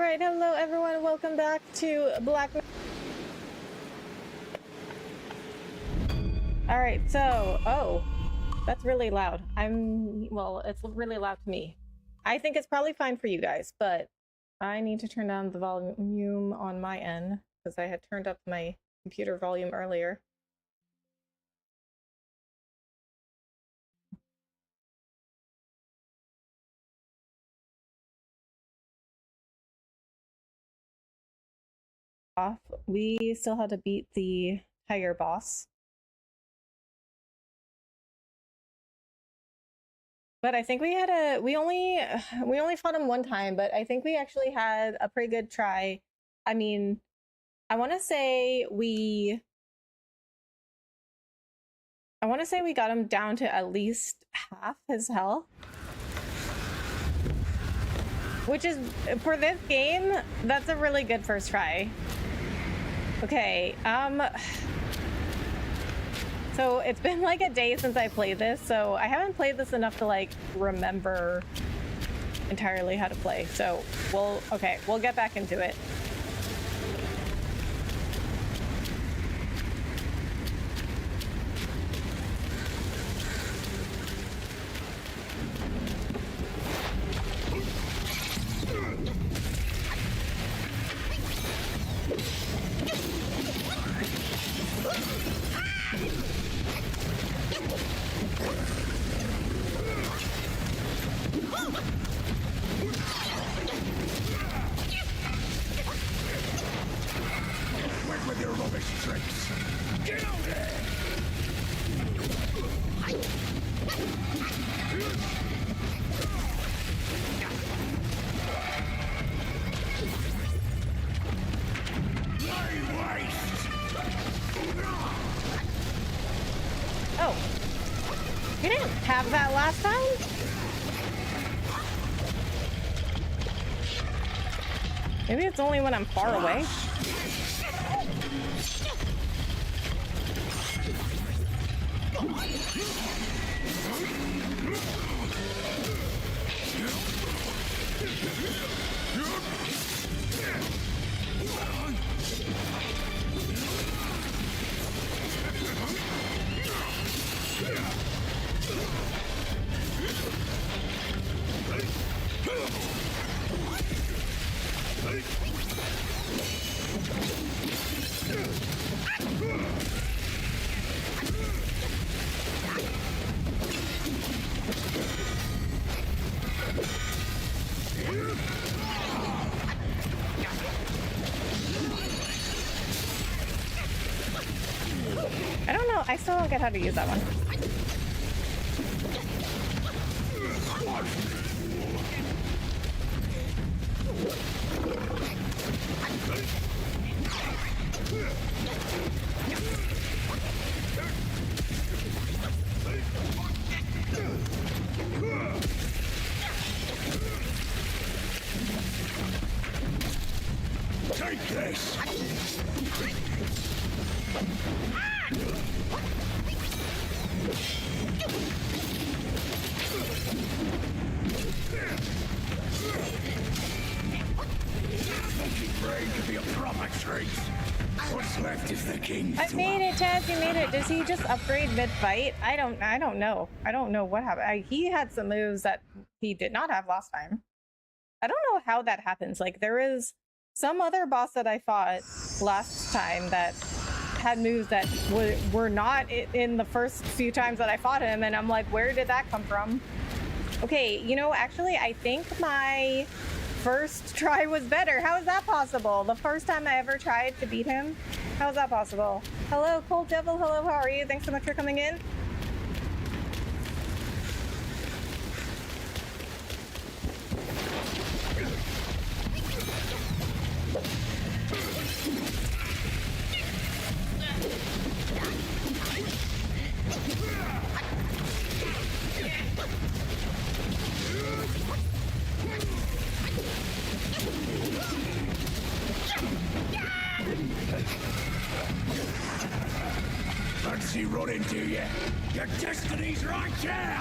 Alright, hello everyone, welcome back to Black... Alright, so... Oh, that's really loud. Well, it's really loud to me. I think it's probably fine for you guys, but I need to turn down the volume on my end, because I had turned up my computer volume earlier. We still had to beat the tiger boss. But I think we had we only fought him one time, but I think we actually had a pretty good try. I mean, I want to say we got him down to at least half his health. Which is, for this game, that's a really good first try. Okay, so it's been like a day since I played this, so I haven't played this enough to like remember entirely how to play. So we'll get back into it. Oh, you didn't have that last time? Maybe it's only when I'm far away. I don't know. I still don't get how to use that one. Take this! What's left is the king. I made it, Taz. You made it. Does he just upgrade mid-fight? I don't know. I don't know what happened. He had some moves that he did not have last time. I don't know how that happens. Like, there is some other boss that I fought last time that had moves that were not in the first few times that I fought him, and I'm like, where did that come from? Okay, you know, actually, I think my first try was better. How is that possible? The first time I ever tried to beat him? How is that possible? Hello, Cold Devil. Hello, how are you? Thanks so much for coming in. Fancy running, do you? Your destiny's right here!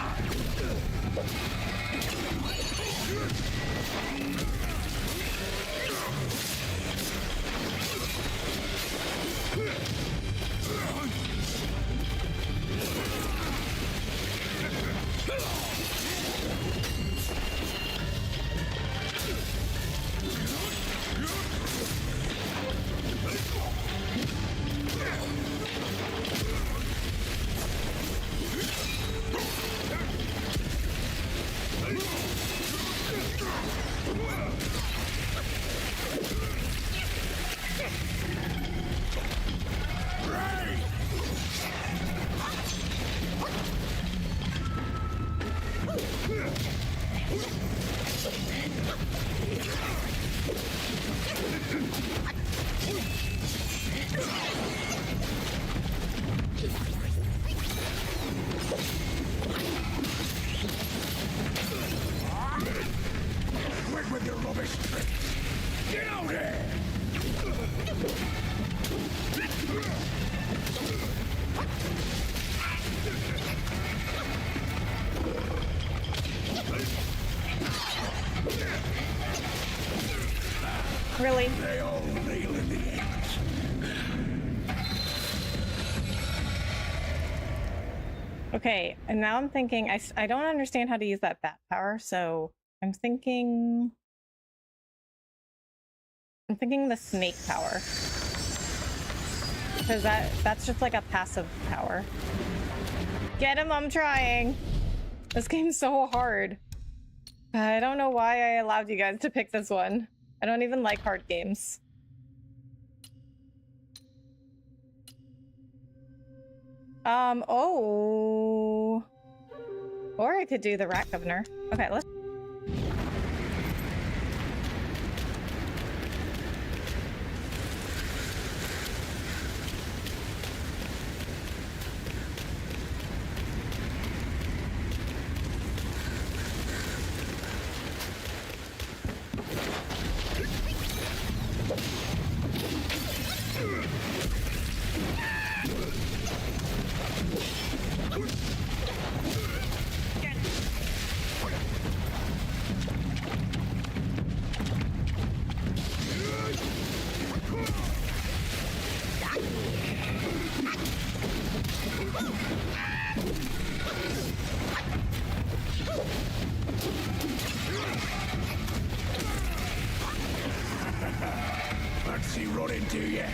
Quit with your rubbish tricks! Get out here! Really? They all kneel in the end. Okay, and now I'm thinking, I don't understand how to use that bat power, so I'm thinking the snake power. Because that's just like a passive power. Get him, I'm trying! This game's so hard. I don't know why I allowed you guys to pick this one. I don't even like hard games. Oh. Or I could do the rat governor. Okay, let's. Fancy running, do you?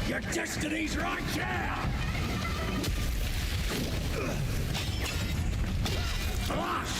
Your destiny's right here! Flash!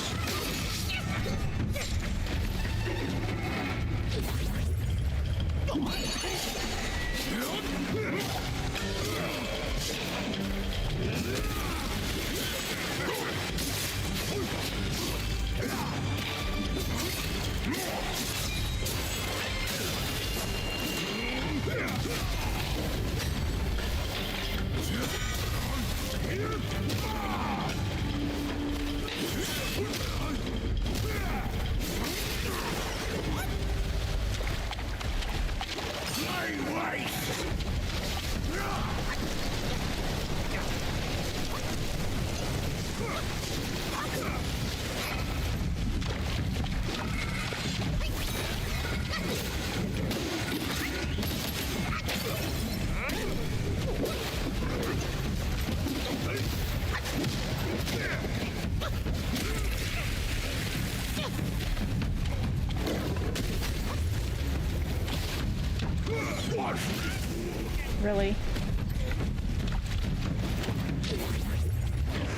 Really?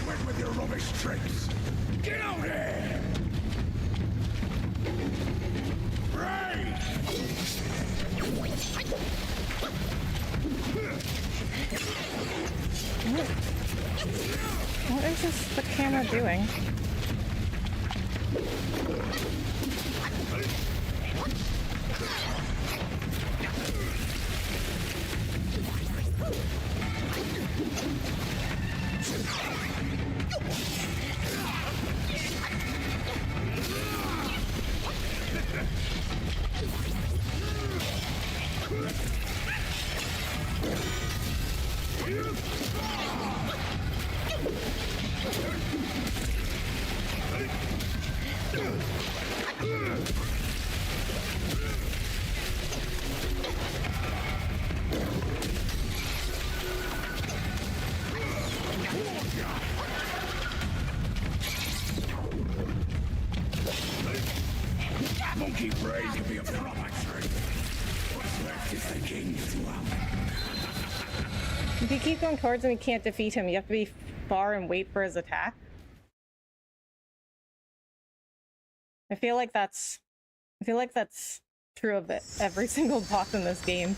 Quit with your rubbish tricks! Get out here! Right! What is the camera doing? keep raising to be a proper tree. What's left is the king's lump. If you keep going towards him, you can't defeat him. You have to be far and wait for his attack. I feel like that's true of it. Every single boss in this game.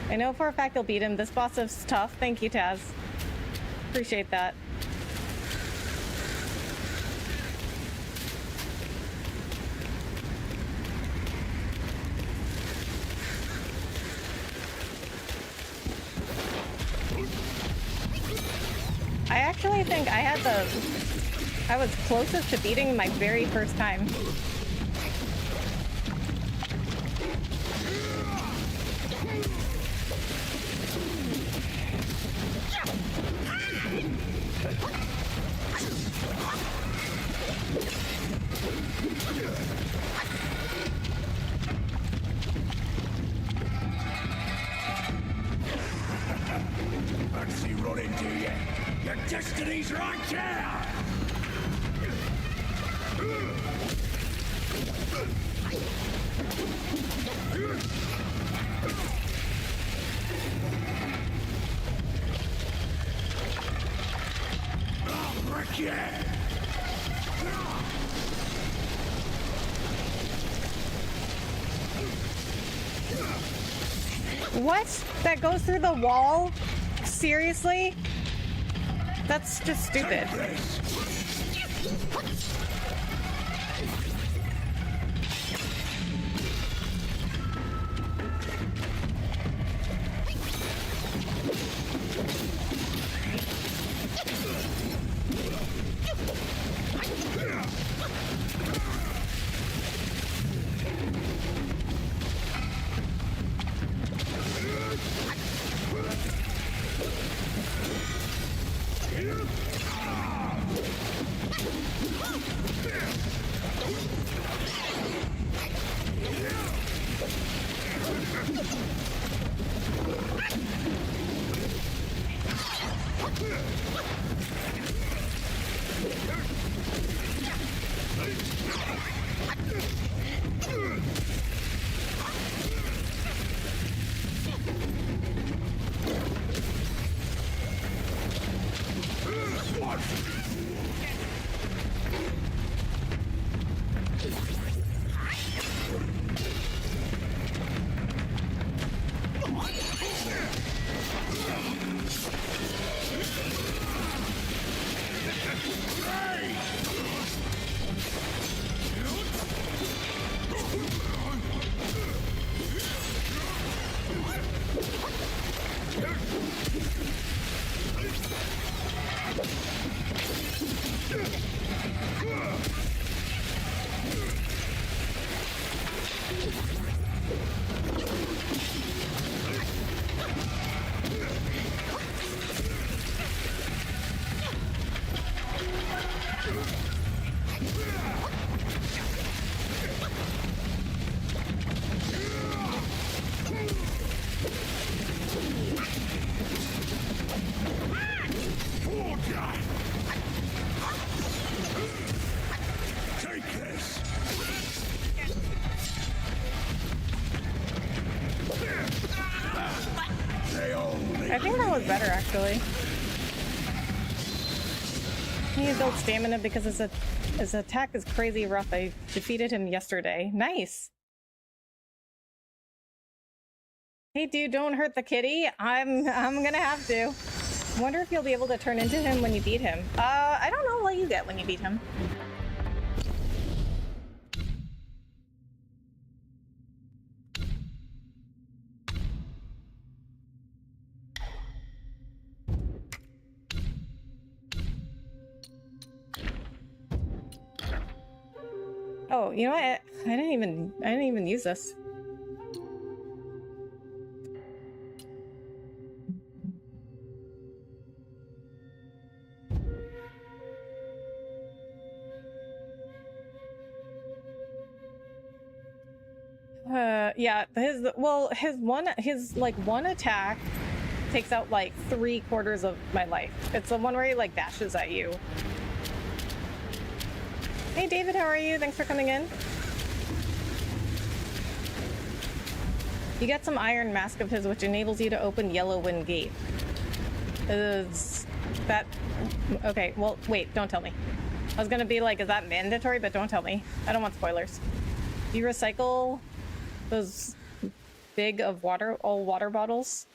I know for a fact you'll beat him. This boss is tough. Thank you, Taz. Appreciate that. I actually think I was closest to beating my very first time. What's he running to you? Your destiny's right here! I'll wreck you! What? That goes through the wall? Seriously? That's just stupid. I think that was better, actually. He built stamina because his attack is crazy rough. I defeated him yesterday. Nice! Hey dude, don't hurt the kitty. I'm gonna have to. Wonder if you'll be able to turn into him when you beat him. I don't know what you get when you beat him. Oh, you know what? I didn't even use this. Yeah, his one attack takes out like 3/4 of my life. It's the one where he like dashes at you. Hey David, how are you? Thanks for coming in. You get some iron mask of his, which enables you to open Yellow Wind Gate. Is that... Okay, well, wait, don't tell me. I was gonna be like, is that mandatory? But don't tell me. I don't want spoilers. Do you recycle those big of old water bottles?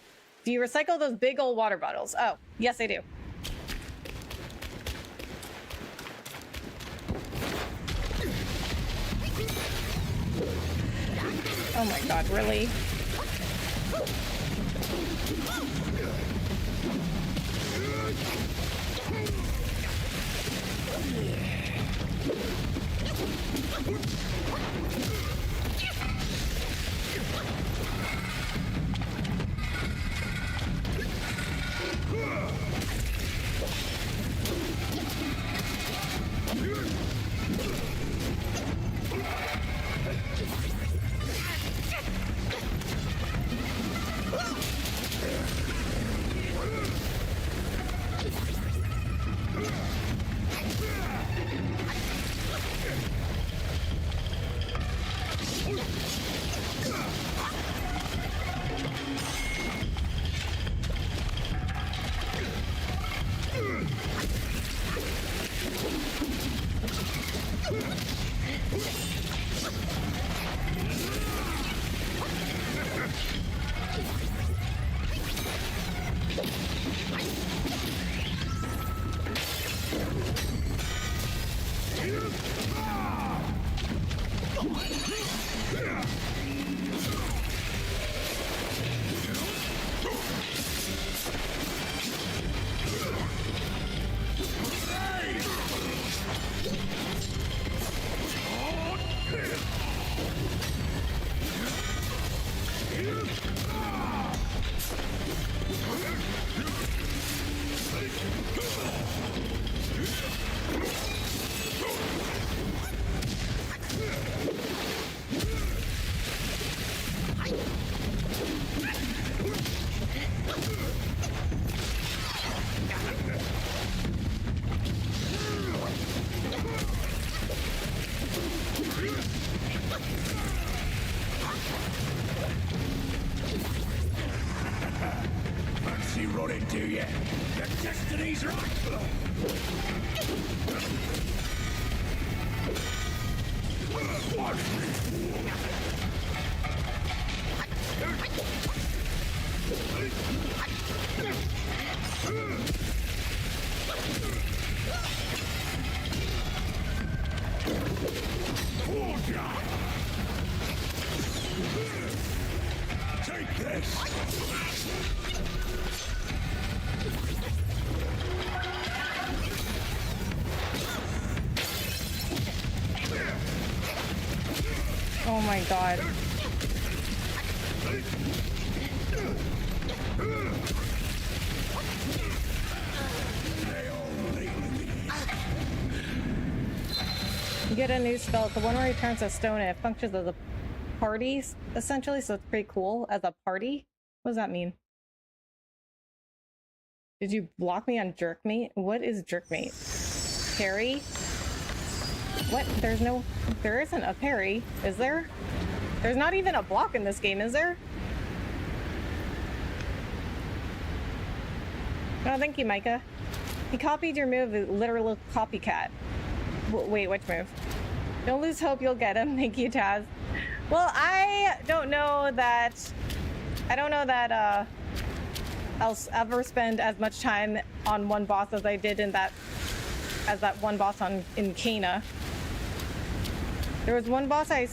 Do you recycle those big old water bottles? Oh, yes, I do. Oh my god, really? Fancy running, do you? Your destiny's right. Take this. Oh my god. You get a new spell. The one where he turns a stone and it functions as a party, essentially, so it's pretty cool. As a party? What does that mean? Did you block me on jerkmate? What is jerkmate? Parry? What? There isn't a parry, is there? There's not even a block in this game, is there? Oh, thank you, Micah. He copied your move, literal copycat. Wait, which move? Don't lose hope, you'll get him. Thank you, Taz. Well, I don't know that I'll ever spend as much time on one boss as I did in that one boss in Cana. There was one boss I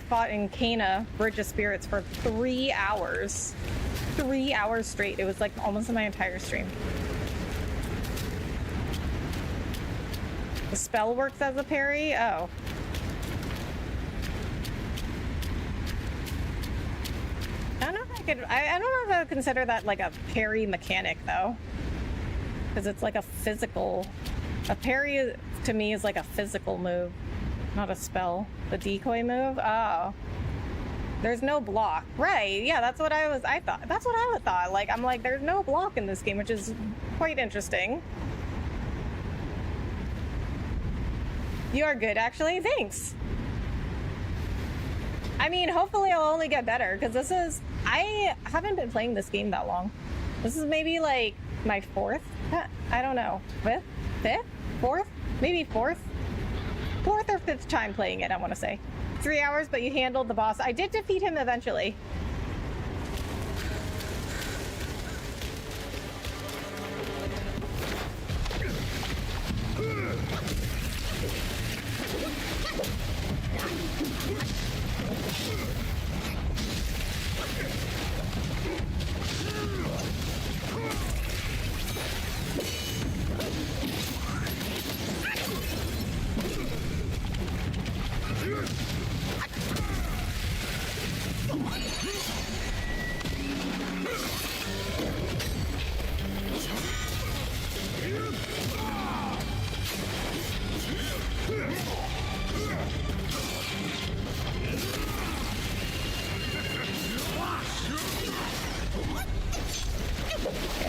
fought in Cana, Bridge of Spirits, for 3 hours. 3 hours straight. It was like almost my entire stream. The spell works as a parry? Oh. I don't know if I don't know if I would consider that like a parry mechanic though. Because it's like a parry to me is like a physical move, not a spell. The decoy move? Oh. There's no block. Right, yeah, that's what I thought. That's what I would thought. Like, I'm like, there's no block in this game, which is quite interesting. You are good, actually. Thanks. I mean, hopefully I'll only get better, because I haven't been playing this game that long. This is maybe like my fourth, I don't know, fifth, fourth, maybe fourth or fifth time playing it, I want to say. 3 hours, but you handled the boss. I did defeat him eventually.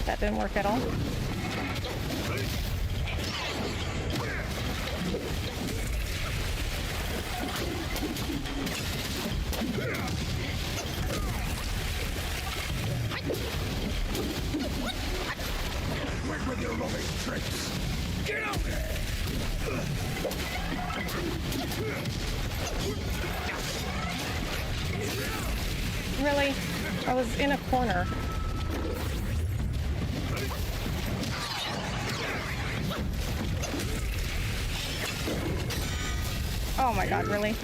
That didn't work at all. Quit with your rubbish tricks. Get out there! Really? I was in a corner. Oh my god, really?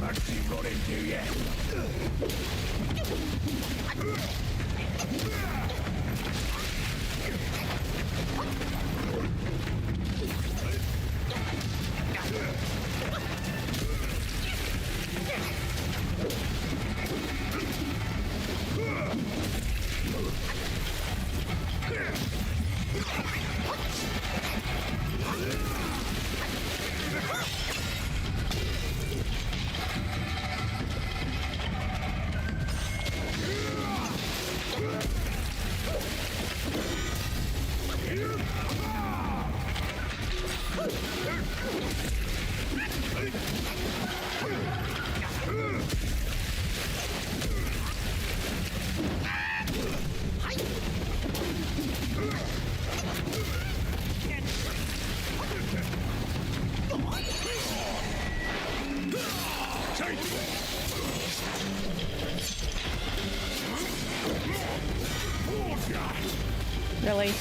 Mercy run into you. Really?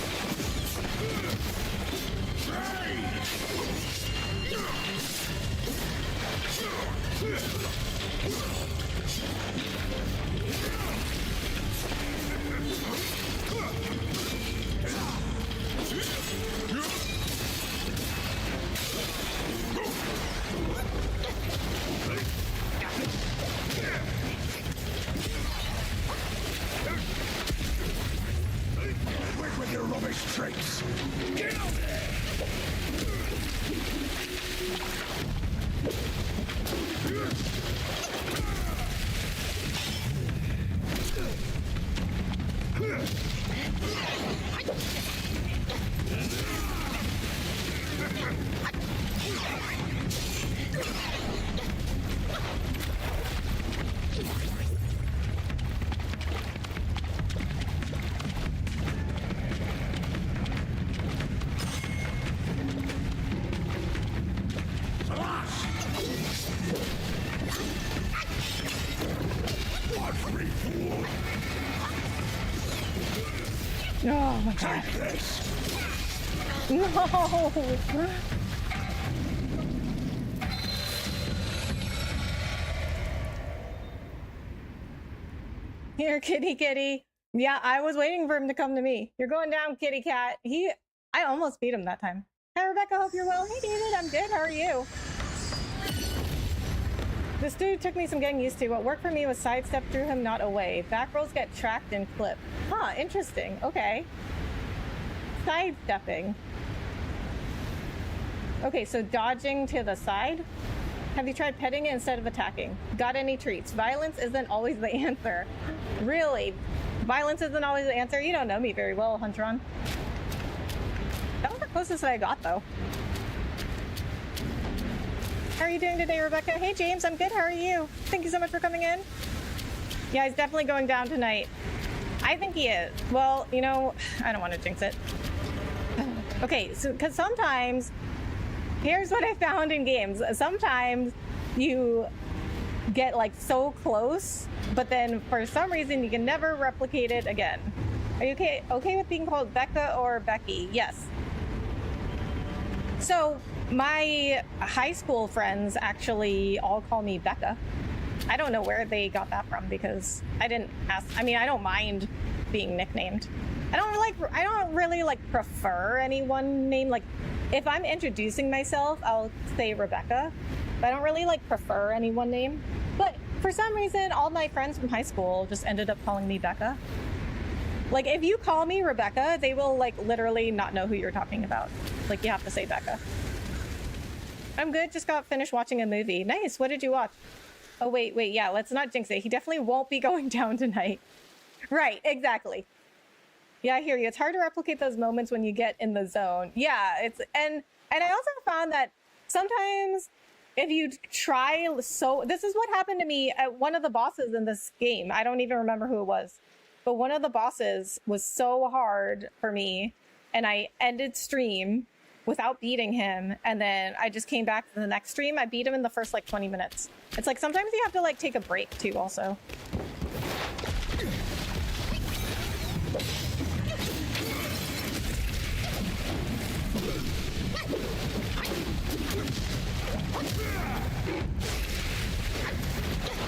Quit with your rubbish tricks. Get out there! Oh my god. Take this! No! Here, kitty, kitty. Yeah, I was waiting for him to come to me. You're going down, kitty cat. I almost beat him that time. Hi, Rebecca. Hope you're well. Hey, David. I'm good. How are you? This dude took me some getting used to. What worked for me was sidestep through him, not away. Back rolls get tracked and clipped. Huh, interesting. Okay. Sidestepping. Okay, so dodging to the side. Have you tried petting it instead of attacking? Got any treats? Violence isn't always the answer. Really? Violence isn't always the answer? You don't know me very well, Hunteron. That was the closest that I got, though. How are you doing today, Rebecca? Hey, James, I'm good. How are you? Thank you so much for coming in. Yeah, he's definitely going down tonight. I think he is. Well, you know, I don't want to jinx it. Okay, so because sometimes, here's what I found in games. Sometimes you get like so close, but then for some reason you can never replicate it again. Are you okay with being called Becca or Becky? Yes. So my high school friends actually all call me Becca. I don't know where they got that from because I didn't ask. I mean, I don't mind being nicknamed. I don't really like prefer any one name. Like if I'm introducing myself, I'll say Rebecca, but I don't really like prefer any one name. But for some reason, all my friends from high school just ended up calling me Becca. Like if you call me Rebecca, they will like literally not know who you're talking about. Like you have to say Becca. I'm good. Just got finished watching a movie. Nice. What did you watch? Oh, wait. Yeah, let's not jinx it. He definitely won't be going down tonight. Right. Exactly. Yeah, I hear you. It's hard to replicate those moments when you get in the zone. Yeah, and I also found that sometimes if you try this is what happened to me at one of the bosses in this game. I don't even remember who it was, but one of the bosses was so hard for me and I ended stream without beating him, and then I just came back to the next stream. I beat him in the first like 20 minutes. It's like sometimes you have to like take a break too also.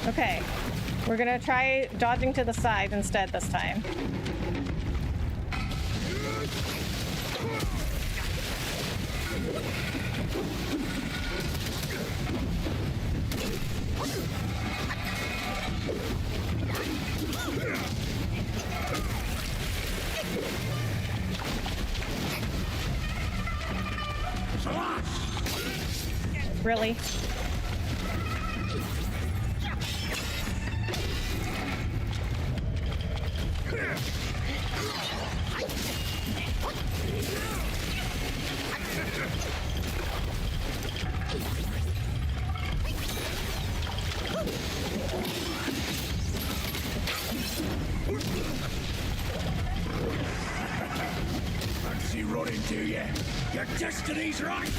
Okay, we're gonna try dodging to the side instead this time. Really? Fancy running, do you? Your destiny's right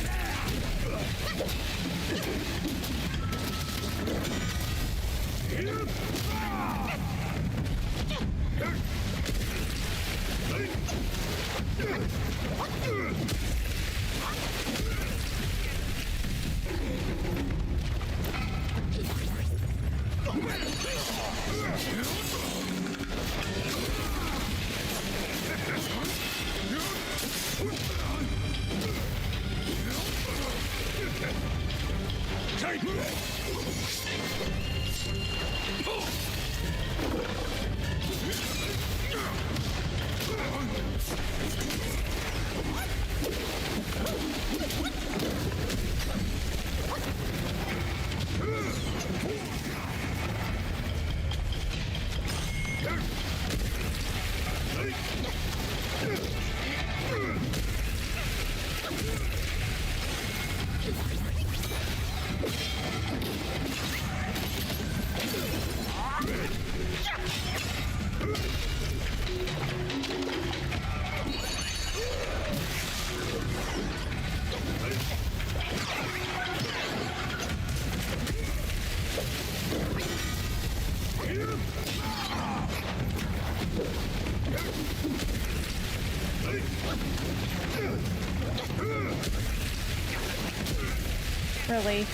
Really?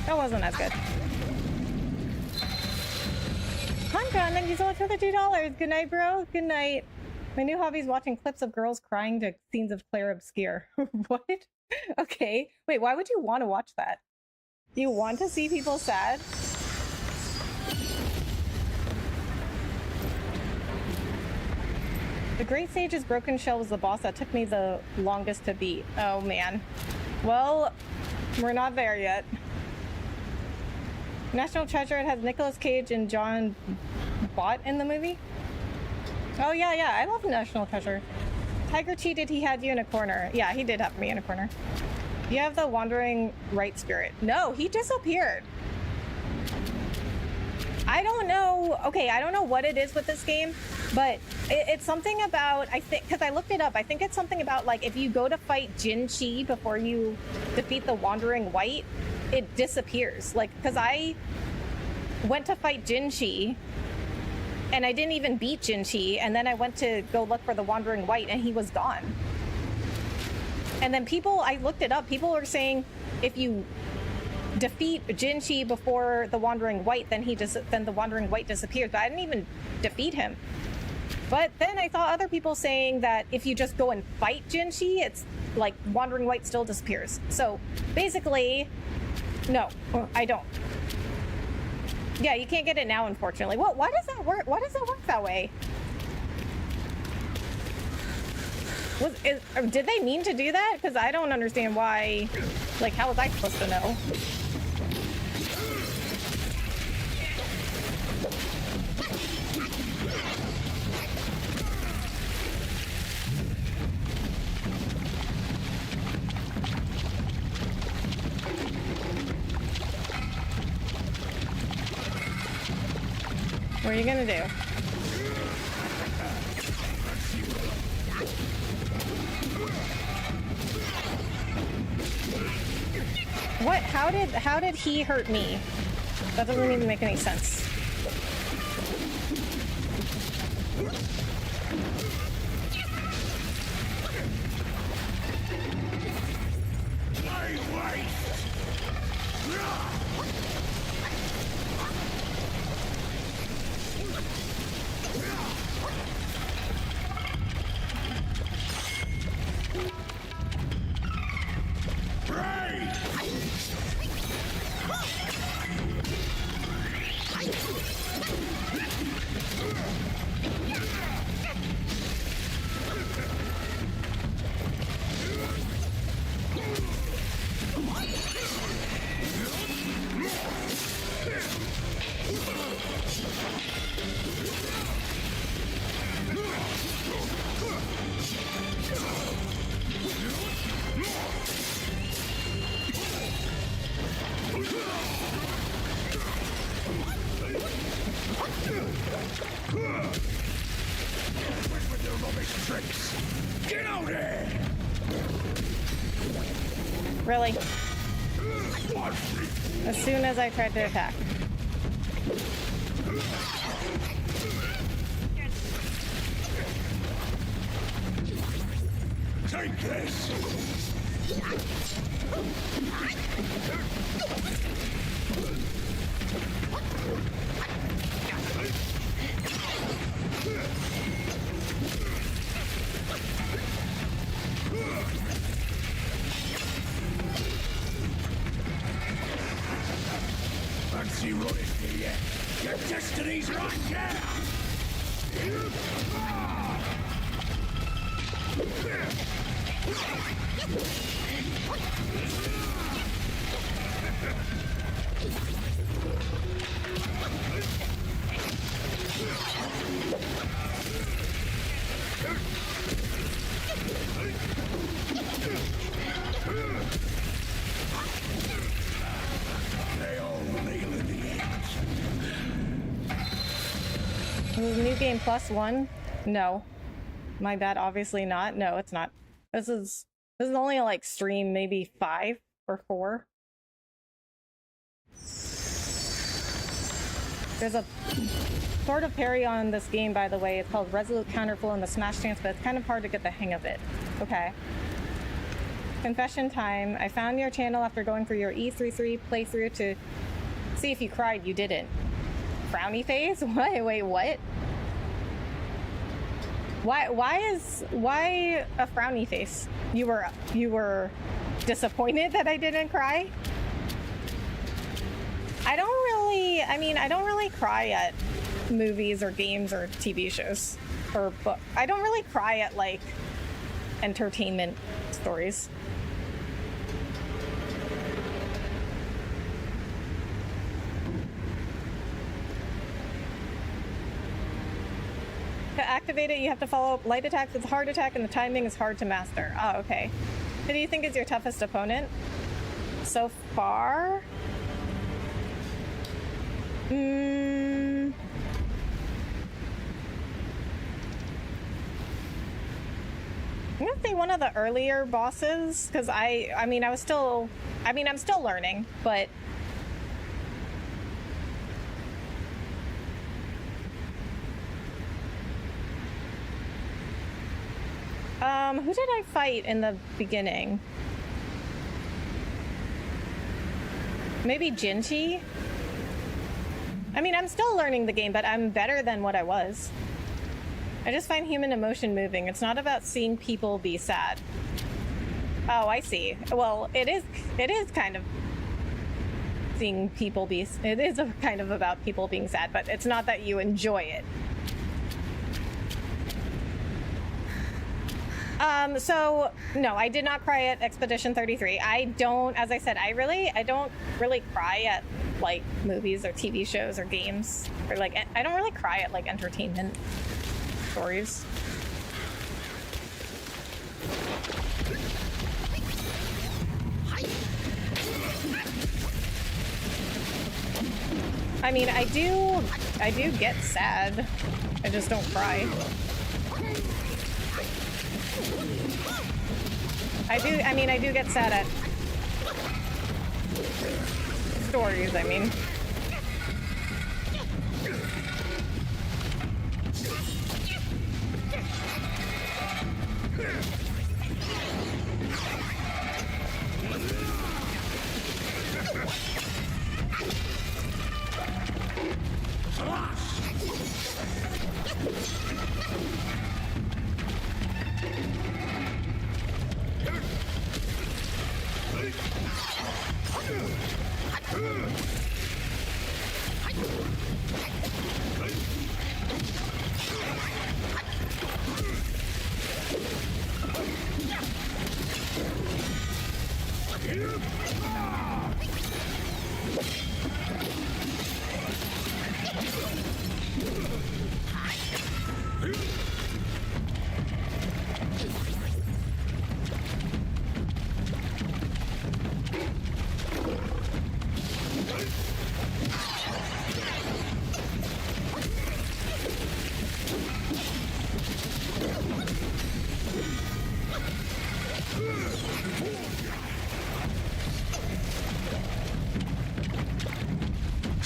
That wasn't as good. Contra, thank you so much for the $2. Good night, bro. Good night. My new hobby is watching clips of girls crying to scenes of Claire Obscure. What? Okay. Wait, why would you want to watch that? You want to see people sad? The Great Sage's Broken Shell was the boss that took me the longest to beat. Oh, man. Well, we're not there yet. National Treasure, it has Nicolas Cage and John Bott in the movie. Oh, yeah, I love National Treasure. Tiger cheated, he had you in a corner. Yeah, he did have me in a corner. You have the wandering right spirit. No, he disappeared. I don't know. Okay, I don't know what it is with this game, but it's something about, I think, because I looked it up, I think it's something about, like, if you go to fight Jin Chi before you defeat the wandering white, it disappears. Like, because I went to fight Jin Chi, and I didn't even beat Jin Chi, and then I went to go look for the wandering white, and he was gone. And then people, I looked it up, people were saying if you defeat Jin Chi before the wandering white, then then the wandering white disappears. But I didn't even defeat him. But then I saw other people saying that if you just go and fight Jin Chi, it's like wandering white still disappears. So basically, no, I don't. Yeah, you can't get it now, unfortunately. Why does that work? Why does it work that way? Did they mean to do that? Because I don't understand why. Like, how was I supposed to know? What are you gonna do? What? How did he hurt me? That doesn't even make any sense. Really? As soon as I tried to attack. Take this! Fancy running, do ya? Your destiny's right here! They all kneel in the end. Is new game +1? No. My bad, obviously not. No, it's not. This is only like stream maybe 5 or 4. There's a sort of parry on this game, by the way. It's called Resolute Counterflow and the Smash Dance, but it's kind of hard to get the hang of it. Okay. Confession time. I found your channel after going through your E33 playthrough to see if you cried. You didn't. Frowny face? Wait, what? Why a frowny face? You were disappointed that I didn't cry? I don't really cry at movies or games or TV shows or book. I don't really cry at like entertainment stories. To activate it, you have to follow up light attacks with hard attack, and the timing is hard to master. Oh, okay. Who do you think is your toughest opponent so far? I'm gonna say one of the earlier bosses, because I'm still learning, but who did I fight in the beginning? Maybe Jinchi? I'm still learning the game, but I'm better than what I was. I just find human emotion moving. It's not about seeing people be sad. Oh, I see. Well, it is kind of seeing people be... It is kind of about people being sad, but it's not that you enjoy it. So, no, I did not cry at Expedition 33. As I said, I don't really cry at, like, movies or TV shows or games. Or, like, I don't really cry at, like, entertainment stories. I do get sad. I just don't cry. I do get sad at stories,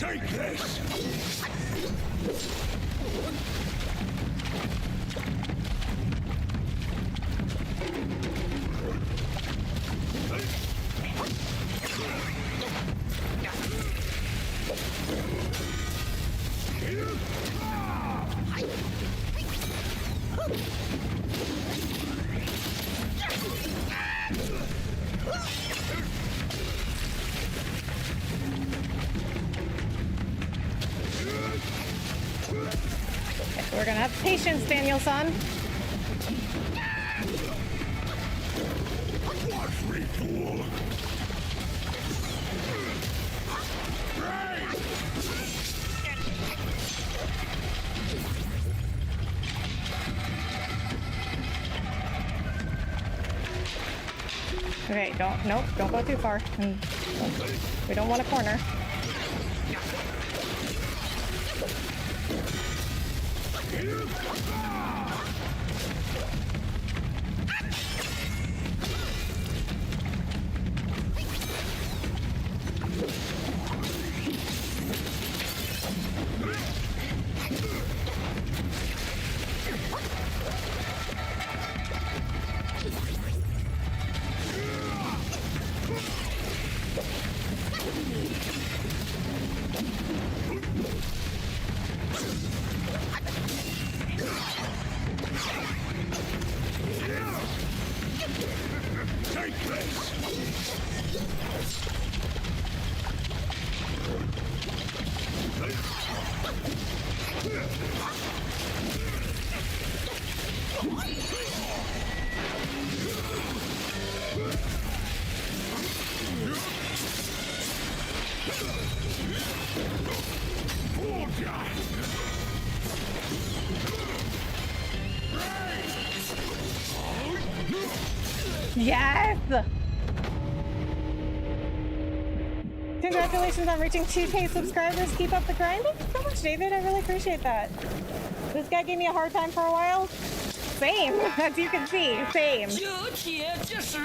Take this! We're gonna have patience, Daniel-san. Watch me, fool! Okay, don't go too far. We don't want a corner. Yes! Congratulations on reaching 2K subscribers. Keep up the grind. Thank you so much, David. I really appreciate that. This guy gave me a hard time for a while. Same, as you can see, same.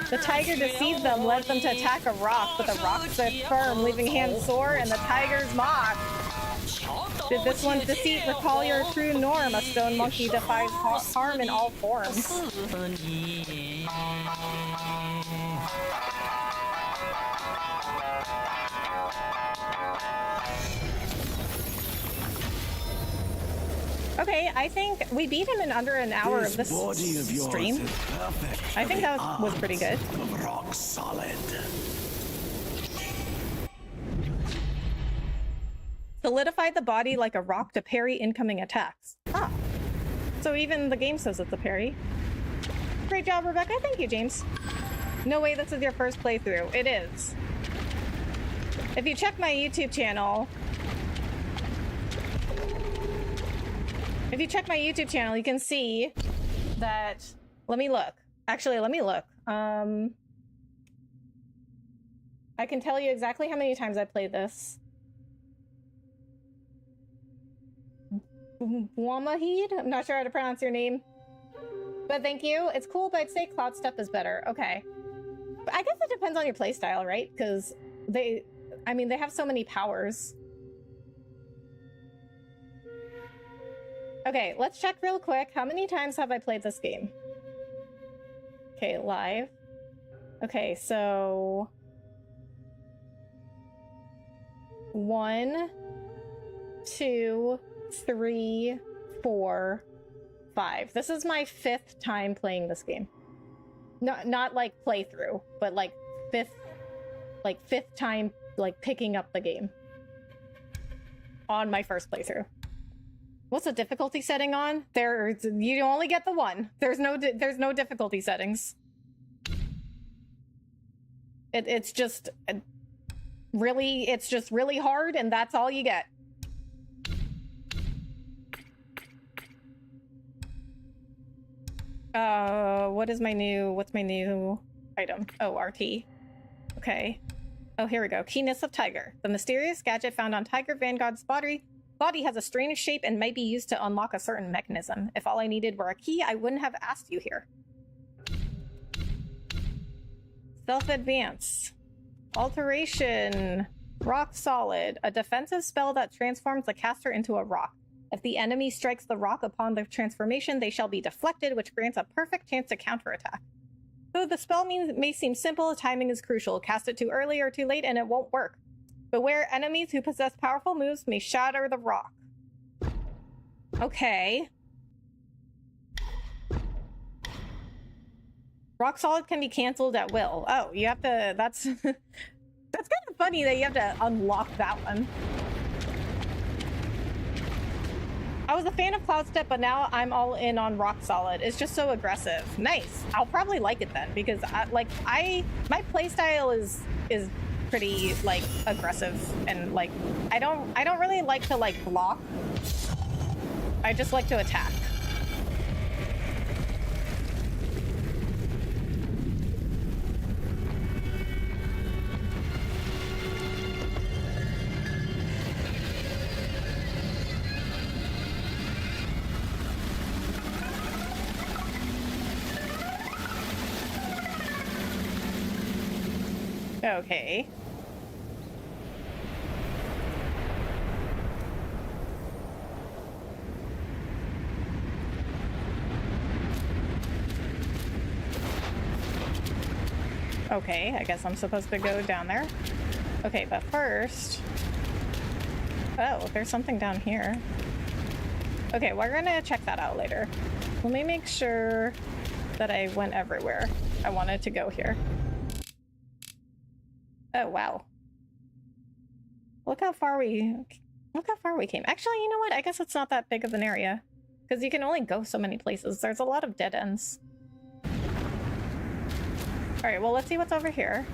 The tiger deceived them, led them to attack a rock, but the rock stood firm, leaving hands sore and the tiger's mocked. Did this one's deceit recall your true norm? A stone monkey defies harm in all forms. Okay, I think we beat him in under an hour of this stream. I think that was pretty good. Rock solid. Solidify the body like a rock to parry incoming attacks. Ah, so even the game says it's a parry. Great job, Rebecca. Thank you, James. No way this is your first playthrough. It is. If you check my YouTube channel, you can see that. Let me look. Actually, let me look. I can tell you exactly how many times I played this. Wamahid? I'm not sure how to pronounce your name. But thank you. It's cool, but I'd say Cloud Step is better. Okay. But I guess it depends on your playstyle, right? Because they have so many powers. Okay, let's check real quick. How many times have I played this game? Okay, live. Okay, so 1, 2, 3, 4, 5. This is my 5th time playing this game. Not like playthrough, but like fifth time like picking up the game on my first playthrough. What's the difficulty setting on? You only get the one. There's no difficulty settings. It's just really hard, and that's all you get. What's my new item? Oh, RT. Okay. Oh, here we go. Keenness of Tiger. The mysterious gadget found on Tiger Vanguard's body has a strange shape and might be used to unlock a certain mechanism. If all I needed were a key, I wouldn't have asked you here. Self-advance. Alteration. Rock solid. A defensive spell that transforms the caster into a rock. If the enemy strikes the rock upon the transformation, they shall be deflected, which grants a perfect chance to counterattack. Though the spell may seem simple, timing is crucial. Cast it too early or too late and it won't work. Beware, enemies who possess powerful moves may shatter the rock. Okay. Rock solid can be cancelled at will. Oh, you have to... That's... that's kind of funny that you have to unlock that one. I was a fan of Cloud Step, but now I'm all in on Rock Solid. It's just so aggressive. Nice. I'll probably like it then, because my playstyle is pretty like aggressive, and like I don't really like to like block. I just like to attack. Okay. Okay, I guess I'm supposed to go down there. Okay, but first... Oh, there's something down here. Okay, we're gonna check that out later. Let me make sure that I went everywhere I wanted to go here. Oh, wow. Look how far we came. Actually, you know what? I guess it's not that big of an area, because you can only go so many places. There's a lot of dead ends. All right, well, let's see what's over here.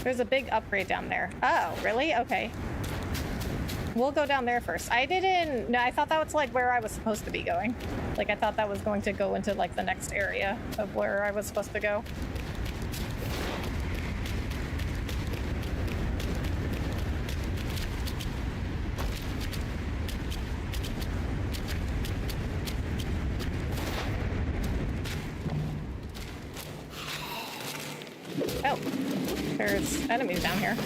There's a big upgrade down there. Oh, really? Okay. We'll go down there first. I didn't... No, I thought that was like where I was supposed to be going. Like, I thought that was going to go into like the next area of where I was supposed to go. Oh, there's enemies down here.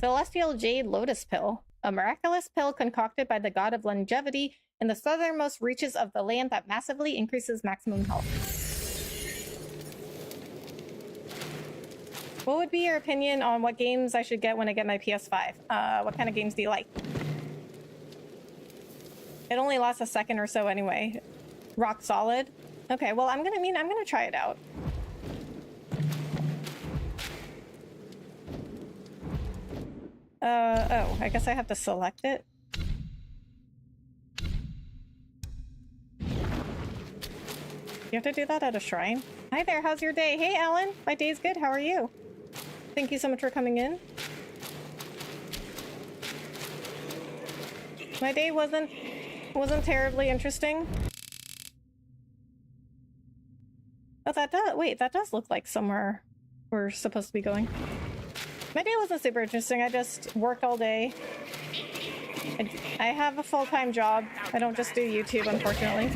Celestial Jade Lotus Pill, a miraculous pill concocted by the god of longevity in the southernmost reaches of the land that massively increases maximum health. What would be your opinion on what games I should get when I get my PS5? What kind of games do you like? It only lasts a second or so anyway. Rock solid? Okay, well, I'm gonna try it out. Oh, I guess I have to select it. You have to do that at a shrine? Hi there, how's your day? Hey, Alan, my day's good, how are you? Thank you so much for coming in. My day wasn't terribly interesting. Oh, that does look like somewhere we're supposed to be going. My day wasn't super interesting. I just worked all day. I have a full-time job. I don't just do YouTube, unfortunately.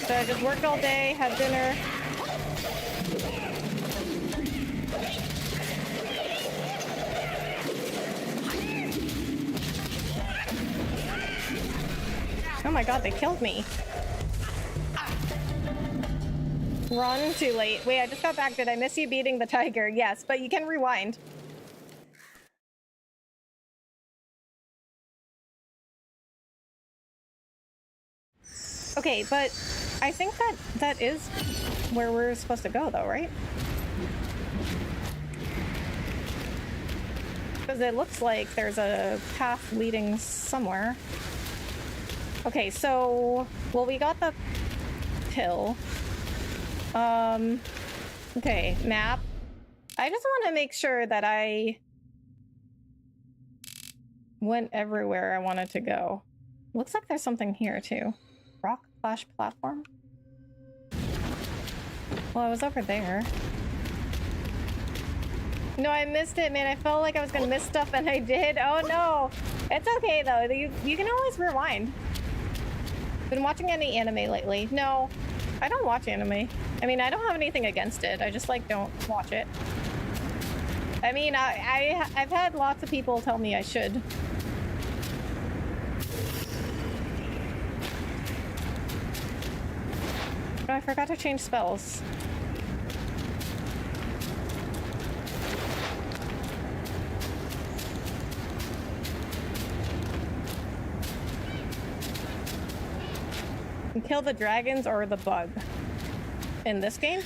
So I just worked all day, had dinner. Oh my god, they killed me. Run, too late. Wait, I just got back. Did I miss you beating the tiger? Yes, but you can rewind. Okay, but I think that is where we're supposed to go, though, right? Because it looks like there's a path leading somewhere. Okay, so... Well, we got the pill. Okay, map. I just want to make sure that I went everywhere I wanted to go. Looks like there's something here, too. Rock slash platform? Well, I was over there. No, I missed it, man. I felt like I was gonna miss stuff, and I did. Oh, no. It's okay, though. You can always rewind. Been watching any anime lately? No. I don't watch anime. I mean, I don't have anything against it. I just, like, don't watch it. I mean, I've had lots of people tell me I should. Oh, I forgot to change spells. Kill the dragons or the bug in this game?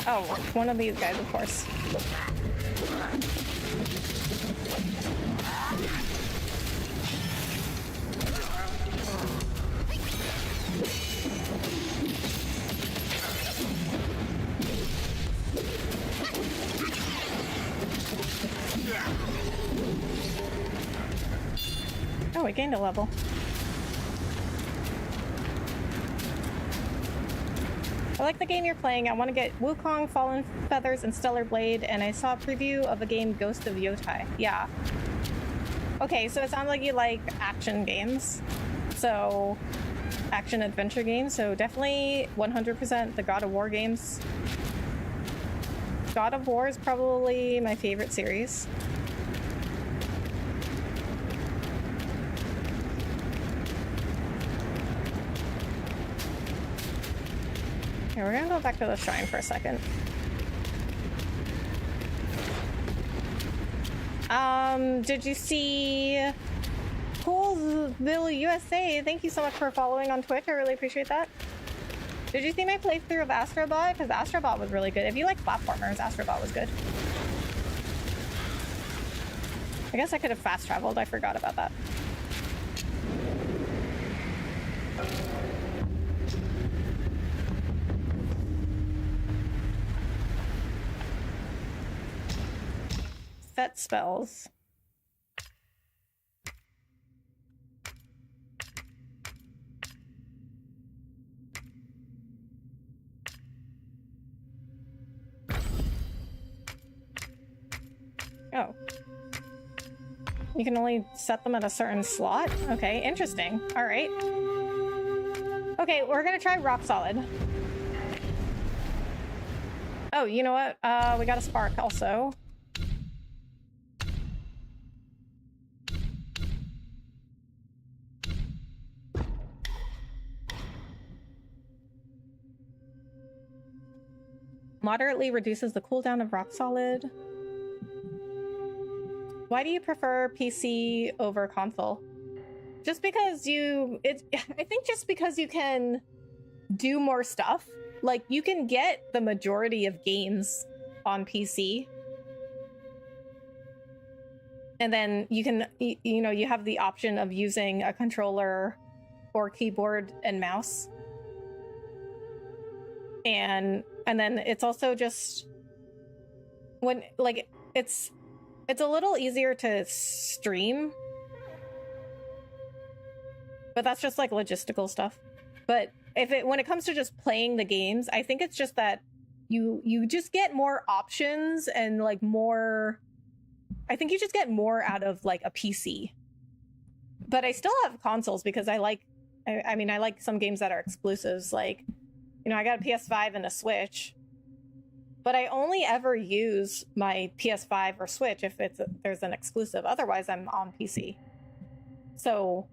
Oh, one of these guys, of course. Oh, we gained a level. I like the game you're playing. I want to get Wukong, Fallen Feathers, and Stellar Blade, and I saw a preview of a game, Ghost of Yotai. Yeah. Okay, so it sounds like you like action games. So, action-adventure games. So definitely 100% the God of War games. God of War is probably my favorite series. Okay, we're gonna go back to the shrine for a second. Did you see Coolsville USA? Thank you so much for following on Twitch. I really appreciate that. Did you see my playthrough of Astrobot? Because Astrobot was really good. If you like platformers, Astrobot was good. I guess I could have fast traveled. I forgot about that. Set spells. Oh. You can only set them at a certain slot? Okay, interesting. All right. Okay, we're gonna try rock solid. Oh, you know what? We got a spark also. Moderately reduces the cooldown of rock solid. Why do you prefer PC over console? Just because I think just because you can do more stuff. Like, you can get the majority of games on PC. And then you can, you know, you have the option of using a controller or keyboard and mouse. And then it's also just when, like, it's a little easier to stream, but that's just like logistical stuff. But when it comes to just playing the games, I think it's just that you just get more options and like more. I think you just get more out of like a PC. But I still have consoles because I like some games that are exclusives. Like, you know, I got a PS5 and a Switch. But I only ever use my PS5 or Switch if there's an exclusive. Otherwise, I'm on PC. So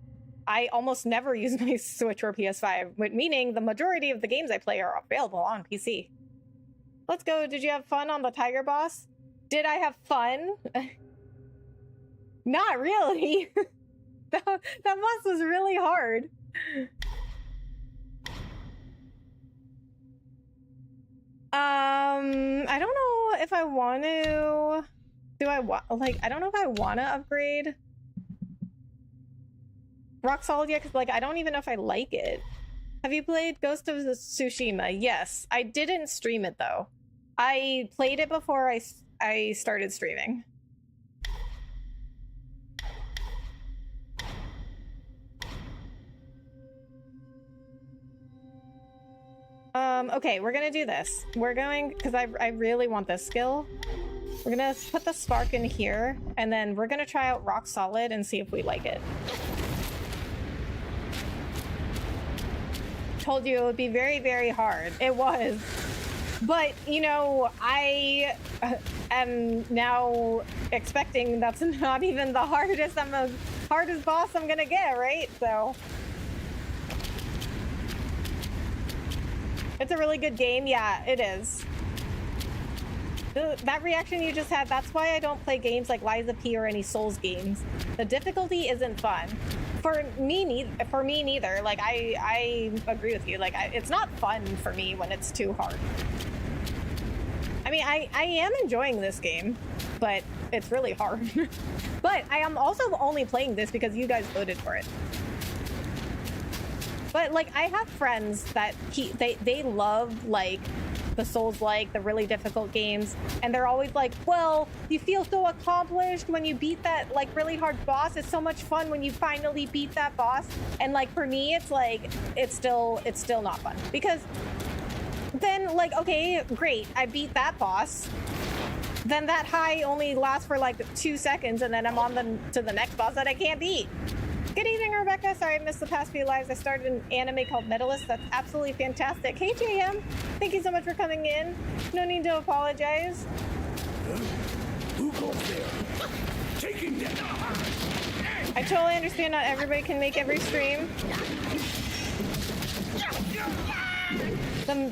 I almost never use my Switch or PS5, meaning the majority of the games I play are available on PC. Let's go. Did you have fun on the Tiger Boss? Did I have fun? Not really. that boss was really hard. I don't know if I want to. I don't know if I want to upgrade Rock Solid yet, because like I don't even know if I like it. Have you played Ghost of Tsushima? Yes, I didn't stream it though. I played it before I started streaming. Okay, we're gonna do this. We're going, because I really want this skill. We're gonna put the spark in here, and then we're gonna try out Rock Solid and see if we like it. Told you it would be very, very hard. It was. But, you know, I am now expecting that's not even the hardest boss I'm gonna get, right? So it's a really good game. Yeah, it is. That reaction you just had, that's why I don't play games like Lies of P or any Souls games. The difficulty isn't fun. For me neither. Like, I agree with you. Like, it's not fun for me when it's too hard. I mean, I am enjoying this game, but it's really hard. But I am also only playing this because you guys voted for it. But like, I have friends that they love like the Souls-like, the really difficult games, and they're always like, well, you feel so accomplished when you beat that like really hard boss. It's so much fun when you finally beat that boss. And like, for me, it's like, it's still not fun, because then like, okay, great, I beat that boss. Then that high only lasts for like 2 seconds, and then I'm on to the next boss that I can't beat. Good evening, Rebecca. Sorry I missed the past few lives. I started an anime called Medalist. That's absolutely fantastic. Hey, JM. Thank you so much for coming in. No need to apologize. Who goes there? Take him down. I totally understand not everybody can make every stream.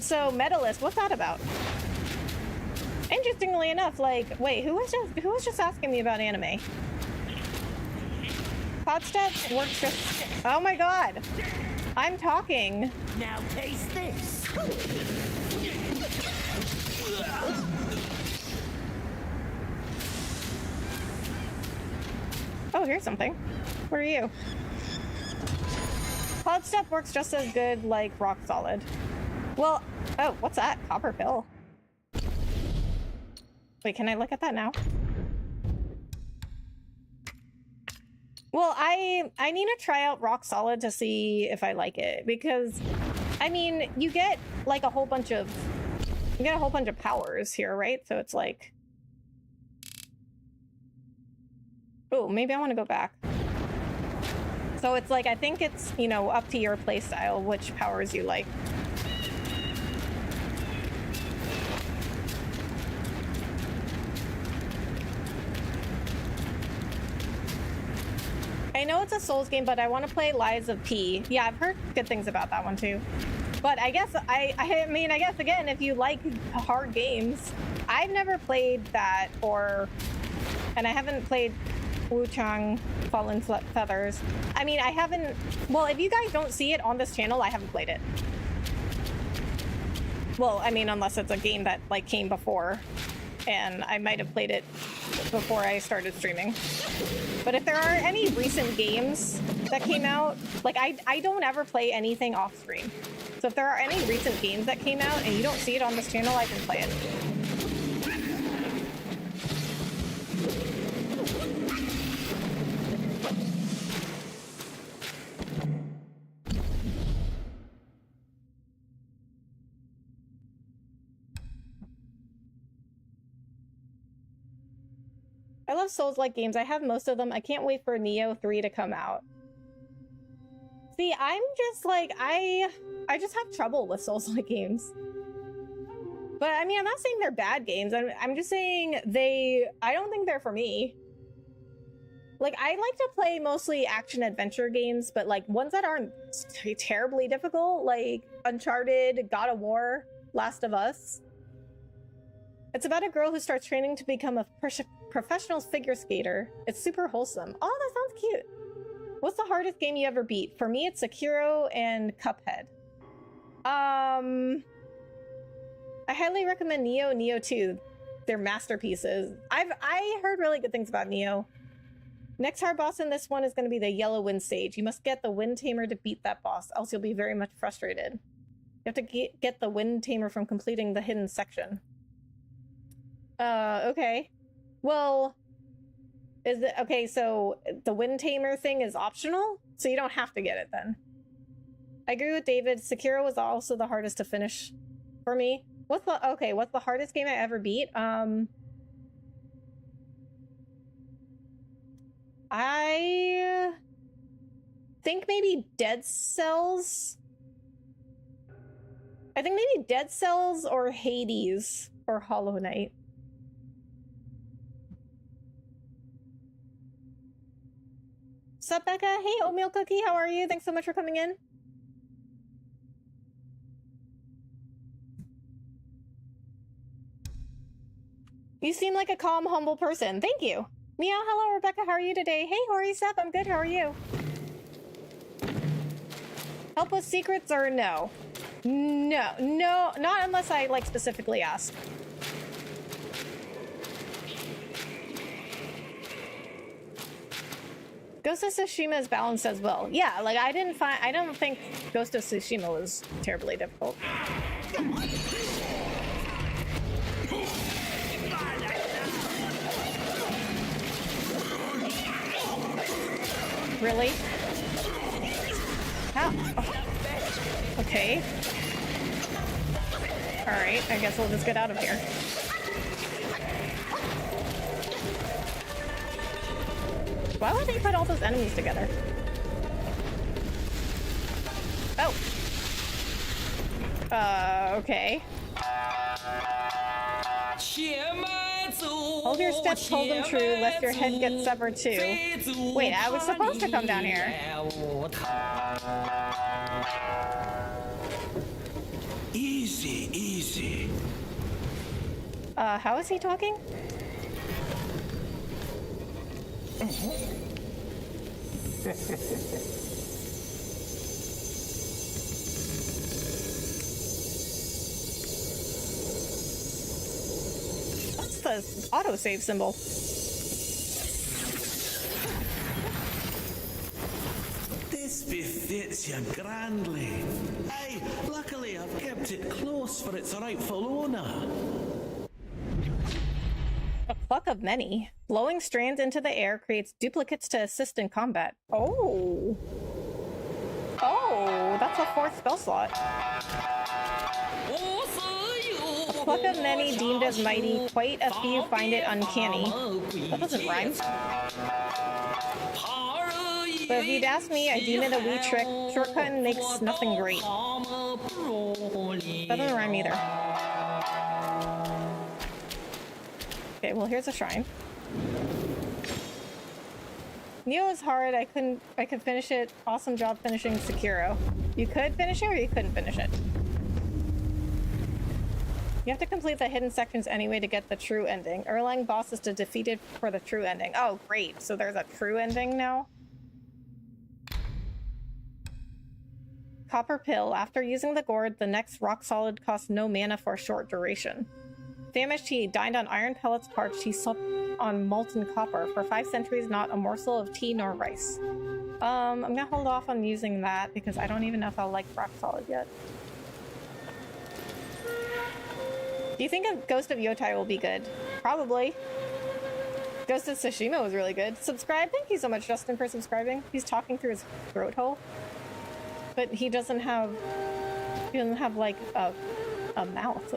So, Medalist, what's that about? Interestingly enough, like, wait, who was just asking me about anime? Podstep works just. Oh my god! I'm talking. Now taste this. Oh, here's something. What are you? Podstep works just as good like rock solid. Well, oh, what's that? Copper pill. Wait, can I look at that now? Well, I need to try out rock solid to see if I like it, because I mean, you get like a whole bunch of powers here, right? So it's like, oh, maybe I want to go back. So it's like, I think it's, you know, up to your playstyle which powers you like. I know it's a Souls game, but I want to play Lies of P. Yeah, I've heard good things about that one too. But I guess, I mean, I guess again, if you like hard games, I've never played that, and I haven't played Wukong Fallen Feathers. I mean, I haven't, well, if you guys don't see it on this channel, I haven't played it. Well, I mean, unless it's a game that like came before, and I might have played it before I started streaming. But if there are any recent games that came out, like I don't ever play anything off stream. So if there are any recent games that came out and you don't see it on this channel, I can play it. I love Souls-like games. I have most of them. I can't wait for Neo 3 to come out. See, I'm just like, I just have trouble with Souls-like games. But I mean, I'm not saying they're bad games. I'm just saying I don't think they're for me. Like, I like to play mostly action-adventure games, but like ones that aren't terribly difficult, like Uncharted, God of War, Last of Us. It's about a girl who starts training to become a professional figure skater. It's super wholesome. Oh, that sounds cute. What's the hardest game you ever beat? For me, it's Sekiro and Cuphead. I highly recommend Neo 2. They're masterpieces. I heard really good things about Neo. Next hard boss in this one is going to be the Yellow Wind stage. You must get the Wind Tamer to beat that boss, else you'll be very much frustrated. You have to get the Wind Tamer from completing the hidden section. Okay. Well, is it okay? So the Wind Tamer thing is optional, so you don't have to get it then. I agree with David. Sekiro was also the hardest to finish for me. What's the hardest game I ever beat? I think maybe Dead Cells. I think maybe Dead Cells or Hades or Hollow Knight. Sup, Becca? Hey, Oatmeal Cookie, how are you? Thanks so much for coming in. You seem like a calm, humble person. Thank you. Meow, hello, Rebecca. How are you today? Hey, Hori, Sup, I'm good. How are you? Help with secrets or no? No, not unless I, like, specifically ask. Ghost of Tsushima is balanced as well. Yeah, like I don't think Ghost of Tsushima was terribly difficult. Really? How? Oh. Okay. Alright, I guess we'll just get out of here. Why would they put all those enemies together? Oh. Okay. Hold your steps, hold them true, lest your head get severed too. Wait, I was supposed to come down here. Easy, easy. How is he talking? What's the autosave symbol? This befits you grandly. Aye, luckily I've kept it close for its rightful owner. A pluck of many. Blowing strands into the air creates duplicates to assist in combat. Oh. Oh, that's a 4th spell slot. A pluck of many deemed as mighty, quite a few find it uncanny. That doesn't rhyme. But if you'd ask me, I deem it a wee trick. Shortcut and makes nothing great. That doesn't rhyme either. Okay, well here's a shrine. Knew it was hard. I could finish it. Awesome job finishing Sekiro. You could finish it or you couldn't finish it. You have to complete the hidden sections anyway to get the true ending. Erlang boss is to defeat it for the true ending. Oh, great. So there's a true ending now? Copper pill. After using the gourd, the next rock solid costs no mana for a short duration. Famished he dined on iron pellets parched. He supped on molten copper. For 5 centuries, not a morsel of tea nor rice. I'm gonna hold off on using that because I don't even know if I'll like rock solid yet. Do you think a Ghost of Yotai will be good? Probably. Ghost of Tsushima was really good. Subscribe. Thank you so much, Justin, for subscribing. He's talking through his throat hole. But he doesn't have like a mouth.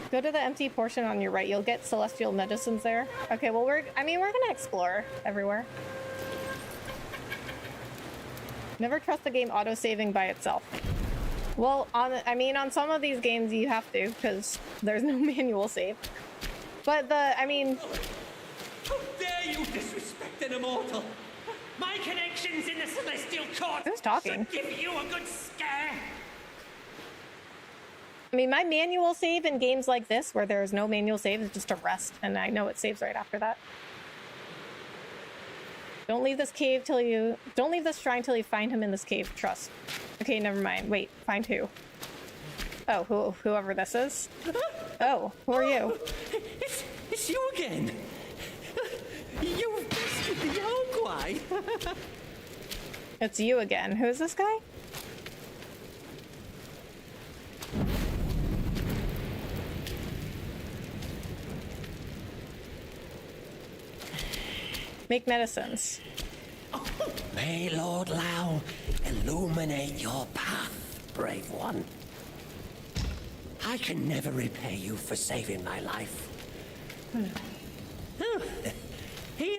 Go to the empty portion on your right. You'll get celestial medicines there. Okay, well we're gonna explore everywhere. Never trust the game auto-saving by itself. Well, on some of these games you have to, because there's no manual save. But How dare you disrespect an immortal? My connections in the celestial court who's talking? should give you a good scare. I mean, my manual save in games like this, where there's no manual save, is just a rest, and I know it saves right after that. Don't leave this shrine till you find him in this cave. Trust. Okay, never mind. Wait, find who? Oh, whoever this is. Oh, who are you? It's you again. You've bested the Ogwai. It's you again. Who's this guy? Make medicines. Oh, may Lord Lao illuminate your path, brave one. I can never repay you for saving my life.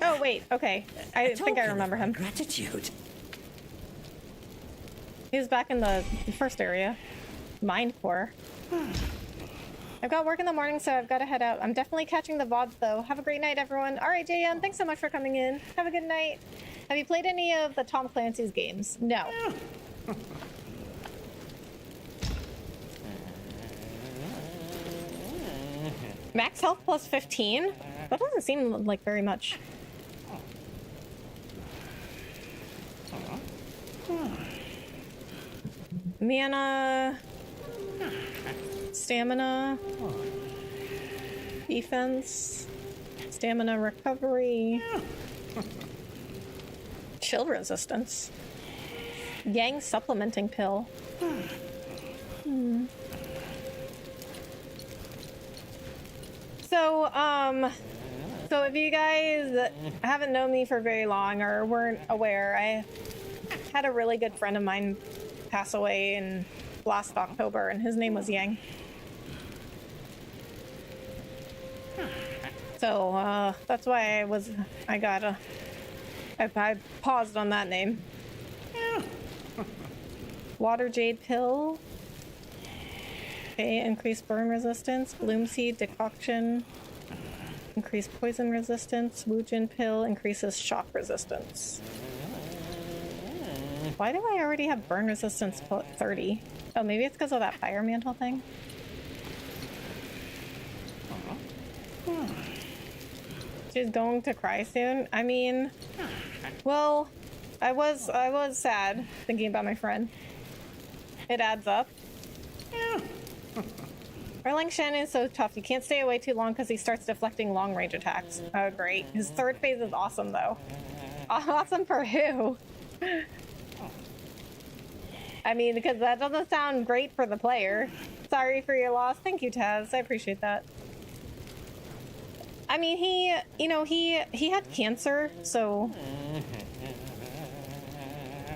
Oh, wait. Okay. I think I remember him. Gratitude. He was back in the first area. Mind Core. I've got work in the morning, so I've got to head out. I'm definitely catching the VODs, though. Have a great night, everyone. All right, JM, thanks so much for coming in. Have a good night. Have you played any of the Tom Clancy's games? No. Max health plus 15? That doesn't seem like very much. Mana... Stamina, defense, stamina recovery, chill resistance, Yang supplementing pill. So if you guys haven't known me for very long or weren't aware, I had a really good friend of mine pass away in last October, and his name was Yang. So that's why I paused on that name. Water jade pill. Okay, increased burn resistance. Bloom seed decoction. Increased poison resistance. Wujin pill increases shock resistance. Why do I already have burn resistance 30? Oh, maybe it's because of that fire mantle thing. She's going to cry soon. I mean, well, I was sad thinking about my friend. It adds up. Erling Shannon is so tough. You can't stay away too long because he starts deflecting long range attacks. Oh, great. His third phase is awesome, though. Awesome for who? I mean, because that doesn't sound great for the player. Sorry for your loss. Thank you, Taz. I appreciate that. I mean, he had cancer, so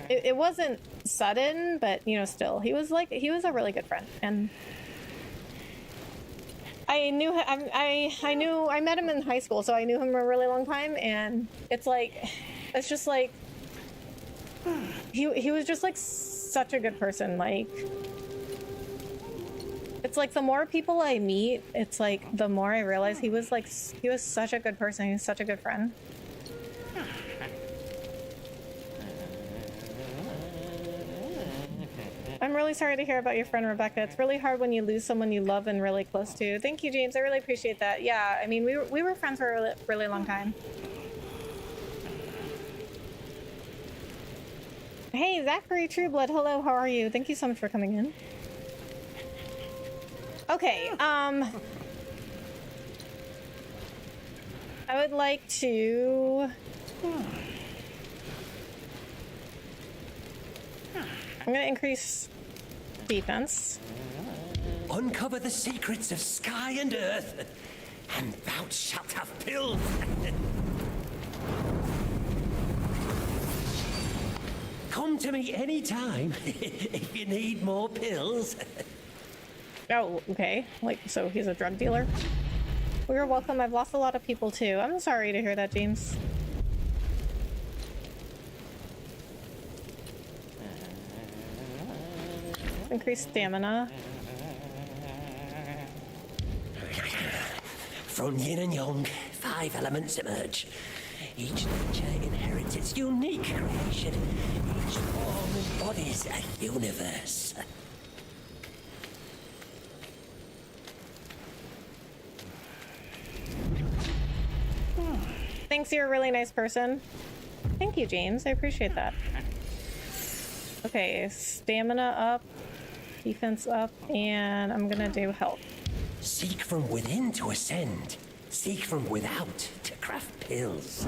it wasn't sudden, but still, he was a really good friend, and I met him in high school, so I knew him a really long time, and it's just like he was just like such a good person. Like, it's like the more people I meet, it's like the more I realize he was such a good person. He was such a good friend. I'm really sorry to hear about your friend Rebecca. It's really hard when you lose someone you love and really close to. Thank you, James. I really appreciate that. Yeah, I mean, we were friends for a really, really long time. Hey, Zachary Trueblood. Hello, how are you? Thank you so much for coming in. Okay, I would like to... I'm gonna increase defense. Uncover the secrets of sky and earth, and thou shalt have pills. Come to me anytime if you need more pills. Oh, okay. So he's a drug dealer? Well, you're welcome. I've lost a lot of people too. I'm sorry to hear that, James. Increase stamina. From yin and yang, 5 elements emerge. Each nature inherits its unique creation. Each form embodies a universe. Thanks, you're a really nice person. Thank you, James. I appreciate that. Okay, stamina up, defense up, and I'm gonna do health. Seek from within to ascend. Seek from without to craft pills.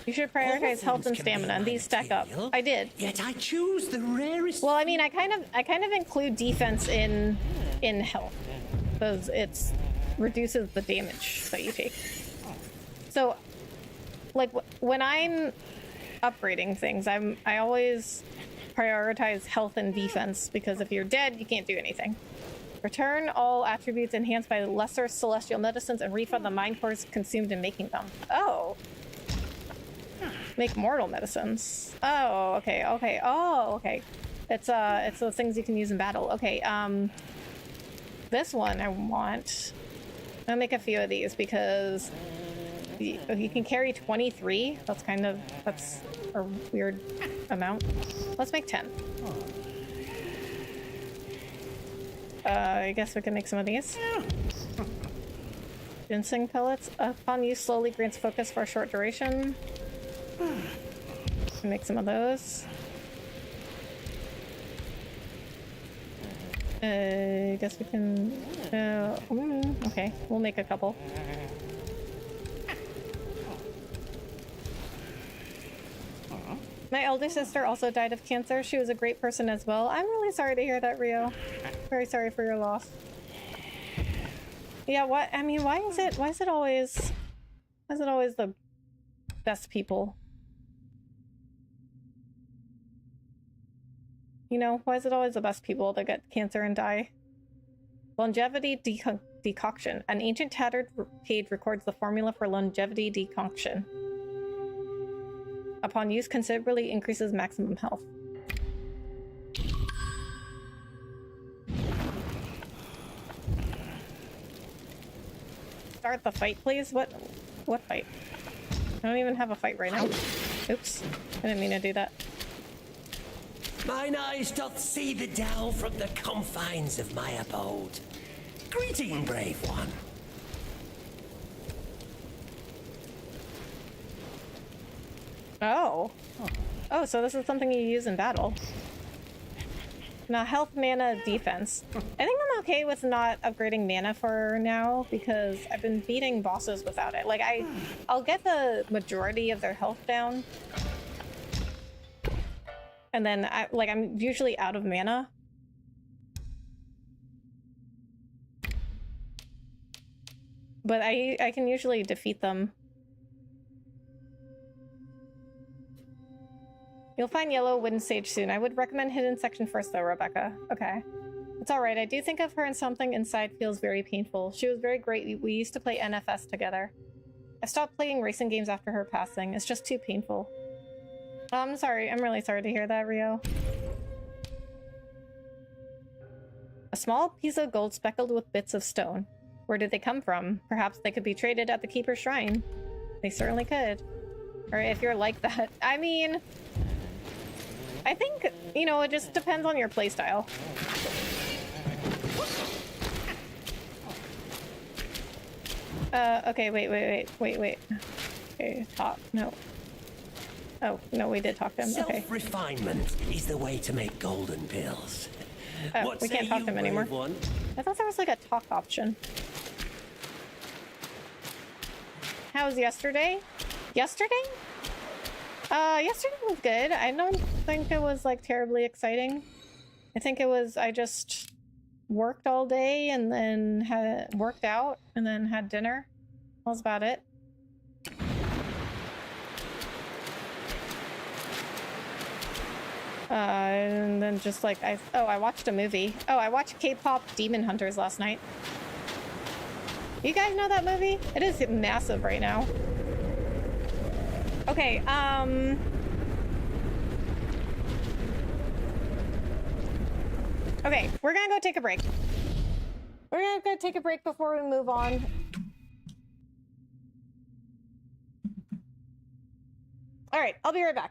You should prioritize health and stamina, and these stack up. I did. Yet I choose the rarest. Well, I mean, I kind of include defense in health, because it reduces the damage that you take. So, like when I'm upgrading things, I always prioritize health and defense, because if you're dead, you can't do anything. Return all attributes enhanced by lesser celestial medicines and refund the mind cores consumed in making them. Oh. Make mortal medicines. Oh, okay, okay. Oh, okay. It's the things you can use in battle. Okay, this one I want. I'll make a few of these because you can carry 23. That's a weird amount. Let's make 10. I guess we can make some of these. Ginseng pellets. Upon use, slowly grants focus for a short duration. Make some of those. I guess we can... okay, we'll make a couple. My elder sister also died of cancer. She was a great person as well. I'm really sorry to hear that, Rio. Very sorry for your loss. Yeah, why is it always the best people? Why is it always the best people that get cancer and die? Longevity decoction. An ancient tattered page records the formula for longevity decoction. Upon use, considerably increases maximum health. Start the fight, please. What fight? I don't even have a fight right now. Oops. I didn't mean to do that. Mine eyes doth see the dell from the confines of my abode. Greeting, brave one. Oh. Oh, so this is something you use in battle. Now, health, mana, defense. I think I'm okay with not upgrading mana for now because I've been beating bosses without it. Like, I'll get the majority of their health down. And then, I'm usually out of mana. But I can usually defeat them. You'll find yellow wooden sage soon. I would recommend hidden section first though, Rebecca. Okay. It's alright. I do think of her and something inside feels very painful. She was very great. We used to play NFS together. I stopped playing racing games after her passing. It's just too painful. Oh, I'm sorry. I'm really sorry to hear that, Rio. A small piece of gold speckled with bits of stone. Where did they come from? Perhaps they could be traded at the Keeper's Shrine. They certainly could. Or if you're like that. I mean... I think, you know, it just depends on your playstyle. Okay, wait. Okay, talk. No. Oh, no, we did talk to him. Okay. Self-refinement is the way to make golden pills. Oh, we can't talk to him anymore. One? I thought there was like a talk option. How was yesterday? Yesterday? Yesterday was good. I don't think it was like terribly exciting. I think it was, I just worked all day and then worked out and then had dinner. That was about it. And then just like, I watched a movie. Oh, I watched K-pop Demon Hunters last night. You guys know that movie? It is massive right now. Okay, okay, we're gonna go take a break. We're gonna go take a break before we move on. All right, I'll be right back.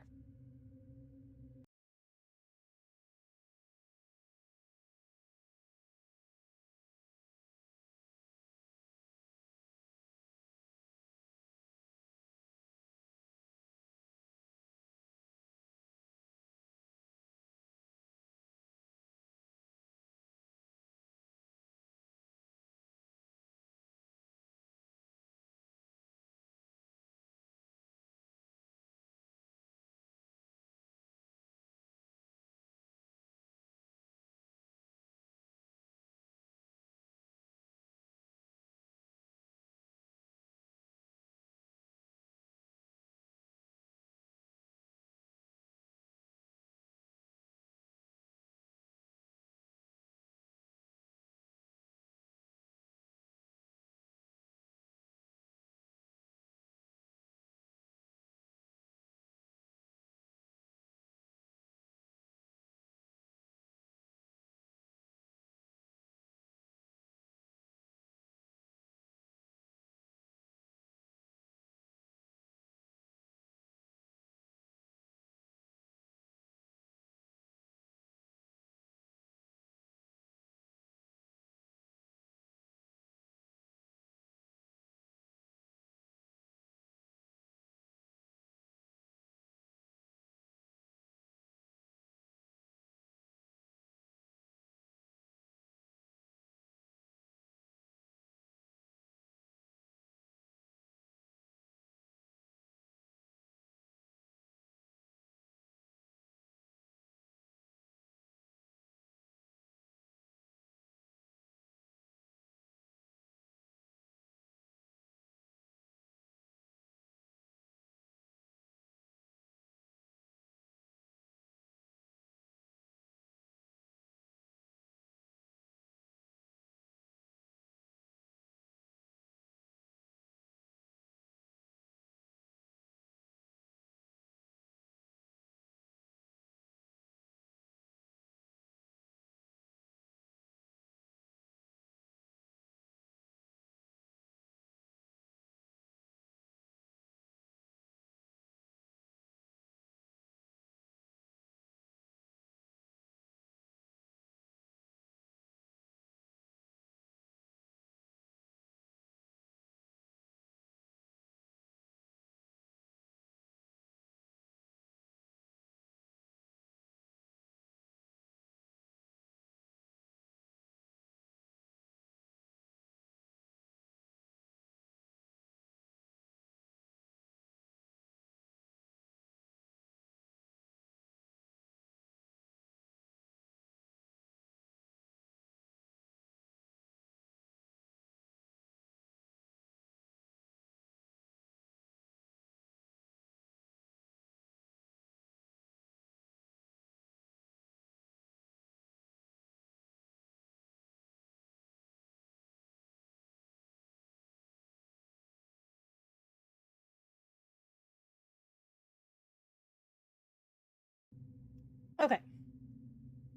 Okay.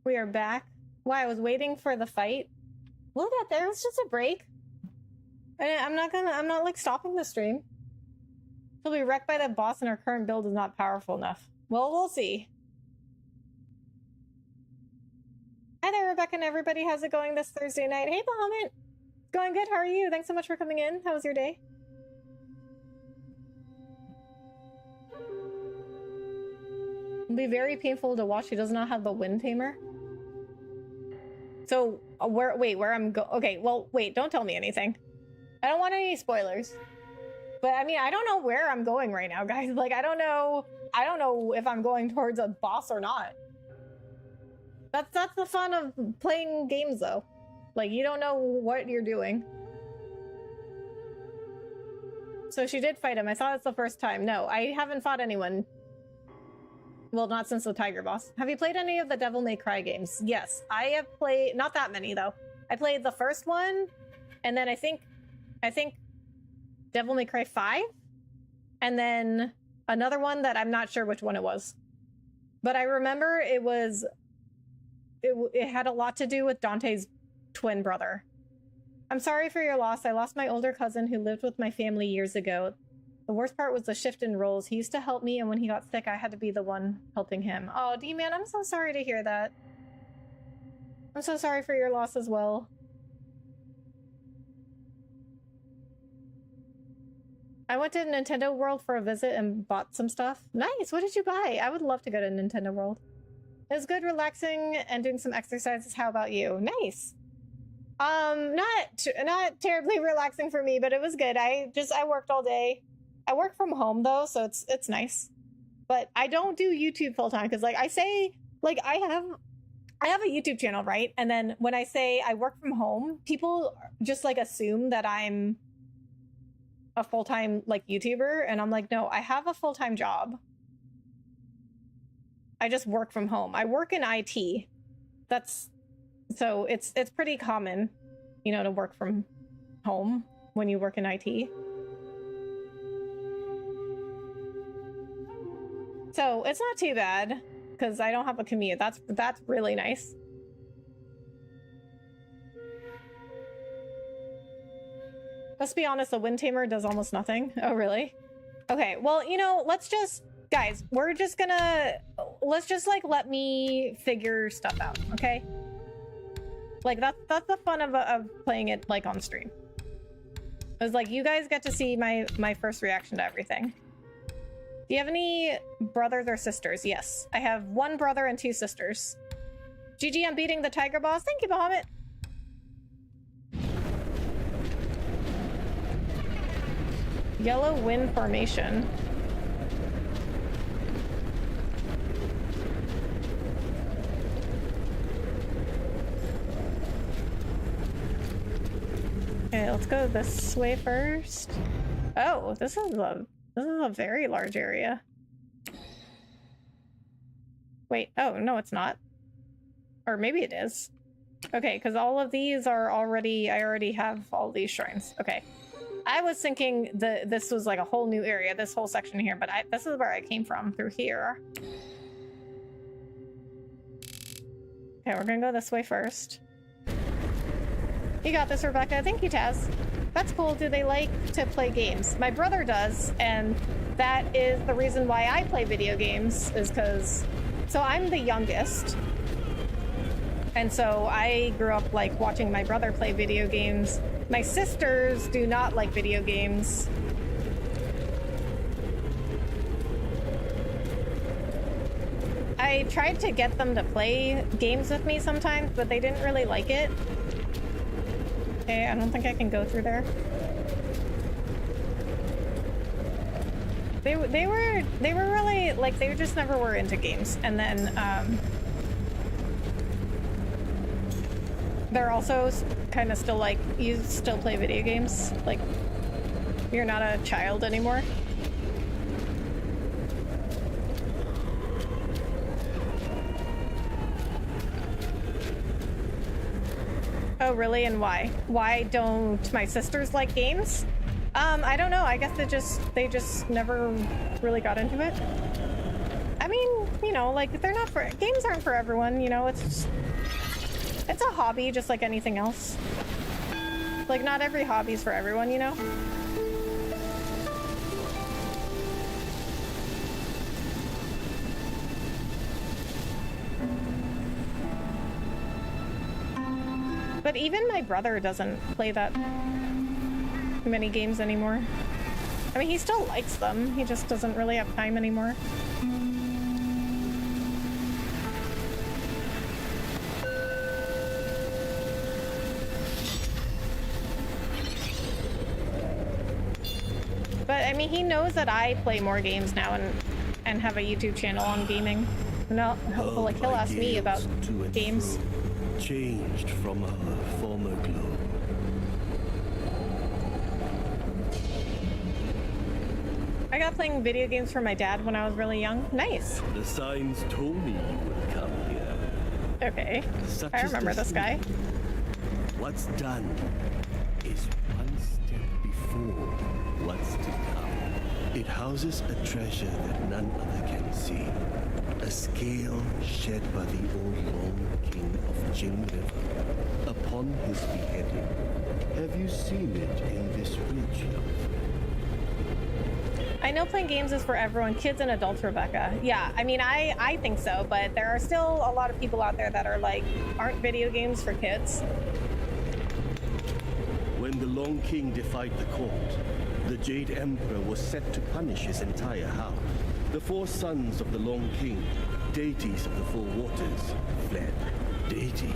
We are back. Why, I was waiting for the fight. Look at there, it's just a break. I'm not like stopping the stream. She'll be wrecked by the boss and her current build is not powerful enough. Well, we'll see. Hi there, Rebecca and everybody. How's it going this Thursday night? Hey, Bahamut. Going good. How are you? Thanks so much for coming in. How was your day? It'll be very painful to watch. He does not have the wind tamer. So, where I'm okay, well, wait, don't tell me anything. I don't want any spoilers. But, I mean, I don't know where I'm going right now, guys. Like, I don't know if I'm going towards a boss or not. That's the fun of playing games, though. Like, you don't know what you're doing. So she did fight him. I thought it's the first time. No, I haven't fought anyone. Well, not since the tiger boss. Have you played any of the Devil May Cry games? Yes, I have played, not that many though. I played the first one, and then I think Devil May Cry 5, and then another one that I'm not sure which one it was. But I remember it had a lot to do with Dante's twin brother. I'm sorry for your loss. I lost my older cousin who lived with my family years ago. The worst part was the shift in roles. He used to help me, and when he got sick, I had to be the one helping him. Oh, D-Man, I'm so sorry to hear that. I'm so sorry for your loss as well. I went to Nintendo World for a visit and bought some stuff. Nice! What did you buy? I would love to go to Nintendo World. It was good, relaxing, and doing some exercises. How about you? Nice! Not terribly relaxing for me, but it was good. I worked all day. I work from home though, so it's nice. But I don't do YouTube full time because, like I say, like I have a YouTube channel, right? And then when I say I work from home, people just like assume that I'm a full-time like YouTuber, and I'm like, no, I have a full-time job. I just work from home. I work in IT. So it's pretty common, you know, to work from home when you work in IT. So it's not too bad because I don't have a commute. That's really nice. Let's be honest, the wind tamer does almost nothing. Oh, really? Okay, well, you know, let's just, guys, let's just like let me figure stuff out, okay? Like that's the fun of playing it like on stream. It's like you guys get to see my first reaction to everything. Do you have any brothers or sisters? Yes, I have one brother and two sisters. GG, I'm beating the tiger boss. Thank you, Bahamut. Yellow wind formation. Okay, let's go this way first. Oh, this is a very large area. Wait, oh, no, it's not. Or maybe it is. Okay, because all of these are already, I already have all these shrines. Okay. I was thinking this was like a whole new area, this whole section here, but this is where I came from, through here. Okay, we're gonna go this way first. You got this, Rebecca. Thank you, Taz. That's cool. Do they like to play games? My brother does, and that is the reason why I play video games, is because... So I'm the youngest, and so I grew up like watching my brother play video games. My sisters do not like video games. I tried to get them to play games with me sometimes, but they didn't really like it. Okay, I don't think I can go through there. They were really like, they just never were into games, and then they're also kind of still like, you still play video games, like you're not a child anymore. Oh, really? And why? Why don't my sisters like games? I don't know. I guess they just never really got into it. I mean, you know, like, they're not for, games aren't for everyone, you know, it's a hobby just like anything else. Like, not every hobby's for everyone, you know? But even my brother doesn't play that many games anymore. I mean, he still likes them. He just doesn't really have time anymore. But I mean, he knows that I play more games now and have a YouTube channel on gaming. No, like he'll ask me about games. Changed from our former glow. I got playing video games for my dad when I was really young. Nice. The signs told me you would come here. Okay. Such I is remember this guy. What's done is one step before what's to come. It houses a treasure that none other can see. A scale shed by the old Long King of Jing River upon his beheading. Have you seen it in this ridge? I know playing games is for everyone, kids and adults, Rebecca. Yeah, I mean, I think so, but there are still a lot of people out there that are like, aren't video games for kids? When the Long King defied the court, the Jade Emperor was set to punish his entire house. The four sons of the Long King, deities of the four waters, fled. Deities?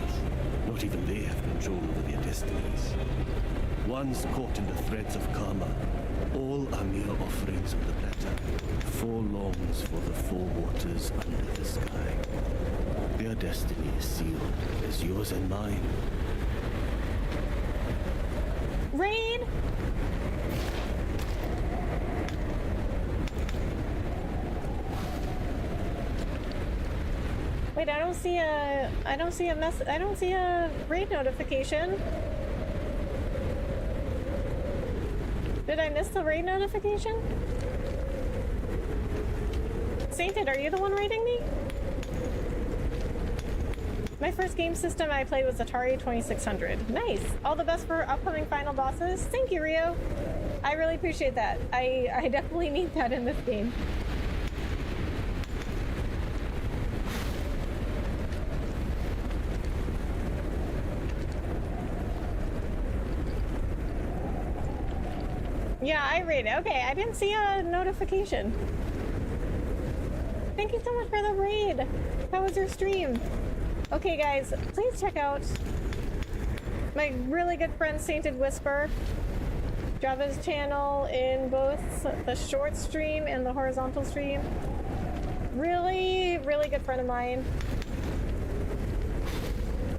Not even they have control over their destinies. Once caught in the threads of karma, all are mere offerings of the platter. Four longs for the four waters under the sky. Their destiny is sealed as yours and mine. Rain! Wait, I don't see a raid notification. Did I miss the raid notification? Sainted, are you the one raiding me? My first game system I played was Atari 2600. Nice. All the best for upcoming final bosses. Thank you, Rio. I really appreciate that. I definitely need that in this game. Yeah, I read it. Okay, I didn't see a notification. Thank you so much for the raid. How was your stream? Okay, guys, please check out my really good friend Sainted Whisper, Java's channel in both the short stream and the horizontal stream. Really, really good friend of mine.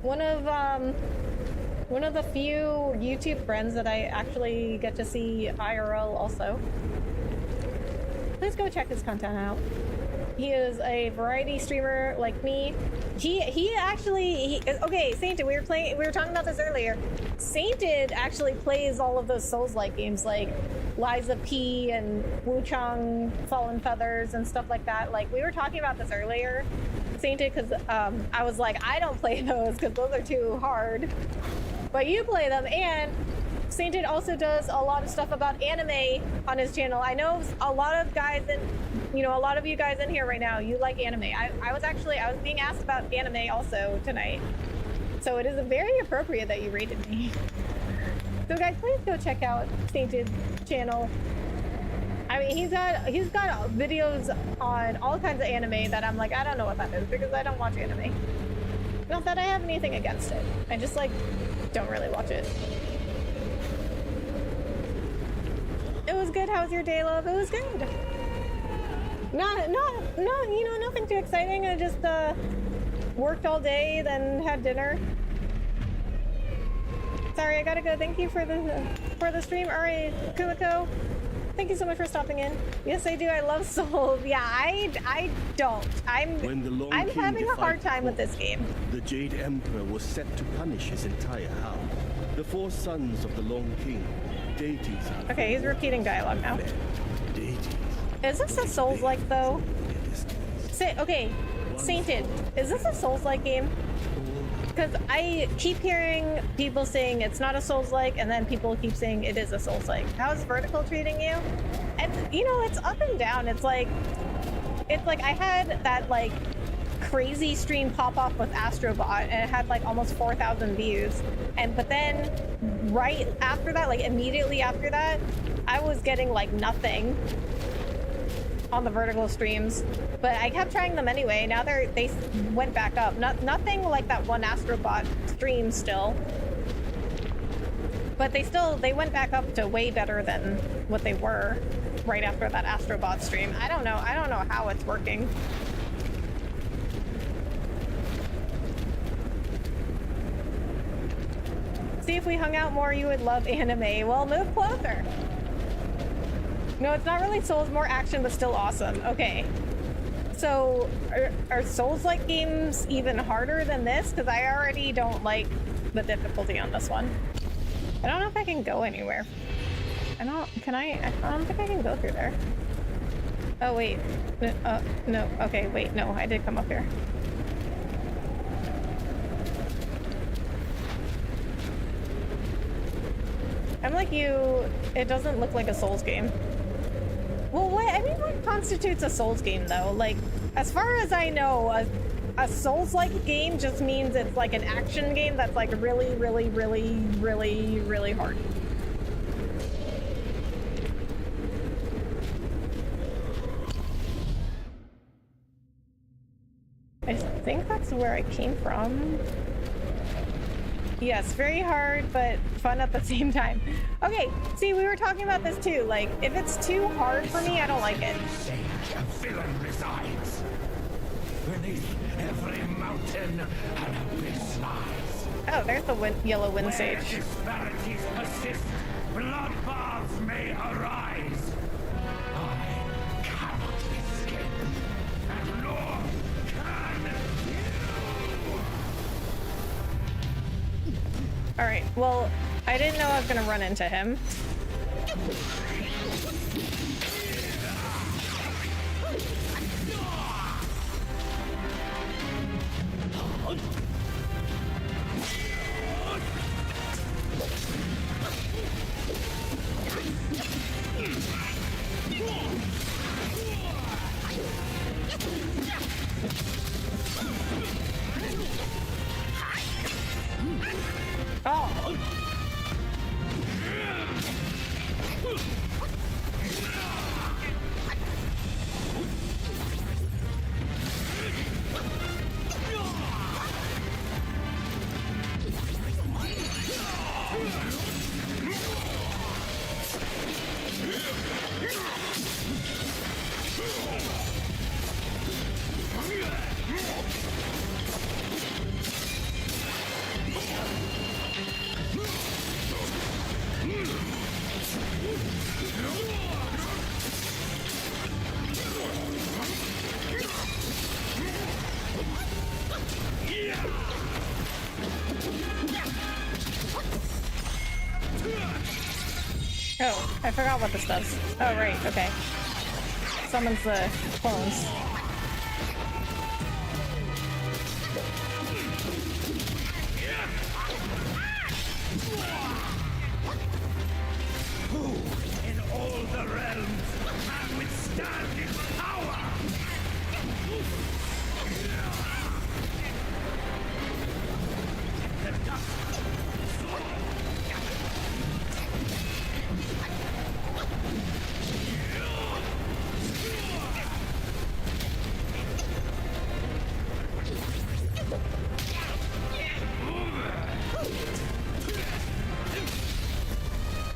One of the few YouTube friends that I actually get to see IRL also. Please go check his content out. He is a variety streamer like me. He actually okay, Sainted, we were talking about this earlier. Sainted actually plays all of those Souls-like games like Liza P and Wukong Fallen Feathers and stuff like that. Like, we were talking about this earlier, Sainted, because I was like, I don't play those because those are too hard. But you play them, and Sainted also does a lot of stuff about anime on his channel. I know a lot of guys a lot of you guys in here right now, you like anime. I was being asked about anime also tonight. So it is very appropriate that you rated me. So guys, please go check out Sainted channel. I mean, he's got videos on all kinds of anime that I'm like, I don't know what that is because I don't watch anime. Not that I have anything against it. I just don't really watch it. It was good. How was your day, love? It was good. Not, nothing too exciting. I just worked all day, then had dinner. Sorry, I gotta go. Thank you for the stream. Alright, Kumiko. Thank you so much for stopping in. Yes, I do. I love Souls. Yeah, I don't. I'm having a hard time with this game. The Jade Emperor was set to punish his entire house. The four sons of the Long King, deities. Okay, he's repeating dialogue now. Deities. Is this a Souls-like though? Okay, Sainted. Is this a Souls-like game? Because I keep hearing people saying it's not a Souls-like, and then people keep saying it is a Souls-like. How's Vertical treating you? And you know, it's up and down. It's like I had that like crazy stream pop off with Astrobot, and it had like almost 4,000 views. But then right after that, like immediately after that, I was getting like nothing on the Vertical streams. But I kept trying them anyway. Now they went back up. Nothing like that one Astrobot stream still. But they went back up to way better than what they were right after that Astrobot stream. I don't know how it's working. See, if we hung out more, you would love anime. Well, move closer. No, it's not really Souls, more action, but still awesome. Okay. So, are Souls-like games even harder than this? Because I already don't like the difficulty on this one. I don't know if I can go anywhere. I don't think I can go through there. Oh, wait. No. Okay, wait. No, I did come up here. I'm like you. It doesn't look like a Souls game. Well, what constitutes a Souls game, though? Like, as far as I know, a Souls-like game just means it's like an action game that's like really, really, really, really, really hard. I think that's where I came from. Yes, very hard, but fun at the same time. Okay, see, we were talking about this too. Like, if it's too hard for me, I don't like it. Sage, a villain resides. Beneath every mountain, an abyss lies. Oh, there's the yellow wind sage. Where disparities persist, bloodbaths may arise. I cannot escape, and nor can you. All right, well, I didn't know I was gonna run into him. Oh. Oh, I forgot what this does. Oh, right, okay. Summons the clones. Who in all the realms can withstand his power? The dust.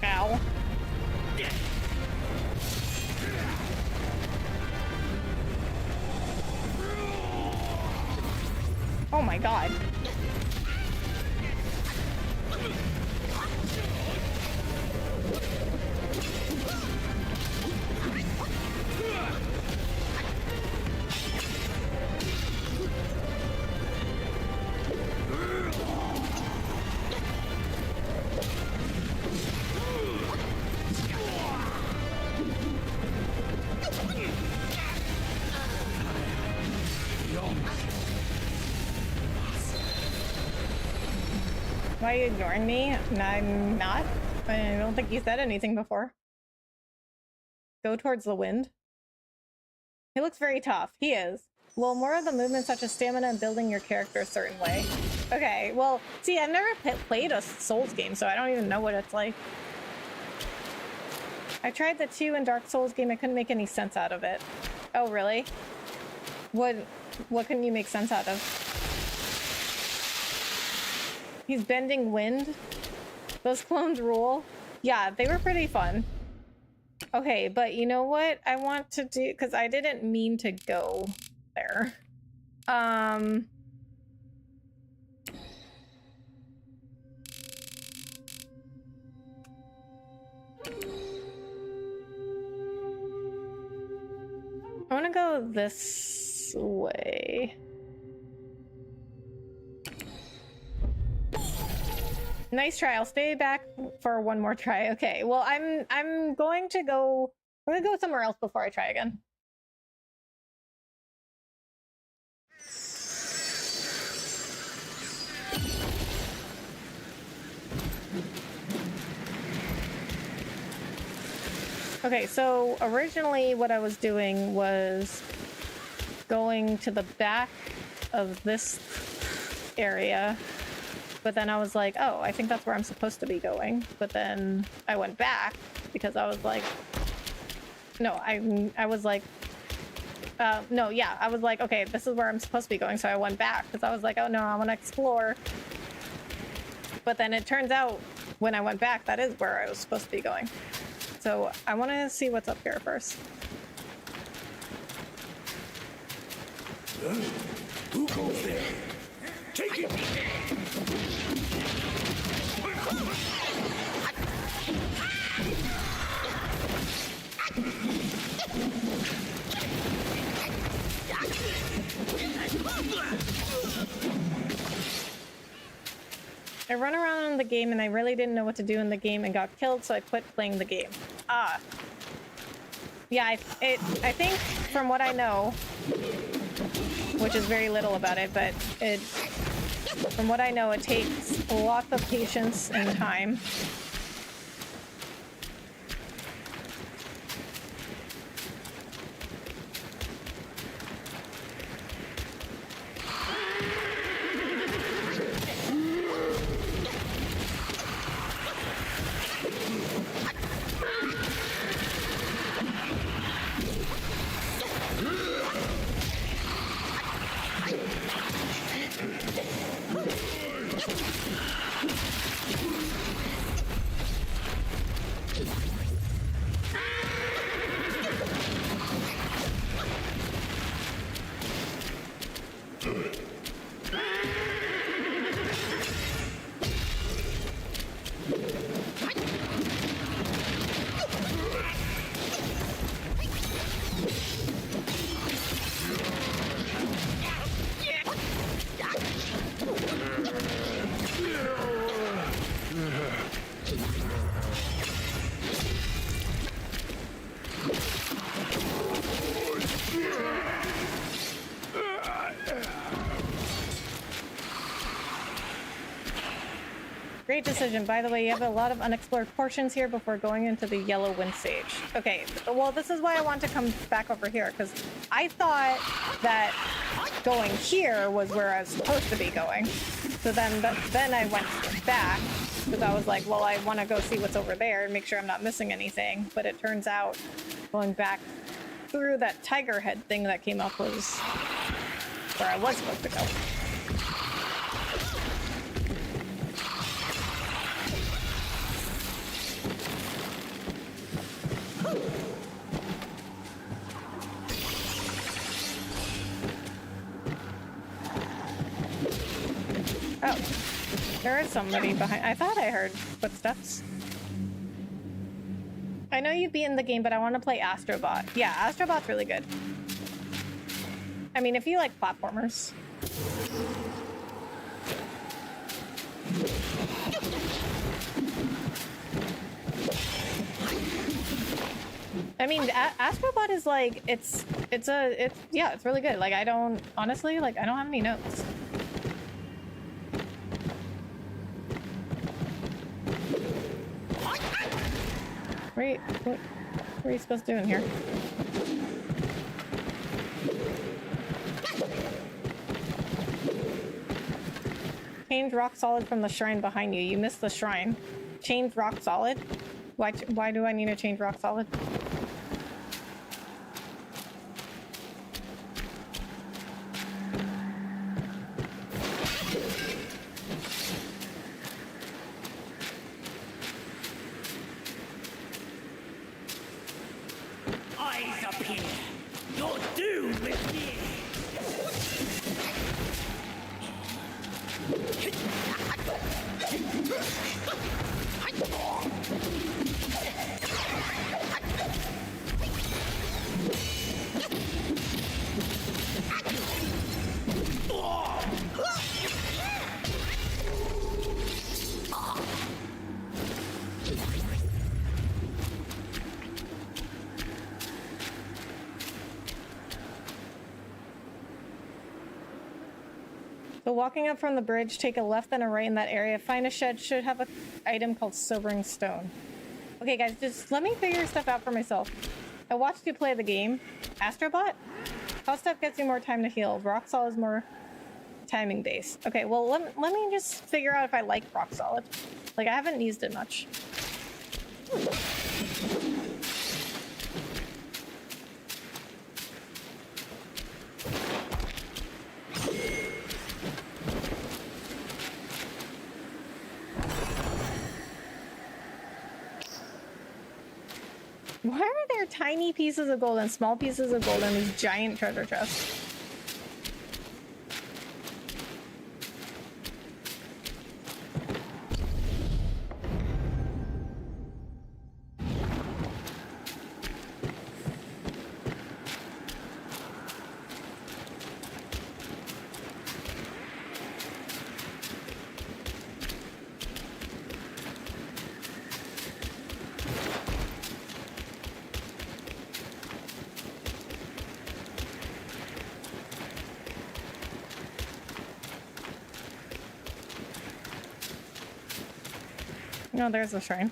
Ow. Oh my god. Why are you ignoring me? I'm not. I don't think you said anything before. Go towards the wind. He looks very tough. He is. Well, more of the movements such as stamina and building your character a certain way. Okay, well, see, I've never played a Souls game, so I don't even know what it's like. I tried the 2 in Dark Souls game. I couldn't make any sense out of it. Oh, really? What couldn't you make sense out of? He's bending wind. Those clones rule. Yeah, they were pretty fun. Okay, but you know what I want to do? Because I didn't mean to go there. I want to go this way. Nice try. I'll stay back for one more try. Okay. Well, I'm going to go. I'm gonna go somewhere else before I try again. Okay, so originally what I was doing was going to the back of this area, but then I was like, oh, I think that's where I'm supposed to be going. But then I went back because I was like, no, I was like, no, yeah, I was like, okay, this is where I'm supposed to be going. So I went back because I was like, oh no, I want to explore. But then it turns out when I went back, that is where I was supposed to be going. So I want to see what's up here first. Who goes there? Take it! I run around in the game and I really didn't know what to do in the game and got killed, so I quit playing the game. Ah. Yeah, I think from what I know, which is very little about it, but from what I know, it takes lots of patience and time. Great decision. By the way, you have a lot of unexplored portions here before going into the Yellow Wind Sage. Okay, well, this is why I want to come back over here, because I thought that going here was where I was supposed to be going. So then I went back, because I was like, well, I want to go see what's over there and make sure I'm not missing anything. But it turns out going back through that tiger head thing that came up was where I was supposed to go. Oh, there is somebody behind. I thought I heard footsteps. I know you beat in the game, but I want to play Astrobot. Yeah, Astrobot's really good. I mean, if you like platformers. I mean, Astrobot is like, it's really good. Like, I don't have any notes. What are you supposed to do in here? Change rock solid from the shrine behind you. You missed the shrine. Change rock solid? Why do I need to change rock solid? Eyes up here. You're doomed with me. So walking up from the bridge, take a left and a right in that area. Find a shed, should have an item called Sobering Stone. Okay, guys, just let me figure stuff out for myself. I watched you play the game. Astrobot? How stuff gets you more time to heal. Rock Solid is more timing based. Okay, well, let me just figure out if I like Rock Solid. Like, I haven't used it much. Why are there tiny pieces of gold and small pieces of gold in these giant treasure chests? No, there's the shrine.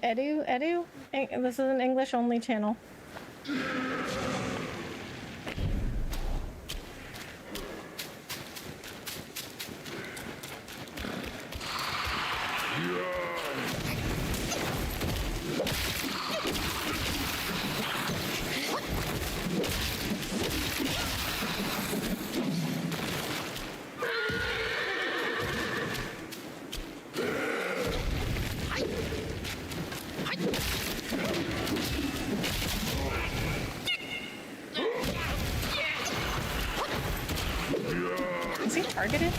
Edu? This is an English only channel. Is he targeted?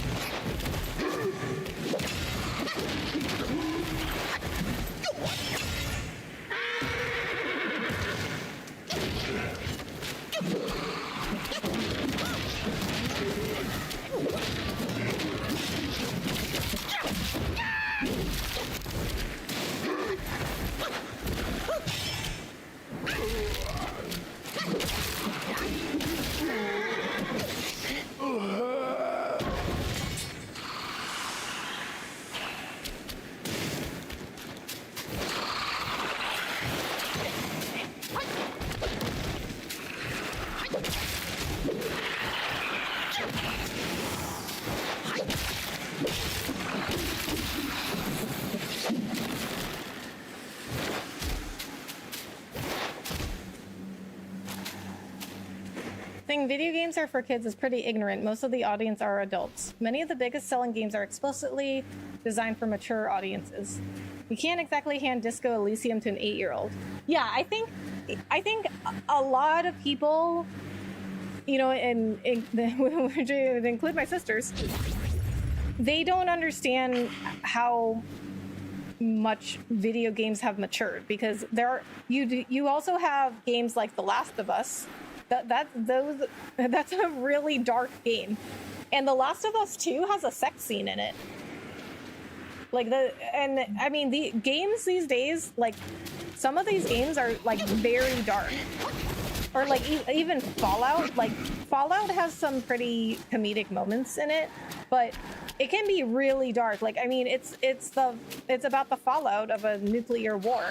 Saying video games are for kids is pretty ignorant. Most of the audience are adults. Many of the biggest selling games are explicitly designed for mature audiences. You can't exactly hand Disco Elysium to an 8-year-old. Yeah, I think a lot of people, you know, which would include my sisters, they don't understand how much video games have matured, because you also have games like The Last of Us. That's a really dark game, and The Last of Us 2 has a sex scene in it. Like I mean, the games these days, like some of these games are like very dark. Or like even Fallout. Like Fallout has some pretty comedic moments in it, but it can be really dark. Like, I mean, it's about the fallout of a nuclear war.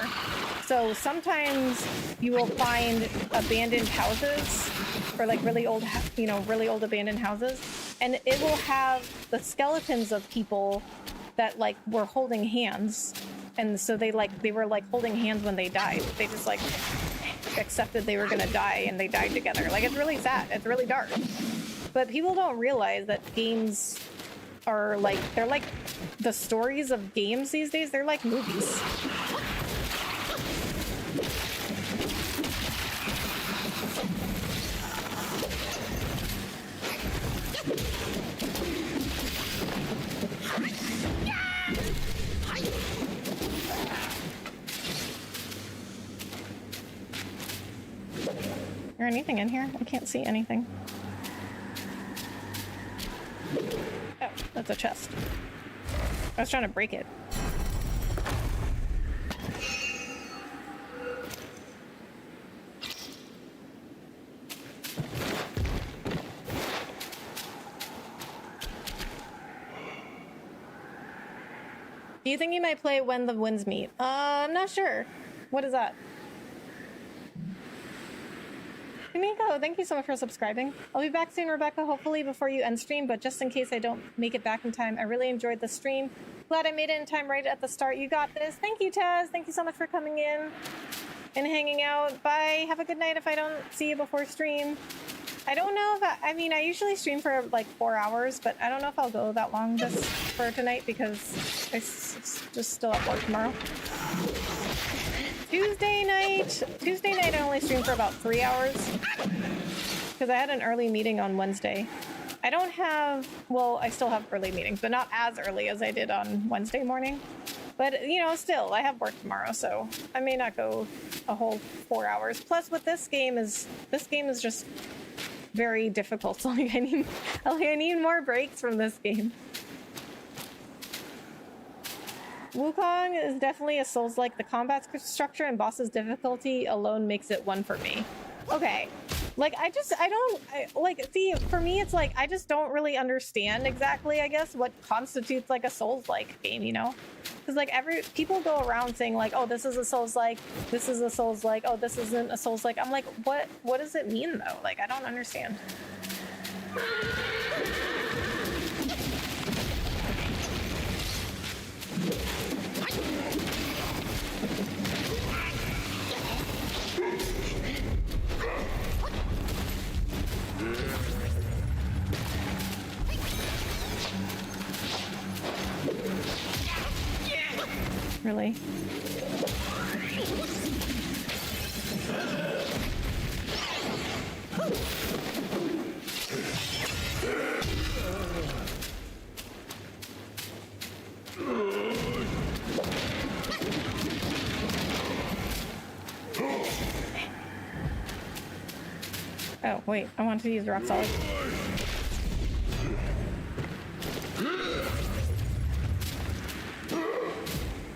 So sometimes you will find abandoned houses, or like really old, really old abandoned houses, and it will have the skeletons of people that like were holding hands, and so they were like holding hands when they died. They just like accepted they were gonna die, and they died together. Like, it's really sad. It's really dark. But people don't realize that games are like, they're like, the stories of games these days, they're like movies. Is there anything in here? I can't see anything. Oh, that's a chest. I was trying to break it. Do you think you might play When the Winds Meet? I'm not sure. What is that? Nico, thank you so much for subscribing. I'll be back soon, Rebecca, hopefully before you end stream, but just in case I don't make it back in time, I really enjoyed the stream. Glad I made it in time right at the start. You got this. Thank you, Taz. Thank you so much for coming in and hanging out. Bye. Have a good night if I don't see you before stream. I don't know if I mean, I usually stream for like 4 hours, but I don't know if I'll go that long just for tonight because I just still have work tomorrow. Tuesday night I only stream for about 3 hours because I had an early meeting on Wednesday. I don't have, well, I still have early meetings, but not as early as I did on Wednesday morning. But, you know, still, I have work tomorrow, so I may not go a whole 4 hours. Plus, with this game is just very difficult. So like, I need more breaks from this game. Wukong is definitely a Souls-like. The combat structure and boss's difficulty alone makes it one for me. Okay. Like, see, for me, it's like, I just don't really understand exactly, I guess, what constitutes like a Souls-like game, you know? Because like people go around saying like, oh, this is a Souls-like, this is a Souls-like, oh, this isn't a Souls-like. I'm like, what does it mean though? Like, I don't understand. Really? Oh, wait, I want to use rock solid.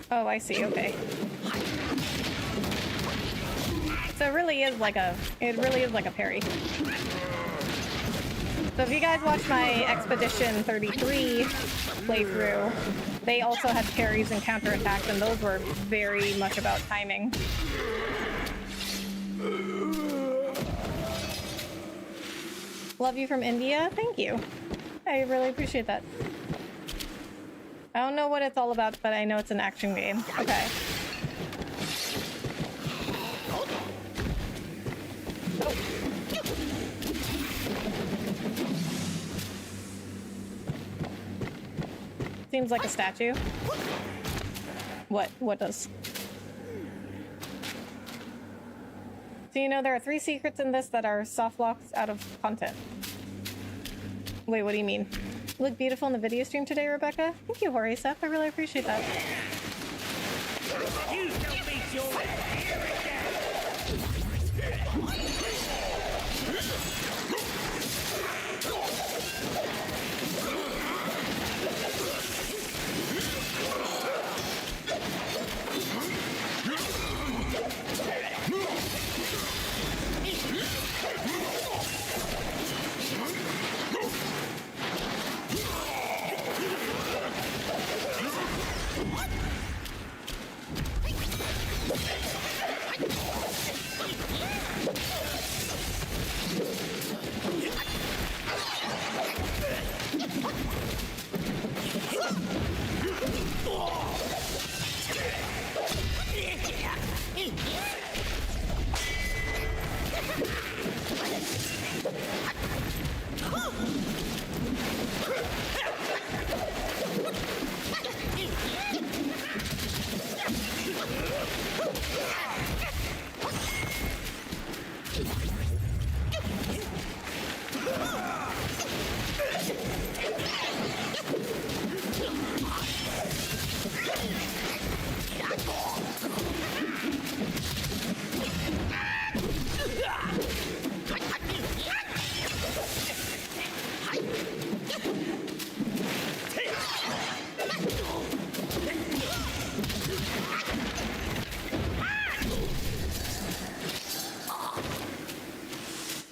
Oh, I see, okay. So it really is like a parry. So if you guys watch my Expedition 33 playthrough, they also had parries and counterattacks, and those were very much about timing. Love you from India. Thank you. I really appreciate that. I don't know what it's all about, but I know it's an action game. Okay. Oh. Seems like a statue. What does? So you know there are 3 secrets in this that are soft locks out of content. Wait, what do you mean? You look beautiful in the video stream today, Rebecca. Thank you, Jorge Seth. I really appreciate that. You don't beat your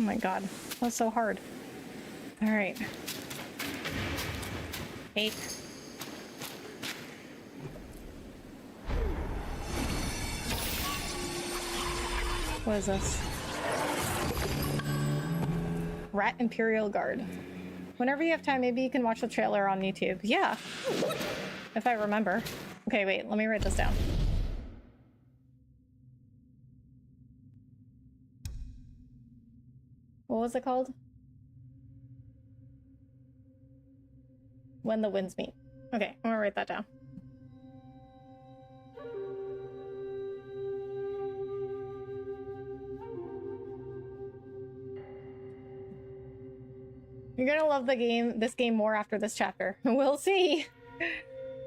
my god, that's so hard. All right. 8. What is this? Rat Imperial Guard. Whenever you have time, maybe you can watch the trailer on YouTube. Yeah. If I remember. Okay, wait, let me write this down. What was it called? When the Winds Meet. Okay, I'm gonna write that down. You're gonna love this game more after this chapter. We'll see.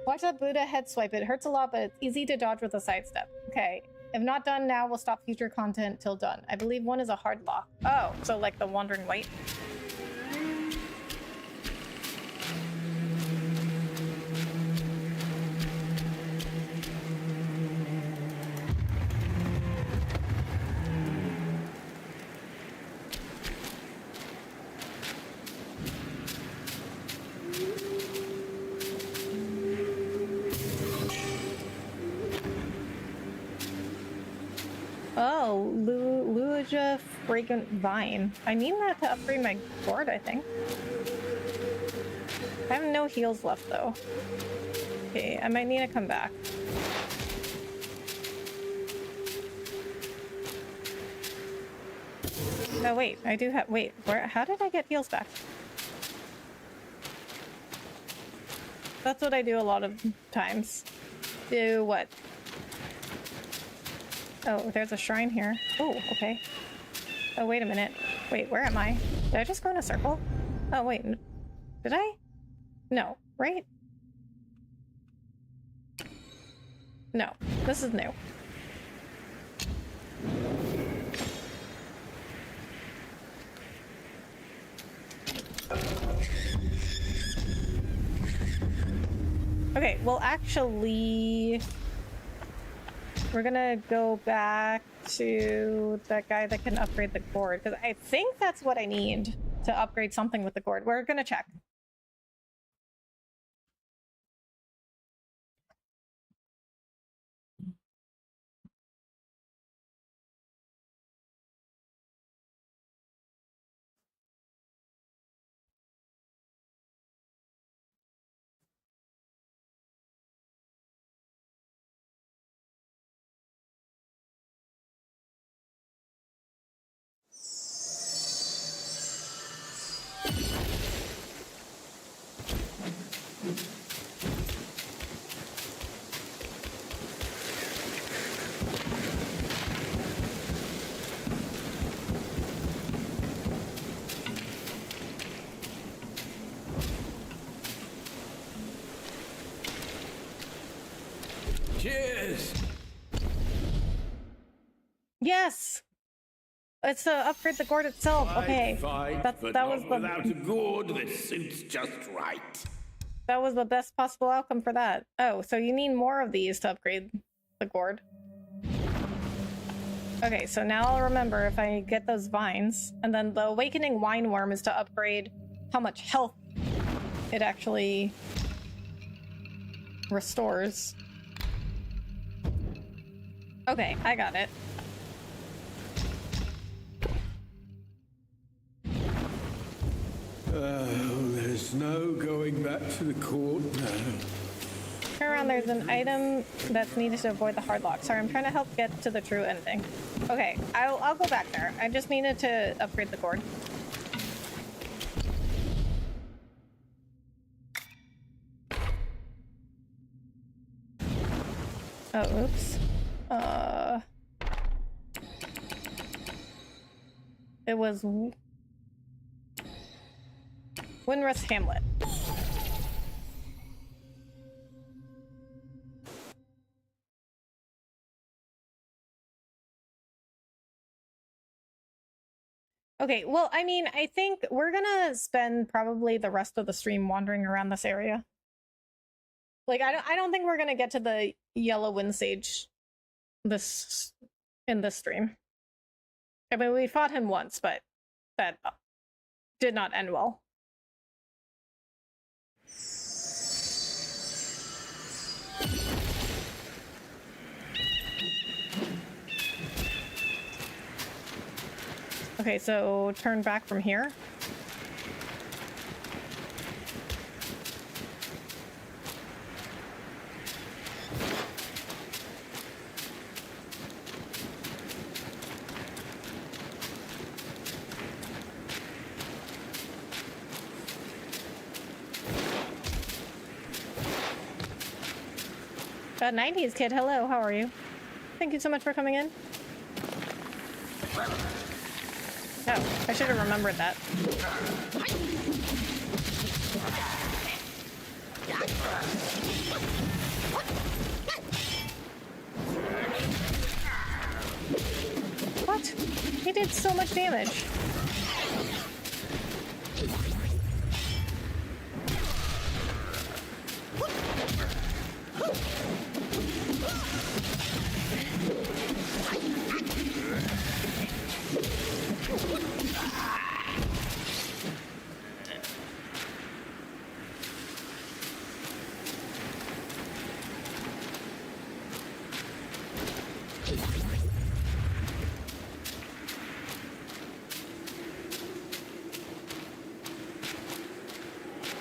Watch that Buddha head swipe. It hurts a lot, but it's easy to dodge with a sidestep. Okay. If not done now, we'll stop future content till done. I believe one is a hard lock. Oh, so like the Wandering White. Oh, Luja Fragrant Vine. I need that to upgrade my board, I think. I have no heals left, though. Okay, I might need to come back. Oh, wait, I do have... Wait, how did I get heals back? That's what I do a lot of times. Do what? Oh, there's a shrine here. Oh, okay. Oh, wait a minute. Wait, where am I? Did I just go in a circle? Oh, wait. Did I? No, right? No, this is new. Okay, well, actually... We're gonna go back to that guy that can upgrade the gourd, because I think that's what I need to upgrade something with the gourd. We're gonna check. Cheers! Yes! It's to upgrade the gourd itself. Okay. Fine, that but was not the without a gourd that suits just right. that was the best possible outcome for that. Oh, so you need more of these to upgrade the gourd. Okay, so now I'll remember if I get those vines, and then the awakening wine worm is to upgrade how much health it actually restores. Okay, I got it. There's no going back to the court now. Turn around, there's an item that's needed to avoid the hard lock. Sorry, I'm trying to help get to the true ending. Okay, I'll go back there. I just needed to upgrade the gourd. Oh, oops. It was Winrus Hamlet. Okay, well, I mean, I think we're gonna spend probably the rest of the stream wandering around this area. Like, I don't think we're gonna get to the Yellow Wind Sage in this stream. I mean, we fought him once, but that did not end well. Okay, so turn back from here. Got 90s kid, hello, how are you? Thank you so much for coming in. Oh, I should have remembered that. What? He did so much damage.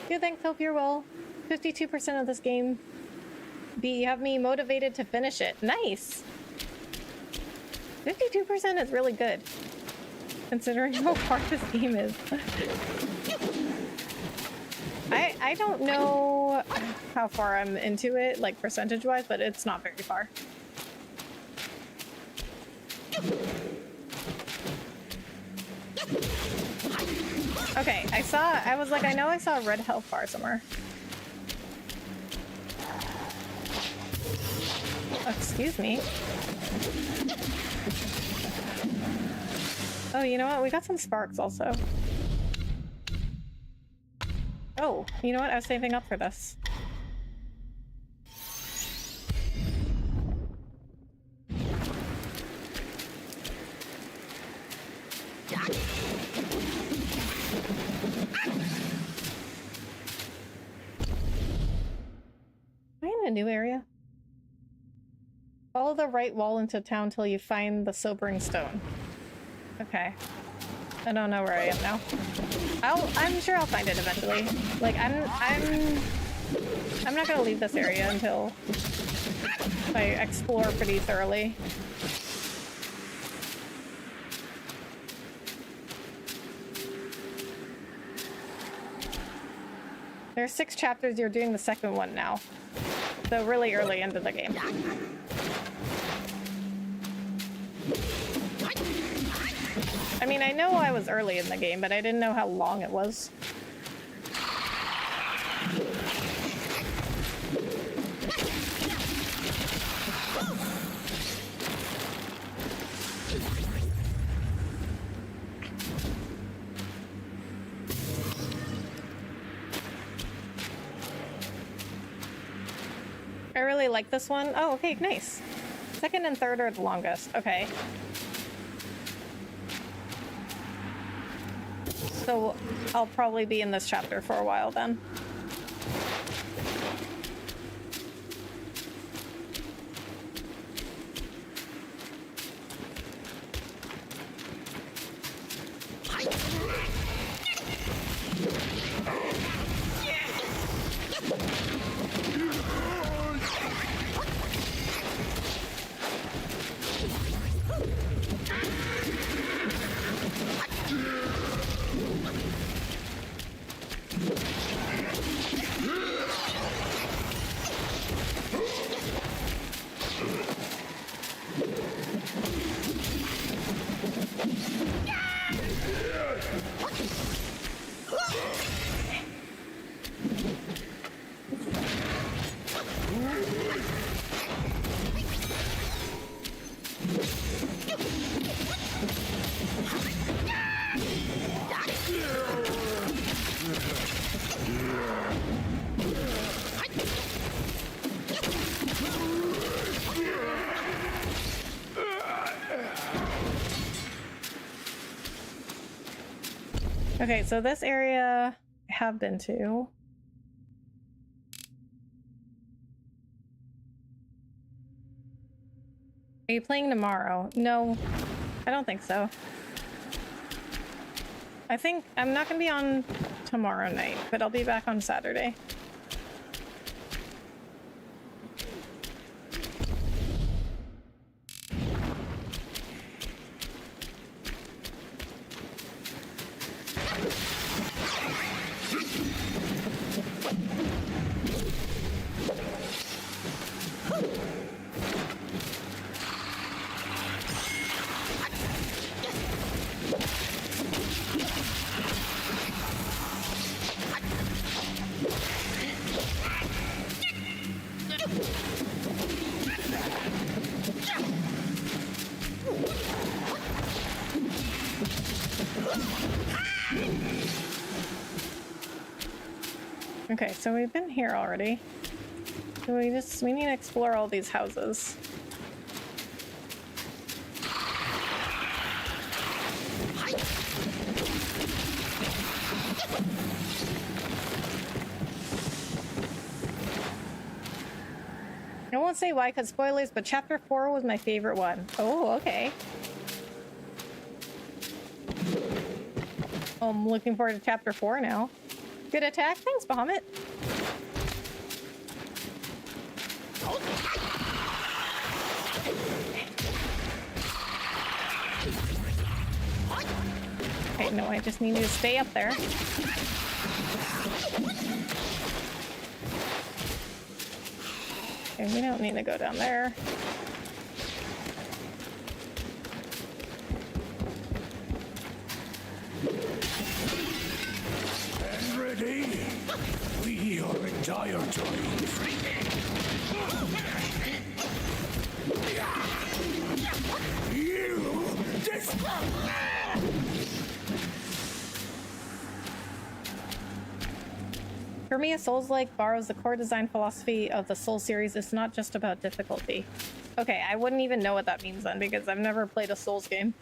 Good, thanks, hope you're well. 52% of this game. B, you have me motivated to finish it. Nice! 52% is really good, considering how hard this game is. I don't know how far I'm into it, like percentage-wise, but it's not very far. Okay, I was like, I know I saw a red health bar somewhere. Excuse me. Oh, you know what? We got some sparks also. Oh, you know what? I was saving up for this. Am I in a new area? Follow the right wall into town till you find the sobering stone. Okay. I don't know where I am now. I'm sure I'll find it eventually. Like, I'm not gonna leave this area until I explore pretty thoroughly. There are 6 chapters, you're doing the second one now. So really early into the game. I mean, I know I was early in the game, but I didn't know how long it was. I really like this one. Oh, okay, nice. Second and third are the longest. Okay. So I'll probably be in this chapter for a while then. Okay, so this area I have been to. Are you playing tomorrow? No, I don't think so. I think I'm not gonna be on tomorrow night, but I'll be back on Saturday. Okay, so we've been here already. So we need to explore all these houses. I won't say why, because spoilers, but chapter 4 was my favorite one. Oh, okay. Oh, I'm looking forward to chapter 4 now. Good attack. Thanks, Bahamut. Okay, no, I just need you to stay up there. Okay, we don't need to go down there. And ready? We are in dire times. You For me, a Souls-like borrows the core design philosophy of the Souls series. It's not just about difficulty. Okay, I wouldn't even know what that means then, because I've never played a Souls game.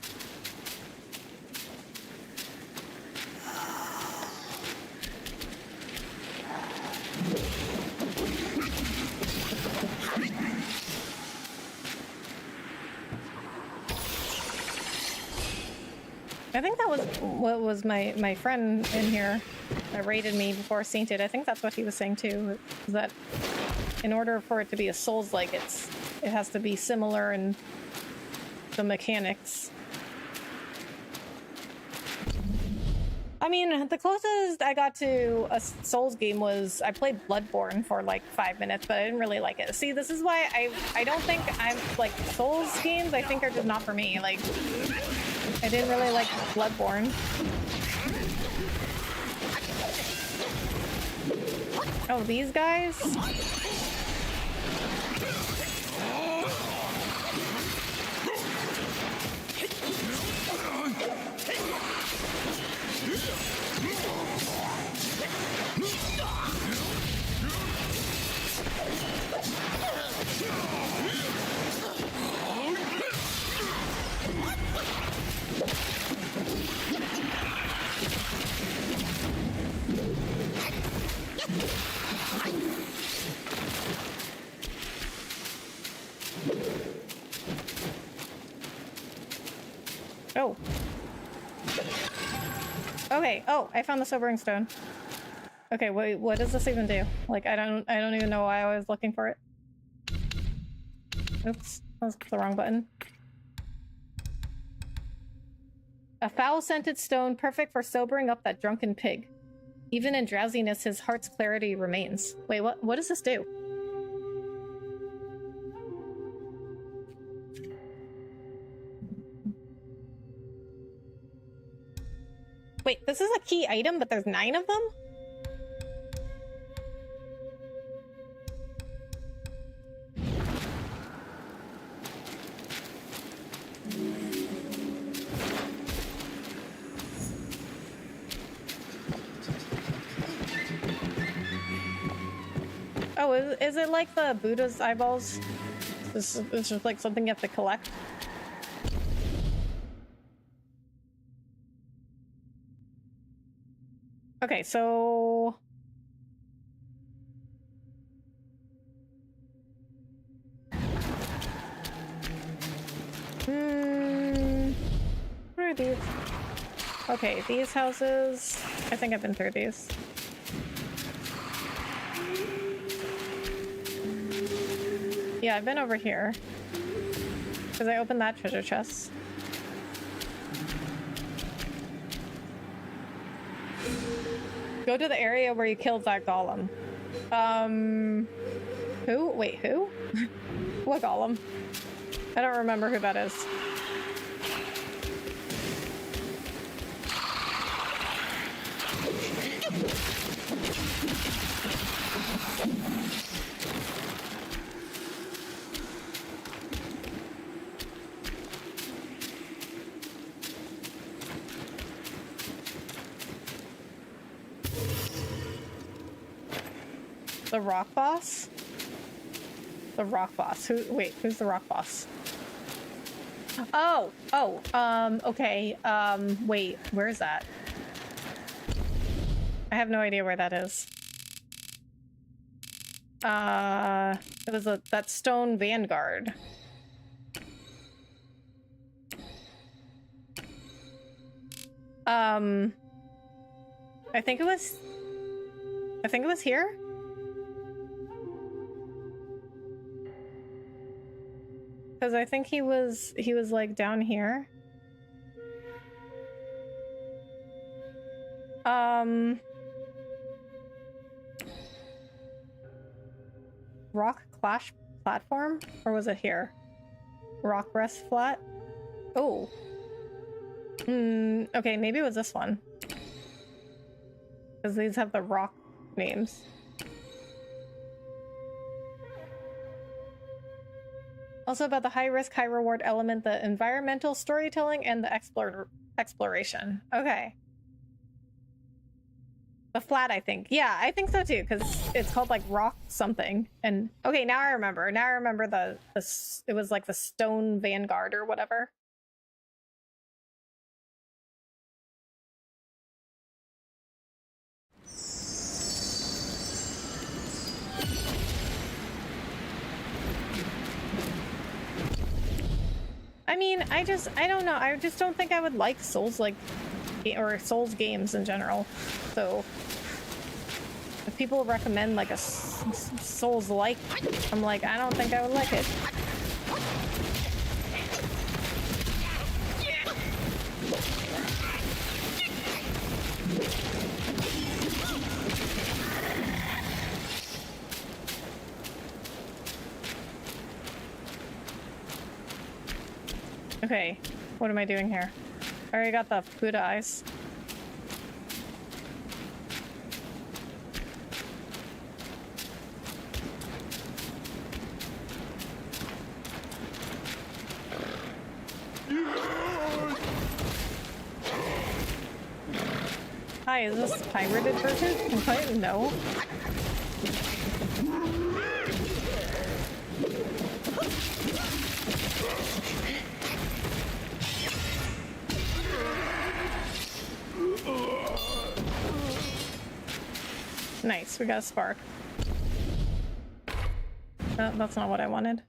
I think that was what was my friend in here that raided me before Sainted. I think that's what he was saying too, is that in order for it to be a Souls-like, it has to be similar in the mechanics. I mean, the closest I got to a Souls game was I played Bloodborne for like 5 minutes, but I didn't really like it. See, this is why I don't think I'm like Souls games. I think are just not for me. Like, I didn't really like Bloodborne. Oh, these guys? Oh. Okay. Oh, I found the sobering stone. Okay, wait, what does this even do? Like, I don't even know why I was looking for it. Oops, that's the wrong button. A foul-scented stone, perfect for sobering up that drunken pig. Even in drowsiness, his heart's clarity remains. Wait, what does this do? Wait, this is a key item, but there's 9 of them? Oh, is it like the Buddha's eyeballs? It's just like something you have to collect? Okay, so what are these? Okay, these houses. I think I've been through these. Yeah, I've been over here. Because I opened that treasure chest. Go to the area where you killed that golem. Who? Wait, who? What golem? I don't remember who that is. The rock boss? The rock boss. Who? Wait, who's the rock boss? Oh, okay. Wait, where is that? I have no idea where that is. It was that stone vanguard. I think it was here. Because I think he was like down here. Rock Clash platform? Or was it here? Rock Rest Flat? Oh. Okay, maybe it was this one. Because these have the rock names. Also about the high risk, high reward element, the environmental storytelling, and the exploration. Okay. The flat, I think. Yeah, I think so too, because it's called like rock something. And okay, now I remember. Now I remember the it was like the stone vanguard or whatever. I mean, I don't know. I just don't think I would like Souls or Souls games in general. So if people recommend like a Souls like, I'm like, I don't think I would like it. Okay, what am I doing here? I already got the Buddha eyes. Hi, is this pirated version? No. Nice, we got a spark. No, that's not what I wanted.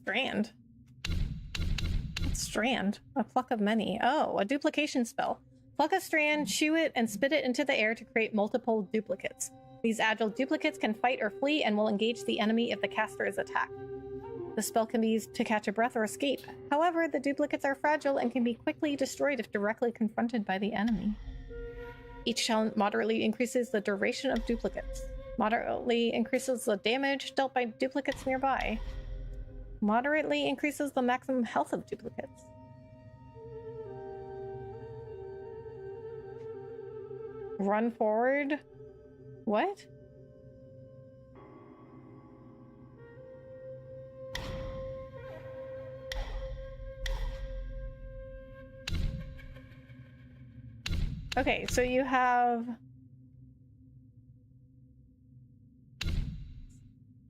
Strand. What's strand? A pluck of many. Oh, a duplication spell. Pluck a strand, chew it, and spit it into the air to create multiple duplicates. These agile duplicates can fight or flee and will engage the enemy if the caster is attacked. The spell can be used to catch a breath or escape. However, the duplicates are fragile and can be quickly destroyed if directly confronted by the enemy. Each challenge moderately increases the duration of duplicates. Moderately increases the damage dealt by duplicates nearby. Moderately increases the maximum health of duplicates. Run forward? What? Okay, so you have...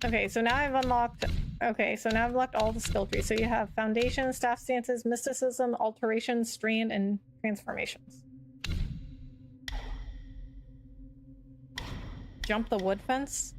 Okay, so now I've unlocked Okay, so now I've locked all the skill trees. So you have foundation, staff stances, mysticism, alteration, strand, and transformations. Jump the wood fence.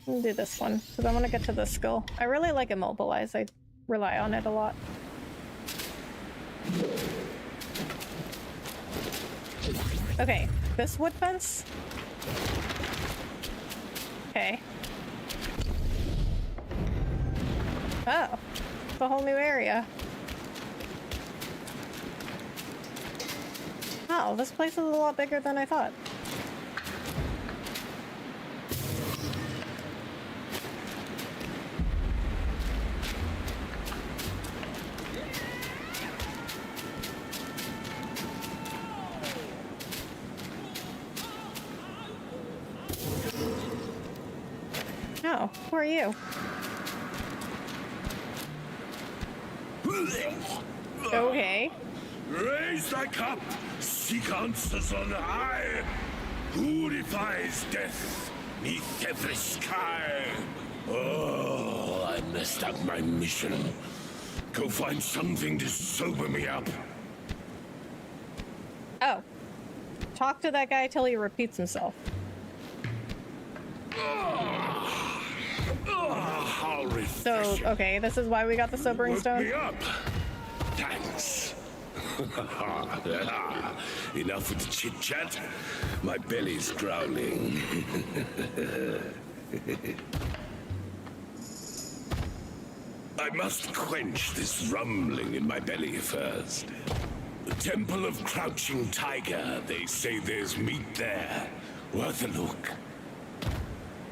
We'll do this one because I want to get to the skill. I really like immobilize. I rely on it a lot. Okay, this wood fence. Okay. Oh, it's a whole new area. Oh, this place is a lot bigger than I thought. Oh, who are you? Okay. Raise thy cup, seek answers on high. Who defies death neath every sky? Oh, I messed up my mission. Go find something to sober me up. Oh. Talk to that guy till he repeats himself. How So, refreshing. okay, this is why we got the sobering Woke stone? me up. Thanks. Enough with the chit-chat. My belly's growling. I must quench this rumbling in my belly first. The Temple of Crouching Tiger. They say there's meat there. Worth a look.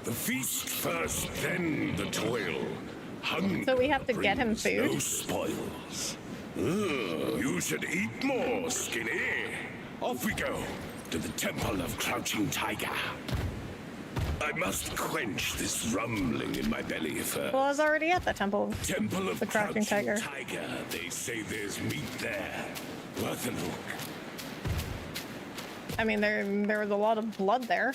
The feast first, then the toil. Hunger So we have to get him brings food? no spoils. You should eat more, Skinny. Off we go to the Temple of Crouching Tiger. I must quench this rumbling in my belly first. Well, I was already at the temple. Temple of The Crouching Tiger. They say there's meat there. Worth a look. I mean, there was a lot of blood there.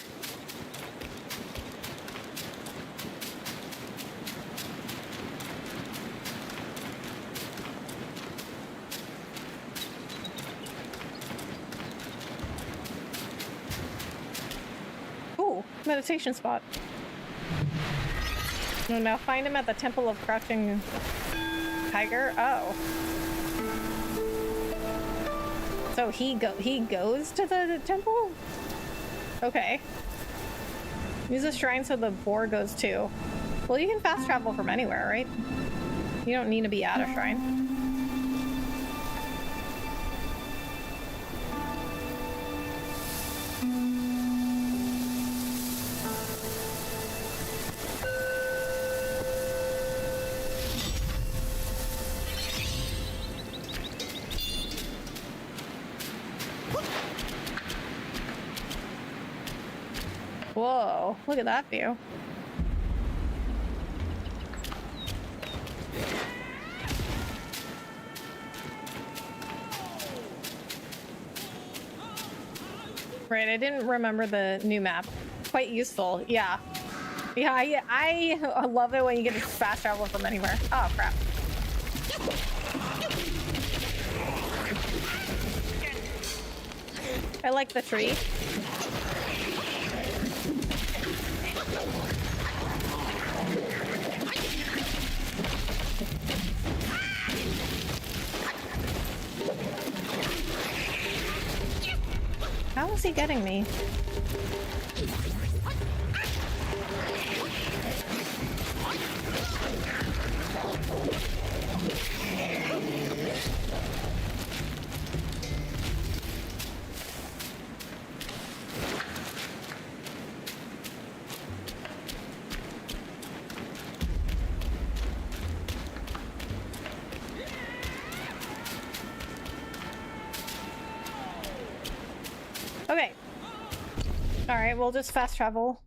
Ooh, meditation spot. Oh, now find him at the Temple of Crouching Tiger. Oh. So he goes to the temple? Okay. Use a shrine so the boar goes too. Well, you can fast travel from anywhere, right? You don't need to be at a shrine. Whoa, look at that view. Right, I didn't remember the new map. Quite useful, yeah. Yeah, I love it when you get to fast travel from anywhere. Oh, crap. I like the tree. How is he getting me? Alright, we'll just fast travel.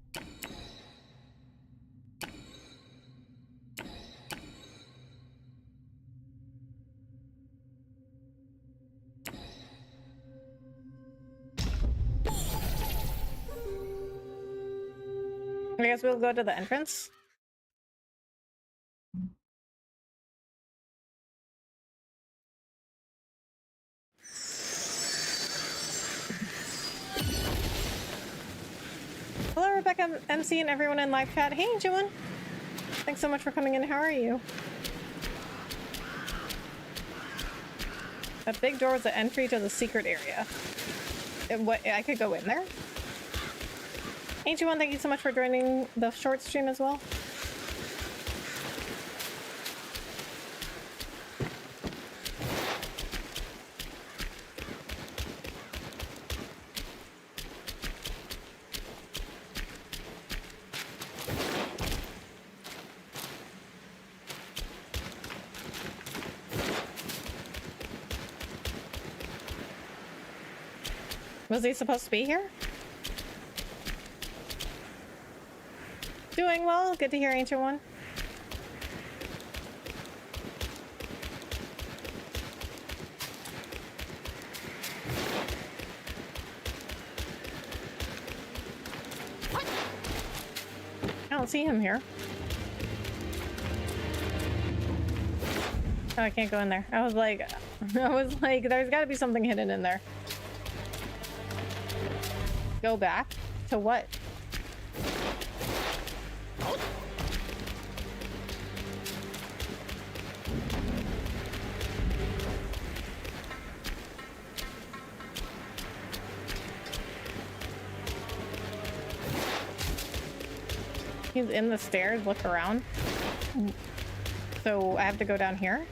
I guess we'll go to the entrance. Hello, Rebecca, MC, and everyone in live chat. Hey, Juan. Thanks so much for coming in. How are you? That big door was the entry to the secret area. What? I could go in there? Hey, Juan, thank you so much for joining the short stream as well. Was he supposed to be here? Doing well. Good to hear, Ancient One. I don't see him here. Oh, I can't go in there. I was like, there's got to be something hidden in there. Go back to what? He's in the stairs. Look around. So I have to go down here.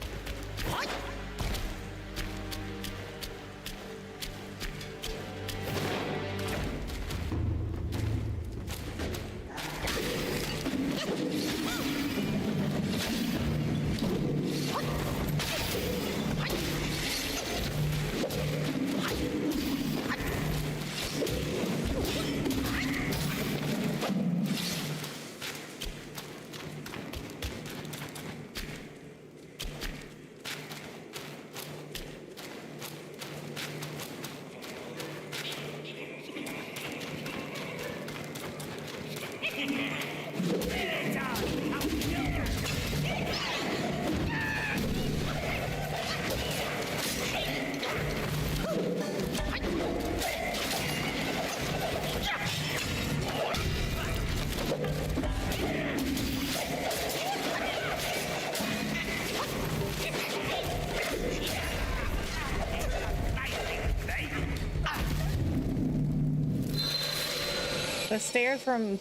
The stairs from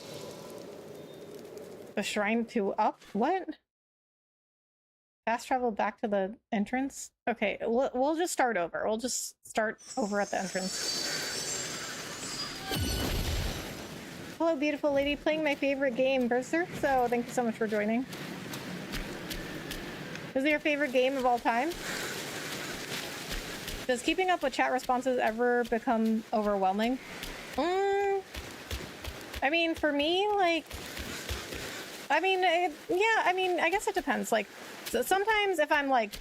the shrine to up? What? Fast travel back to the entrance? Okay, we'll just start over. We'll just start over at the entrance. Hello, beautiful lady, playing my favorite game, Berserk. So thank you so much for joining. Is it your favorite game of all time? Does keeping up with chat responses ever become overwhelming? I mean, for me, like, I mean, yeah, I mean, I guess it depends. Like, so sometimes if I'm, like,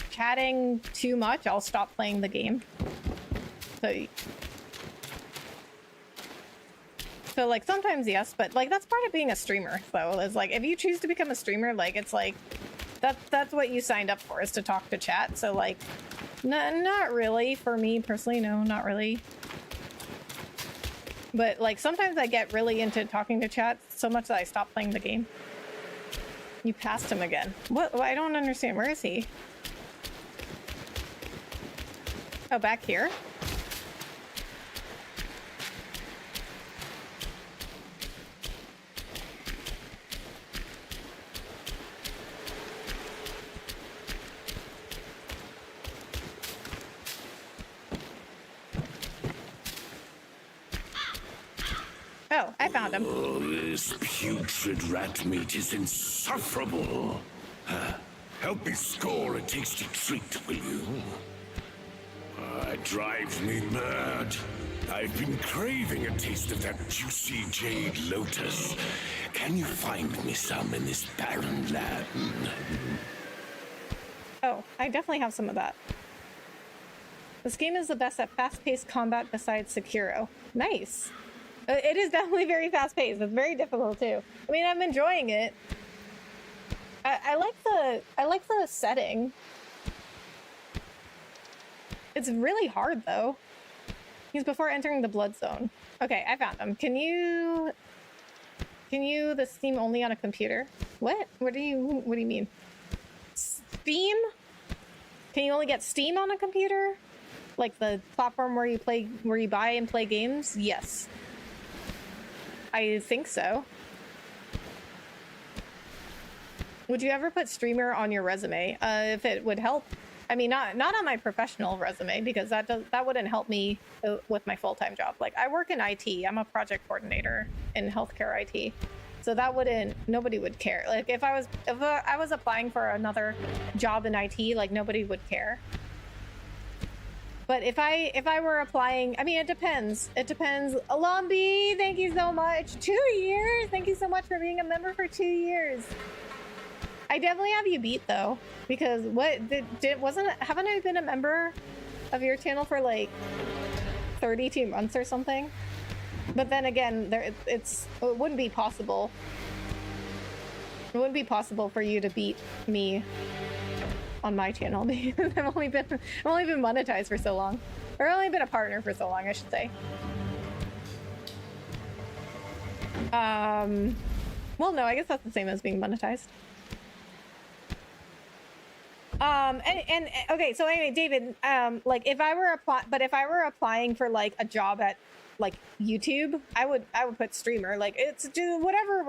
chatting too much, I'll stop playing the game. So like, sometimes yes, but, like, that's part of being a streamer, though. Is like, if you choose to become a streamer, like, it's like, that's what you signed up for, is to talk to chat. So, like, not really. For me, personally, no, not really. But, like, sometimes I get really into talking to chat so much that I stop playing the game. You passed him again. What? I don't understand. Where is he? Oh, back here? Oh, I found him. Oh, this putrid rat meat is insufferable. Help me score a tasty treat, will you? I drives me mad. I've been craving a taste of that juicy jade lotus. Can you find me some in this barren land? Oh, I definitely have some of that. This game is the best at fast-paced combat besides Sekiro. Nice. It is definitely very fast-paced. It's very difficult too. I mean, I'm enjoying it. I like the setting. It's really hard though. He's before entering the blood zone. Okay, I found him. Can you the Steam only on a computer? What? What do you mean? Steam? Can you only get Steam on a computer? Like the platform where you buy and play games? Yes. I think so. Would you ever put streamer on your resume? If it would help. I mean, not on my professional resume, because that wouldn't help me with my full-time job. Like, I work in IT. I'm a project coordinator in healthcare IT. So that nobody would care. Like, if I was applying for another job in IT, like, nobody would care. But if I were applying, I mean, it depends. It depends. Alambi, thank you so much. 2 years. Thank you so much for being a member for 2 years. I definitely have you beat though, because haven't I been a member of your channel for like 32 months or something? But then again, it wouldn't be possible. It wouldn't be possible for you to beat me on my channel because I've only been monetized for so long, or only been a partner for so long, I should say. Well, no, I guess that's the same as being monetized. Okay, so anyway, David, like if I were applying for like a job at like YouTube, I would put streamer. Like, it's do whatever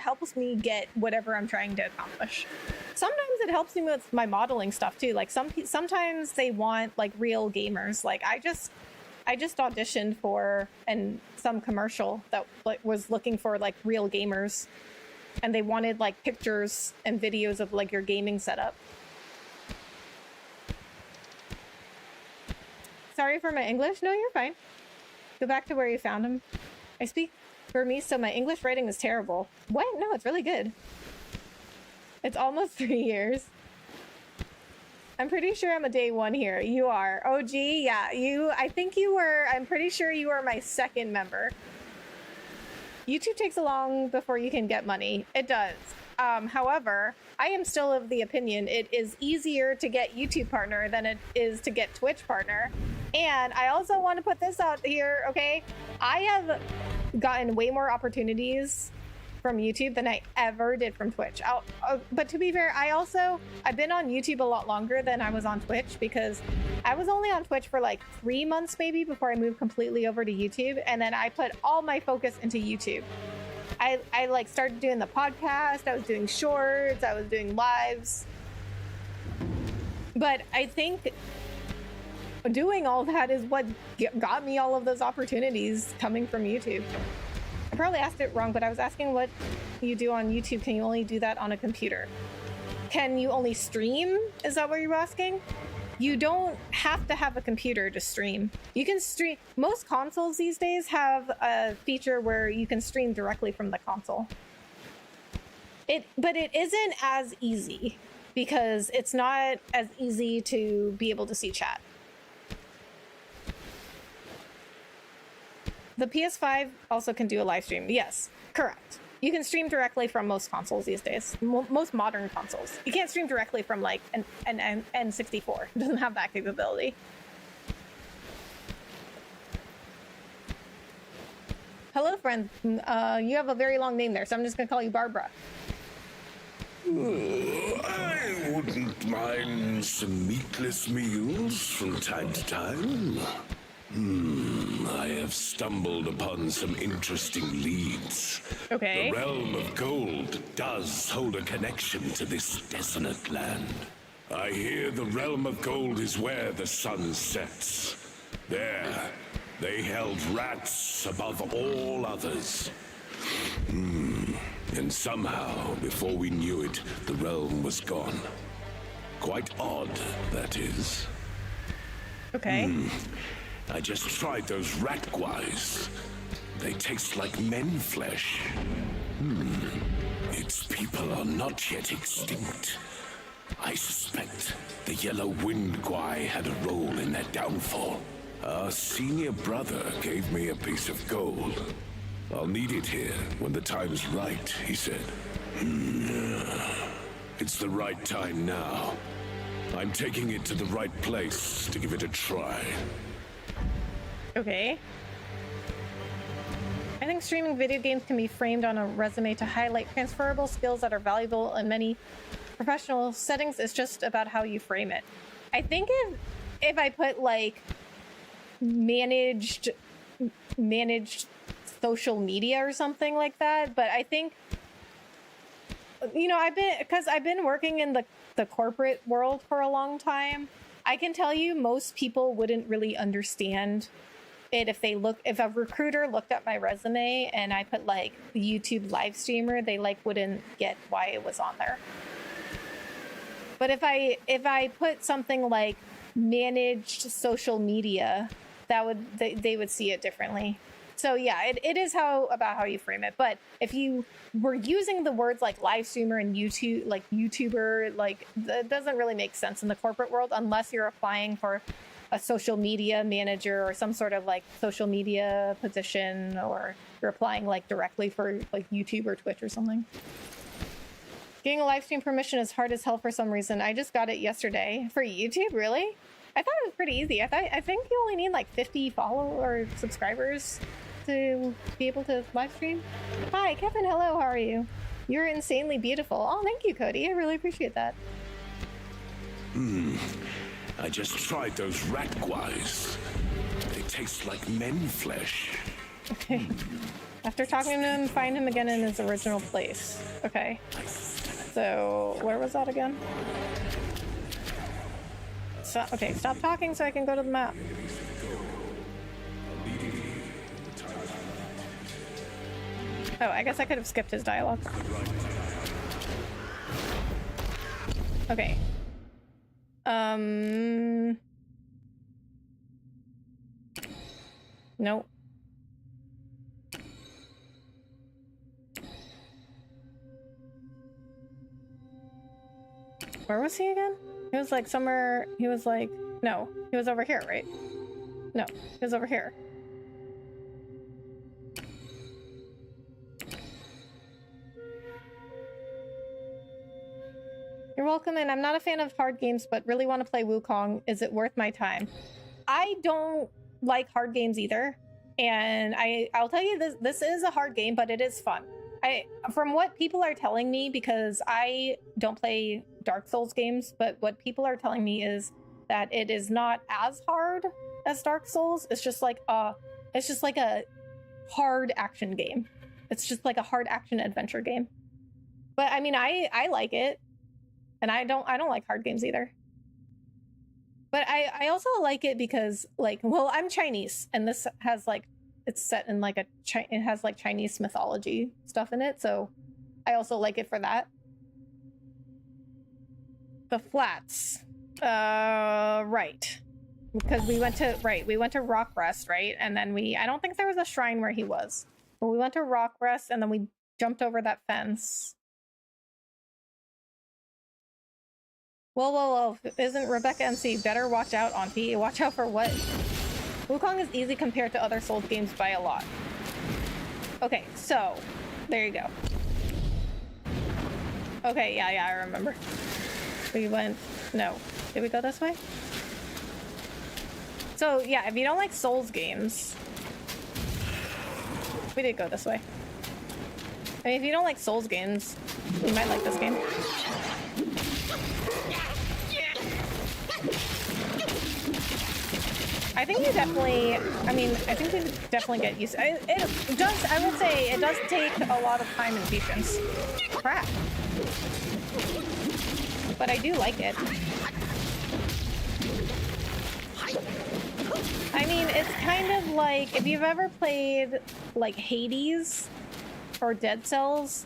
helps me get whatever I'm trying to accomplish. Sometimes it helps me with my modeling stuff too. Like sometimes they want like real gamers. Like I just auditioned for some commercial that like was looking for like real gamers, and they wanted like pictures and videos of like your gaming setup. Sorry for my English. No, you're fine. Go back to where you found him. I speak Burmese, so my English writing is terrible. What? No, it's really good. It's almost 3 years. I'm pretty sure I'm a day one here. You are. OG, yeah. I think you were, I'm pretty sure you were my second member. YouTube takes a long before you can get money. It does. However, I am still of the opinion it is easier to get YouTube partner than it is to get Twitch partner. And I also want to put this out here, okay? I have gotten way more opportunities from YouTube than I ever did from Twitch. But to be fair, I've been on YouTube a lot longer than I was on Twitch, because I was only on Twitch for like 3 months maybe before I moved completely over to YouTube, and then I put all my focus into YouTube. I like started doing the podcast, I was doing shorts, I was doing lives. But I think doing all that is what got me all of those opportunities coming from YouTube. I probably asked it wrong, but I was asking what you do on YouTube. Can you only do that on a computer? Can you only stream? Is that what you're asking? You don't have to have a computer to stream. You can stream. Most consoles these days have a feature where you can stream directly from the console. But it isn't as easy, because it's not as easy to be able to see chat. The PS5 also can do a live stream. Yes, correct. You can stream directly from most consoles these days. Most modern consoles. You can't stream directly from like an N64. It doesn't have that capability. Hello, friend. You have a very long name there, so I'm just gonna call you Barbara. I wouldn't mind some meatless meals from time to time. I have stumbled upon some interesting leads. Okay. The realm of gold does hold a connection to this desolate land. I hear the realm of gold is where the sun sets. There, they held rats above all others. And somehow, before we knew it, the realm was gone. Quite odd, that is. Okay. I just tried those rat guais. They taste like men flesh. Its people are not yet extinct. I suspect the yellow wind guai had a role in their downfall. Our senior brother gave me a piece of gold. I'll need it here when the time's right, he said. It's the right time now. I'm taking it to the right place to give it a try. Okay. I think streaming video games can be framed on a resume to highlight transferable skills that are valuable in many professional settings. It's just about how you frame it. I think if I put like managed social media or something like that, but I think, you know, I've been working in the corporate world for a long time. I can tell you most people wouldn't really understand it if a recruiter looked at my resume and I put like YouTube live streamer, they like wouldn't get why it was on there. But if I put something like managed social media, they would see it differently. So yeah, it is about how you frame it. But if you were using the words like live streamer and YouTube, like YouTuber, like that doesn't really make sense in the corporate world unless you're applying for a social media manager or some sort of like social media position, or you're applying like directly for like YouTube or Twitch or something. Getting a live stream permission is hard as hell for some reason. I just got it yesterday for YouTube. Really? I thought it was pretty easy. I think you only need like 50 or subscribers to be able to live stream. Hi, Kevin. Hello. How are you? You're insanely beautiful. Oh, thank you, Cody. I really appreciate that. I just tried those rat guais. They taste like men flesh. Okay. After talking to him, find him again in his original place. Okay. So, where was that again? So, okay, stop talking so I can go to the map. Oh, I guess I could have skipped his dialogue. Okay. Nope. Where was he again? He was like somewhere, he was like, no, he was over here, right? No, he was over here. You're welcome in. I'm not a fan of hard games, but really want to play Wukong. Is it worth my time? I don't like hard games either. And I'll tell you this is a hard game, but it is fun. From what people are telling me, because I don't play Dark Souls games, but what people are telling me is that it is not as hard as Dark Souls. It's just like a hard action game. It's just like a hard action adventure game. But I mean, I like it. And I don't like hard games either. But I also like it because, like, well, I'm Chinese, and this has like, it's set in like it has like Chinese mythology stuff in it, so I also like it for that. The flats, right? Because we went to Rock Rest, right? And then I don't think there was a shrine where he was, but we went to Rock Rest, and then we jumped over that fence. Whoa, isn't Rebecca MC better watch out, Auntie? Watch out for what? Wukong is easy compared to other Souls games by a lot. Okay, so, there you go. Okay, yeah, I remember. We went, no. Did we go this way? So, yeah, if you don't like Souls games, we did go this way. I mean, if you don't like Souls games, you might like this game. I think you definitely, I think you definitely get used to it. It does, I would say, it does take a lot of time and patience. Crap. But I do like it. I mean, it's kind of like, if you've ever played, like, Hades or Dead Cells,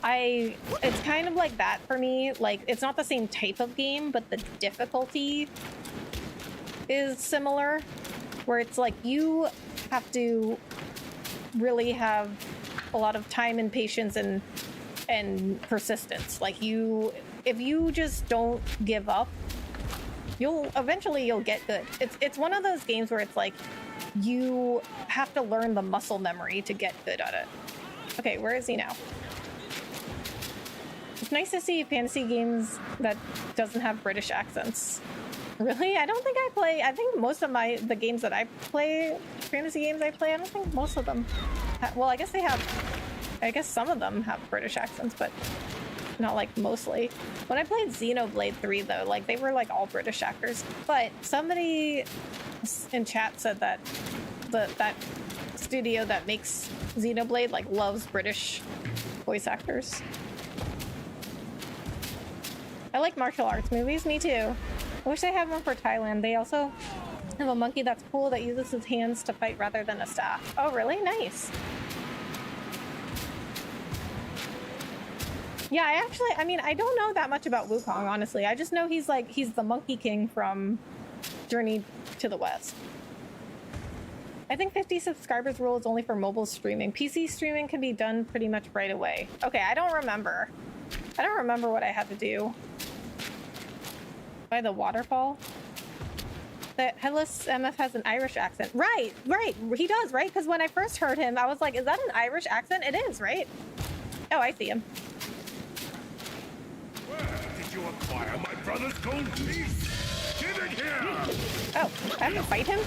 it's kind of like that for me. Like, it's not the same type of game, but the difficulty is similar, where it's like you have to really have a lot of time and patience and persistence. Like if you just don't give up, you'll get good. It's one of those games where it's like you have to learn the muscle memory to get good at it. Okay, where is he now? It's nice to see fantasy games that doesn't have British accents. Really? I don't think I think most of the games that I play, fantasy games I play, I don't think most of them well, I guess some of them have British accents, but not like mostly. When I played Xenoblade 3 though, like they were like all British actors. But somebody in chat said that that studio that makes Xenoblade like loves British voice actors. I like martial arts movies, me too. I wish they had one for Thailand. They also have a monkey that's cool that uses his hands to fight rather than a staff. Oh really? Nice. Yeah, I don't know that much about Wukong, honestly. I just know he's the Monkey King from Journey to the West. I think 50 subscribers rule is only for mobile streaming. PC streaming can be done pretty much right away. Okay, I don't remember. I don't remember what I had to do. By the waterfall? The Headless MF has an Irish accent. Right, he does, right? Because when I first heard him, I was like, is that an Irish accent? It is, right? Oh, I see him. Did you acquire my brother's gold piece? Give it here! Oh, I have to fight him?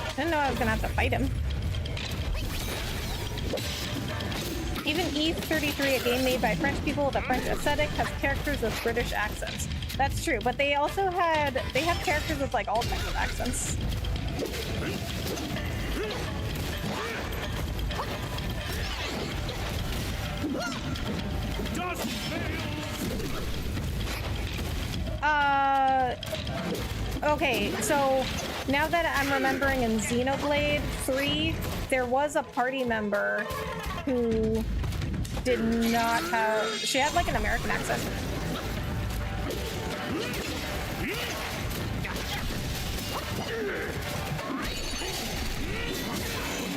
I didn't know I was gonna have to fight him. Even E33, a game made by French people with a French aesthetic, has characters with British accents. That's true, but they also have characters with like all types of accents. Okay, so now that I'm remembering in Xenoblade 3, there was a party member who did not have... She had like an American accent.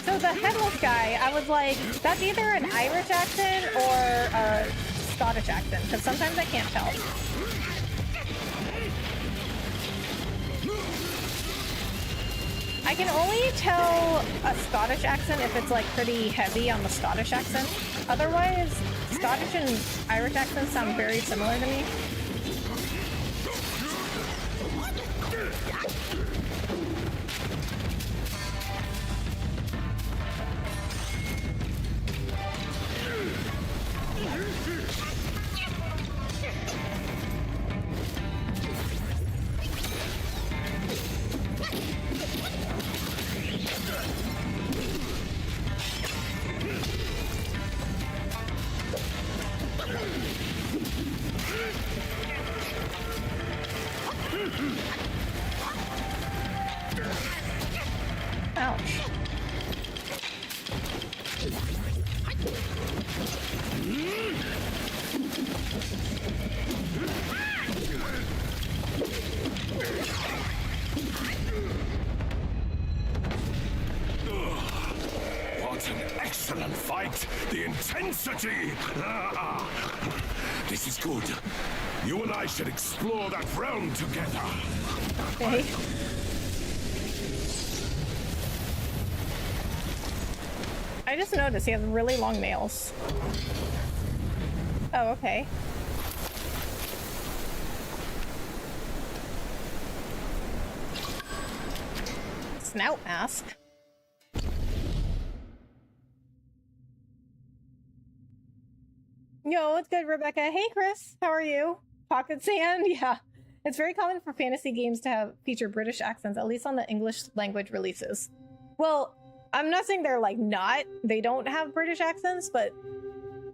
So the headless guy, I was like, that's either an Irish accent or a Scottish accent, because sometimes I can't tell. I can only tell a Scottish accent if it's like pretty heavy on the Scottish accent. Otherwise, Scottish and Irish accents sound very similar to me. Ouch. What an excellent fight! The intensity! This is good. You and I should explore that realm together. Okay. I just noticed he has really long nails. Oh, okay. Snout mask. Yo, it's good, Rebecca. Hey, Chris. How are you? Pocket sand? Yeah. It's very common for fantasy games to feature British accents, at least on the English language releases. Well, I'm not saying they're like they don't have British accents, but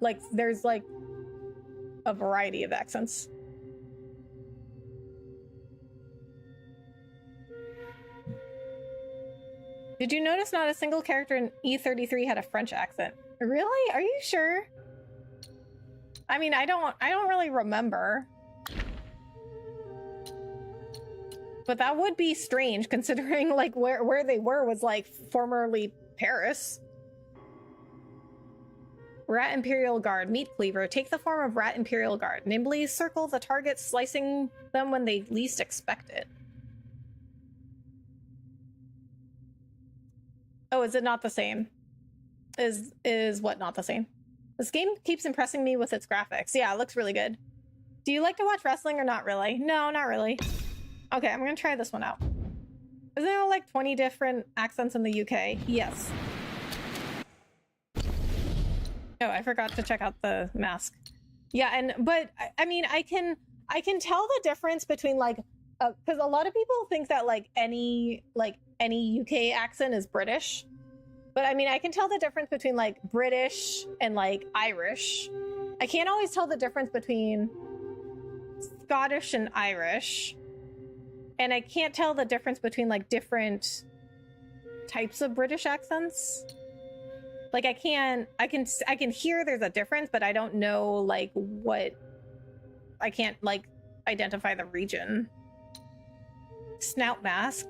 like there's like a variety of accents. Did you notice not a single character in E33 had a French accent? Really? Are you sure? I mean, I don't really remember. But that would be strange considering like where they were was like formerly Paris. Rat Imperial Guard, Meat Cleaver. Take the form of Rat Imperial Guard. Nimbly circle the target, slicing them when they least expect it. Oh, is it not the same? Is what not the same? This game keeps impressing me with its graphics. Yeah, it looks really good. Do you like to watch wrestling or not really? No, not really. Okay, I'm gonna try this one out. Isn't there like 20 different accents in the UK? Yes. Oh, I forgot to check out the mask. Yeah, but I mean, I can tell the difference between like, because a lot of people think that like any UK accent is British, but I mean, I can tell the difference between like British and like Irish. I can't always tell the difference between Scottish and Irish, and I can't tell the difference between like different types of British accents. Like I can hear there's a difference, but I don't know like what. I can't like identify the region. Snout mask.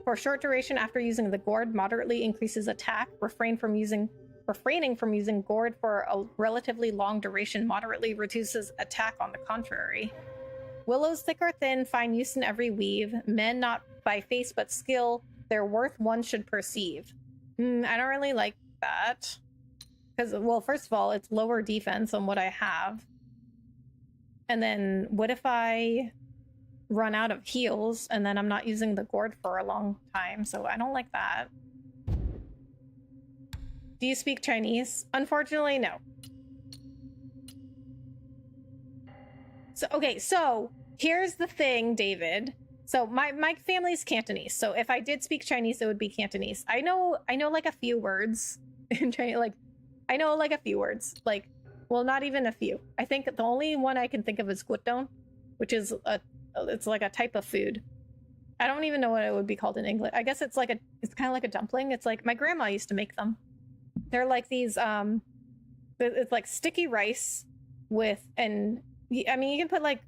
For a short duration after using the gourd, moderately increases attack. Refraining from using gourd for a relatively long duration moderately reduces attack on the contrary. Willows, thick or thin, find use in every weave. Men not by face but skill, their worth one should perceive. I don't really like that. Because, well, first of all, it's lower defense on what I have. And then what if I run out of heals and then I'm not using the gourd for a long time? So I don't like that. Do you speak Chinese? Unfortunately, no. So, okay, so here's the thing, David. So my family's Cantonese. So if I did speak Chinese, it would be Cantonese. I know like a few words in Chinese. Like, I know like a few words. Like, well, not even a few. I think the only one I can think of is guotong, which is it's like a type of food. I don't even know what it would be called in English. I guess it's kind of like a dumpling. It's like my grandma used to make them. They're like these it's like sticky rice with, and I mean, you can put like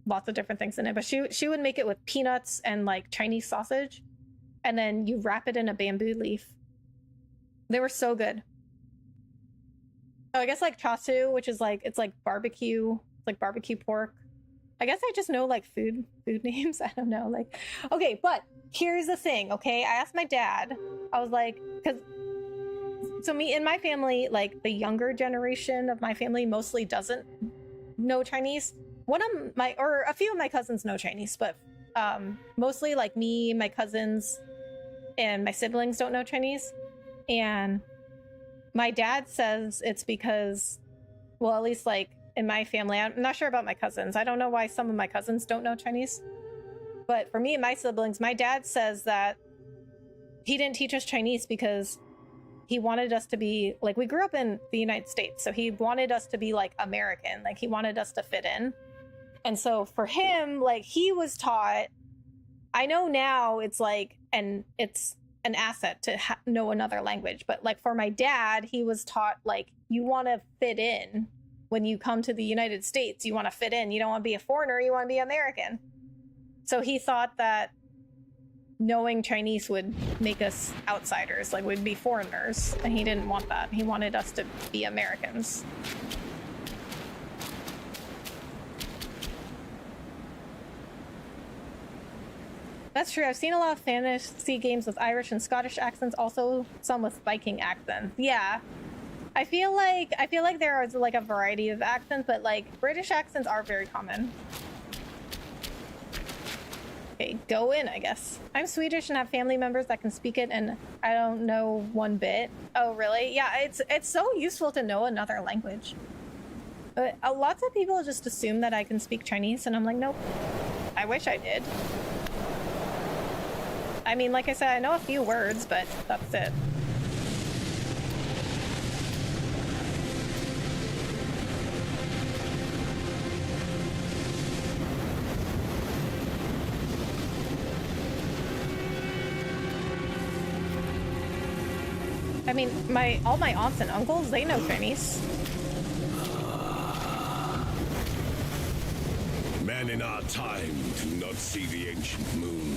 lots of different things in it, but she would make it with peanuts and like Chinese sausage, and then you wrap it in a bamboo leaf. They were so good. Oh, I guess like chasu, which is like, it's like barbecue, it's like barbecue pork. I guess I just know like food names. I don't know. Like, okay, but here's the thing. Okay, I asked my dad. I was like, because so me and my family, like the younger generation of my family, mostly doesn't know Chinese. A few of my cousins know Chinese, but mostly like me, my cousins, and my siblings don't know Chinese. And my dad says it's because, well, at least like in my family, I'm not sure about my cousins. I don't know why some of my cousins don't know Chinese. But for me and my siblings, my dad says that he didn't teach us Chinese because he wanted us to be, like, we grew up in the United States, so he wanted us to be like American. Like, he wanted us to fit in. And so for him, like, he was taught, I know now it's like, and it's an asset to know another language, but like for my dad, he was taught like, you want to fit in when you come to the United States. You want to fit in. You don't want to be a foreigner. You want to be American. So he thought that knowing Chinese would make us outsiders, like we'd be foreigners, and he didn't want that. He wanted us to be Americans. That's true. I've seen a lot of fantasy games with Irish and Scottish accents, also some with Viking accents. Yeah. I feel like there is like a variety of accents, but like British accents are very common. Okay, go in, I guess. I'm Swedish and have family members that can speak it, and I don't know one bit. Oh, really? Yeah, it's so useful to know another language. But lots of people just assume that I can speak Chinese, and I'm like, nope. I wish I did. I mean, like I said, I know a few words, but that's it. I mean, all my aunts and uncles, they know Chinese. Men men in our time do not see the ancient moon,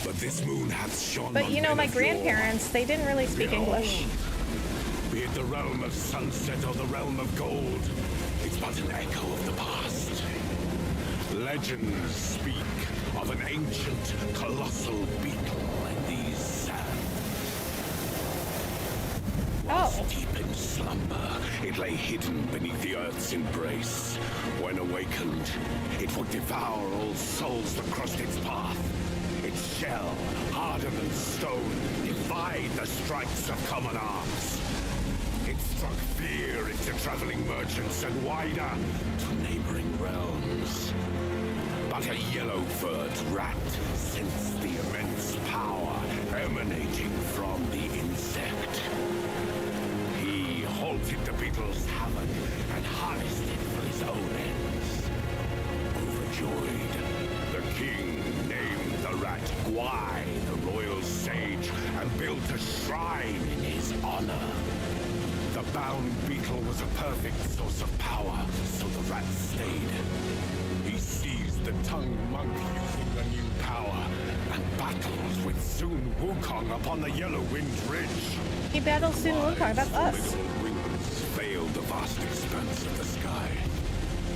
but this moon hath shone But on you know, men my of yore. grandparents, they didn't really speak English. Be it the realm of sunset or the realm of gold, it's but an echo of the past. Legends speak of an ancient, colossal beetle in these sands. Oh. Deep in slumber, it lay hidden beneath the earth's embrace. When awakened, it would devour all souls that crossed its path. Its shell, harder than stone, defied the strikes of common arms. It struck fear into traveling merchants and wider to neighboring realms. But a yellow-furred rat sensed the immense power emanating from the insect. He halted the beetle's havoc and harnessed it for his own ends. Overjoyed, the king named the rat Gwai, the royal sage, and built a shrine in his honor. The bound beetle was a perfect source of power, so the rat stayed. He seized the tongue monk using the new power, and battles with Sun Wukong upon the Yellow-Wind Ridge. He battles Sun Wukong, that's us. Formidable wings veiled the vast expanse of the sky.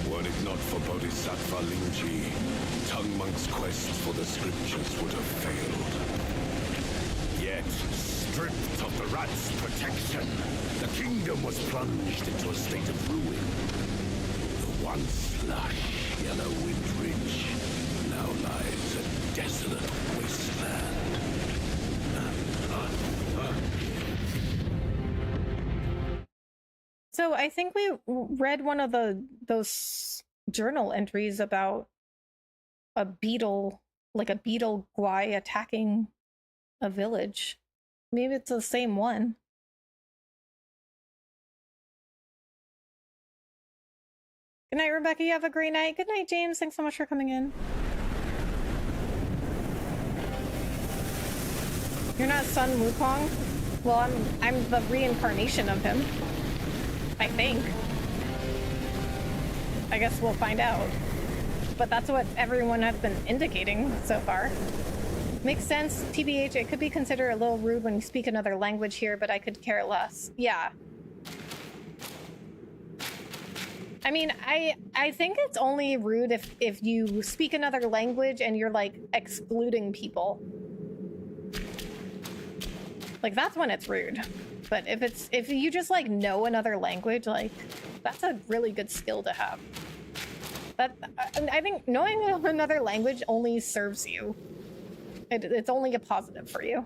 Were it not for Bodhisattva Lingji, Tongue Monk's quest for the scriptures would have failed. Yet, stripped of the rat's protection, the kingdom was plunged into a state of ruin. The once lush Yellow-Wind Ridge now lies a desolate wasteland. So I think we read one of those journal entries about a beetle, like a beetle Gwai attacking a village. Maybe it's the same one. Good night, Rebecca. You have a great night. Good night, James. Thanks so much for coming in. You're not Sun Wukong? Well, I'm the reincarnation of him. I think. I guess we'll find out. But that's what everyone has been indicating so far. Makes sense. TBH, it could be considered a little rude when you speak another language here, but I could care less. Yeah. I mean, I think it's only rude if you speak another language and you're like excluding people. Like that's when it's rude. But if you just like know another language, like that's a really good skill to have. I think knowing another language only serves you. It's only a positive for you.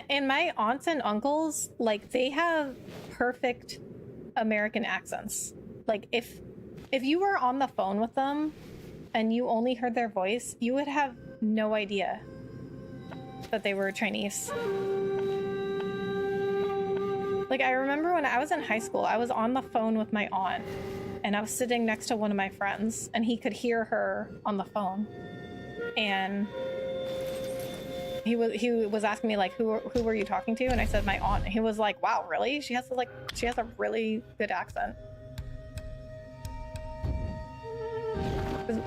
And my aunts and uncles, like they have perfect American accents. Like if you were on the phone with them and you only heard their voice, you would have no idea that they were Chinese. Like I remember when I was in high school, I was on the phone with my aunt and I was sitting next to one of my friends and he could hear her on the phone. And he was asking me like, who were you talking to? And I said my aunt. And he was like, wow, really? She has a really good accent.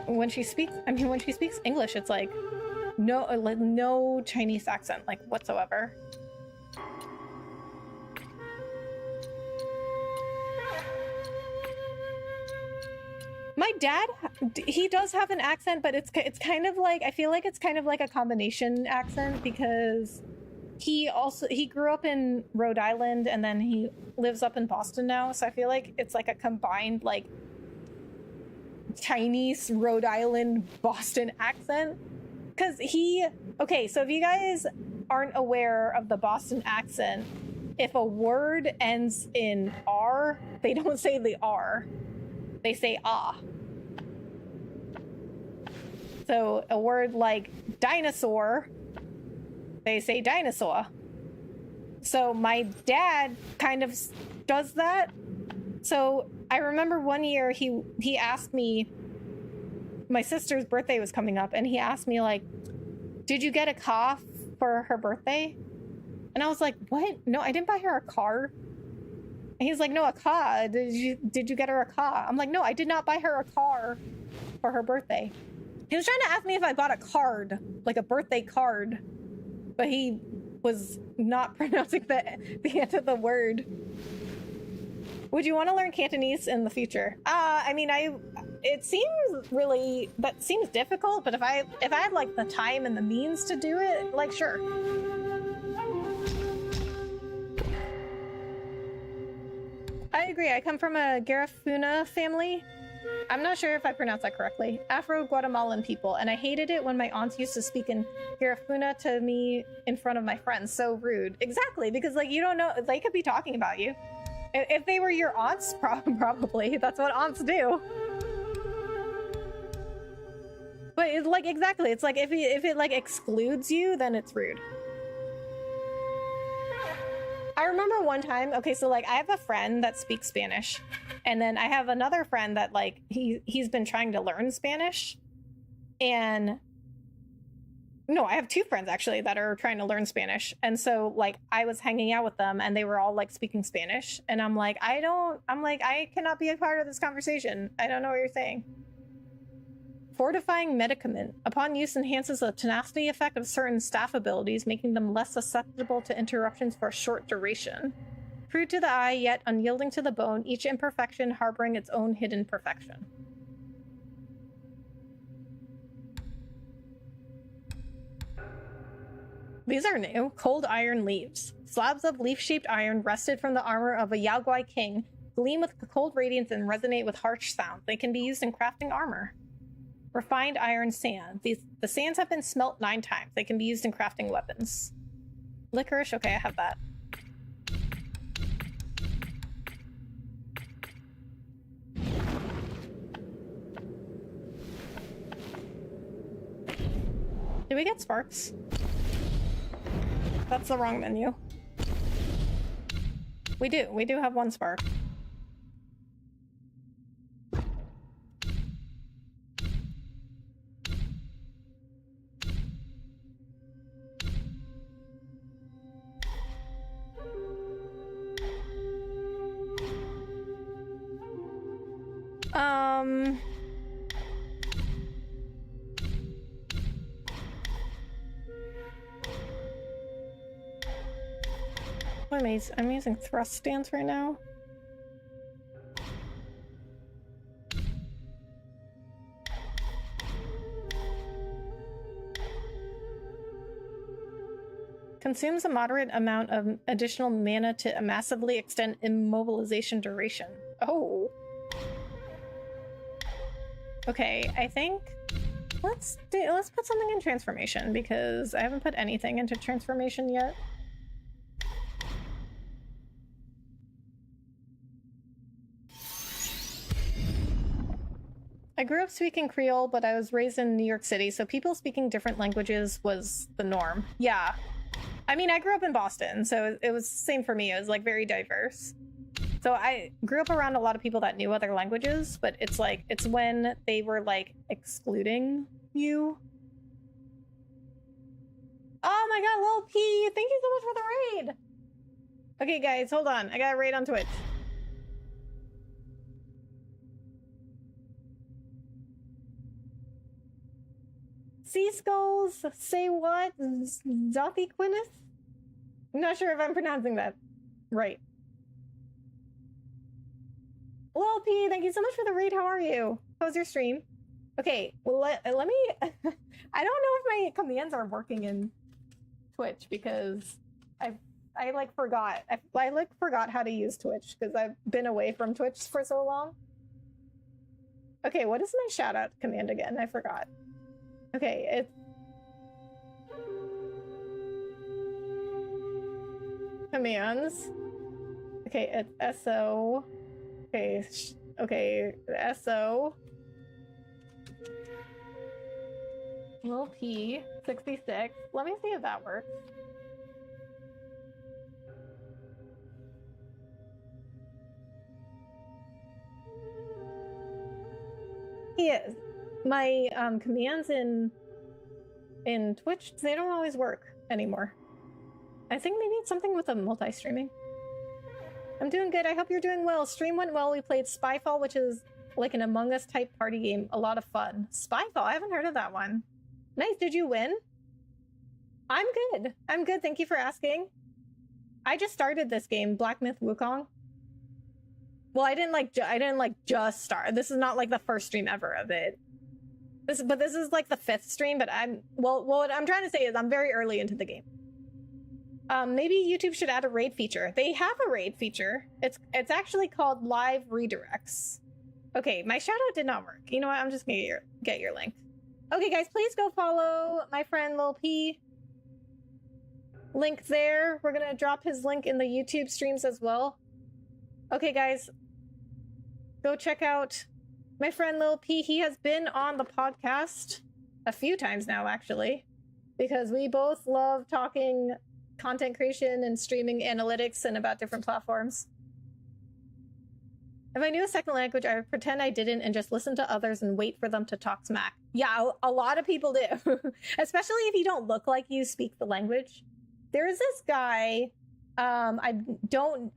When she speaks English, it's like no Chinese accent like whatsoever. My dad, he does have an accent, but it's kind of like, I feel like it's kind of like a combination accent because he grew up in Rhode Island and then he lives up in Boston now. So I feel like it's like a combined like Chinese, Rhode Island, Boston accent. Because so if you guys aren't aware of the Boston accent, if a word ends in R, they don't say the R. They say ah. So a word like dinosaur, they say dinosaur. So my dad kind of does that. So I remember one year he asked me, my sister's birthday was coming up, and he asked me like, did you get a cough for her birthday? And I was like, what? No, I didn't buy her a car. And he's like, no, a car. Did you get her a car? I'm like, no, I did not buy her a car for her birthday. He was trying to ask me if I bought a card, like a birthday card, but he was not pronouncing the end of the word. Would you want to learn Cantonese in the future? I mean, it seems difficult, but if I had like the time and the means to do it, like, sure. I agree. I come from a Garifuna family. I'm not sure if I pronounced that correctly. Afro-Guatemalan people, and I hated it when my aunts used to speak in Garifuna to me in front of my friends. So rude. Exactly, because like you don't know, they could be talking about you. If they were your aunts, probably. That's what aunts do. But it's like, exactly, it's like if it like excludes you, then it's rude. I remember one time, okay, so like I have a friend that speaks Spanish, and then I have another friend that like he's been trying to learn Spanish, and no, I have two friends actually that are trying to learn Spanish. And so like I was hanging out with them and they were all like speaking Spanish, and I'm like, I cannot be a part of this conversation. I don't know what you're saying. Fortifying medicament. Upon use, enhances the tenacity effect of certain staff abilities, making them less susceptible to interruptions for a short duration. Crude to the eye, yet unyielding to the bone, each imperfection harboring its own hidden perfection. These are new. Cold iron leaves. Slabs of leaf-shaped iron wrested from the armor of a Yaoguai king gleam with cold radiance and resonate with harsh sound. They can be used in crafting armor. Refined iron sand. The sands have been smelt 9 times. They can be used in crafting weapons. Licorice. Okay, I have that. Did we get sparks? That's the wrong menu. We do have 1 spark. I'm using thrust stance right now. Consumes a moderate amount of additional mana to massively extend immobilization duration. Oh. Okay, I think let's put something in transformation, because I haven't put anything into transformation yet. I grew up speaking Creole, but I was raised in New York City, so people speaking different languages was the norm. Yeah. I mean, I grew up in Boston, so it was the same for me. It was like very diverse. So I grew up around a lot of people that knew other languages, but it's like, it's when they were like excluding you. Oh my god, Lil P, thank you so much for the raid. Okay guys, hold on. I got a raid on Twitch. Sea skulls, say what? Zothiquinus? I'm not sure if I'm pronouncing that right. Lil P, thank you so much for the raid. How are you? How's your stream? Okay, well, let me... I don't know if my commands are working in Twitch, because I like forgot. I like forgot how to use Twitch, because I've been away from Twitch for so long. Okay, what is my shout out command again? I forgot. Okay, it's... commands. Okay, it's SO. Okay, SO. Lil P, 66. Let me see if that works. Yeah, my commands in Twitch, they don't always work anymore. I think maybe it's something with the multi-streaming. I'm doing good. I hope you're doing well. Stream went well. We played Spyfall, which is like an Among Us type party game. A lot of fun. Spyfall, I haven't heard of that one. Nice. Did you win? I'm good. I'm good. Thank you for asking. I just started this game, Black Myth Wukong. Well, I didn't just start. This is not like the first stream ever of it. But this is like the 5th stream, but what I'm trying to say is I'm very early into the game. Maybe YouTube should add a raid feature. They have a raid feature. It's actually called live redirects. Okay, my shout out did not work. You know what? I'm just gonna get your link. Okay, guys, please go follow my friend Lil P. Link there. We're gonna drop his link in the YouTube streams as well. Okay, guys, go check out my friend Lil P. He has been on the podcast a few times now, actually, because we both love talking content creation and streaming analytics and about different platforms. If I knew a second language, I would pretend I didn't and just listen to others and wait for them to talk smack. Yeah, a lot of people do, especially if you don't look like you speak the language. There is this guy, I'm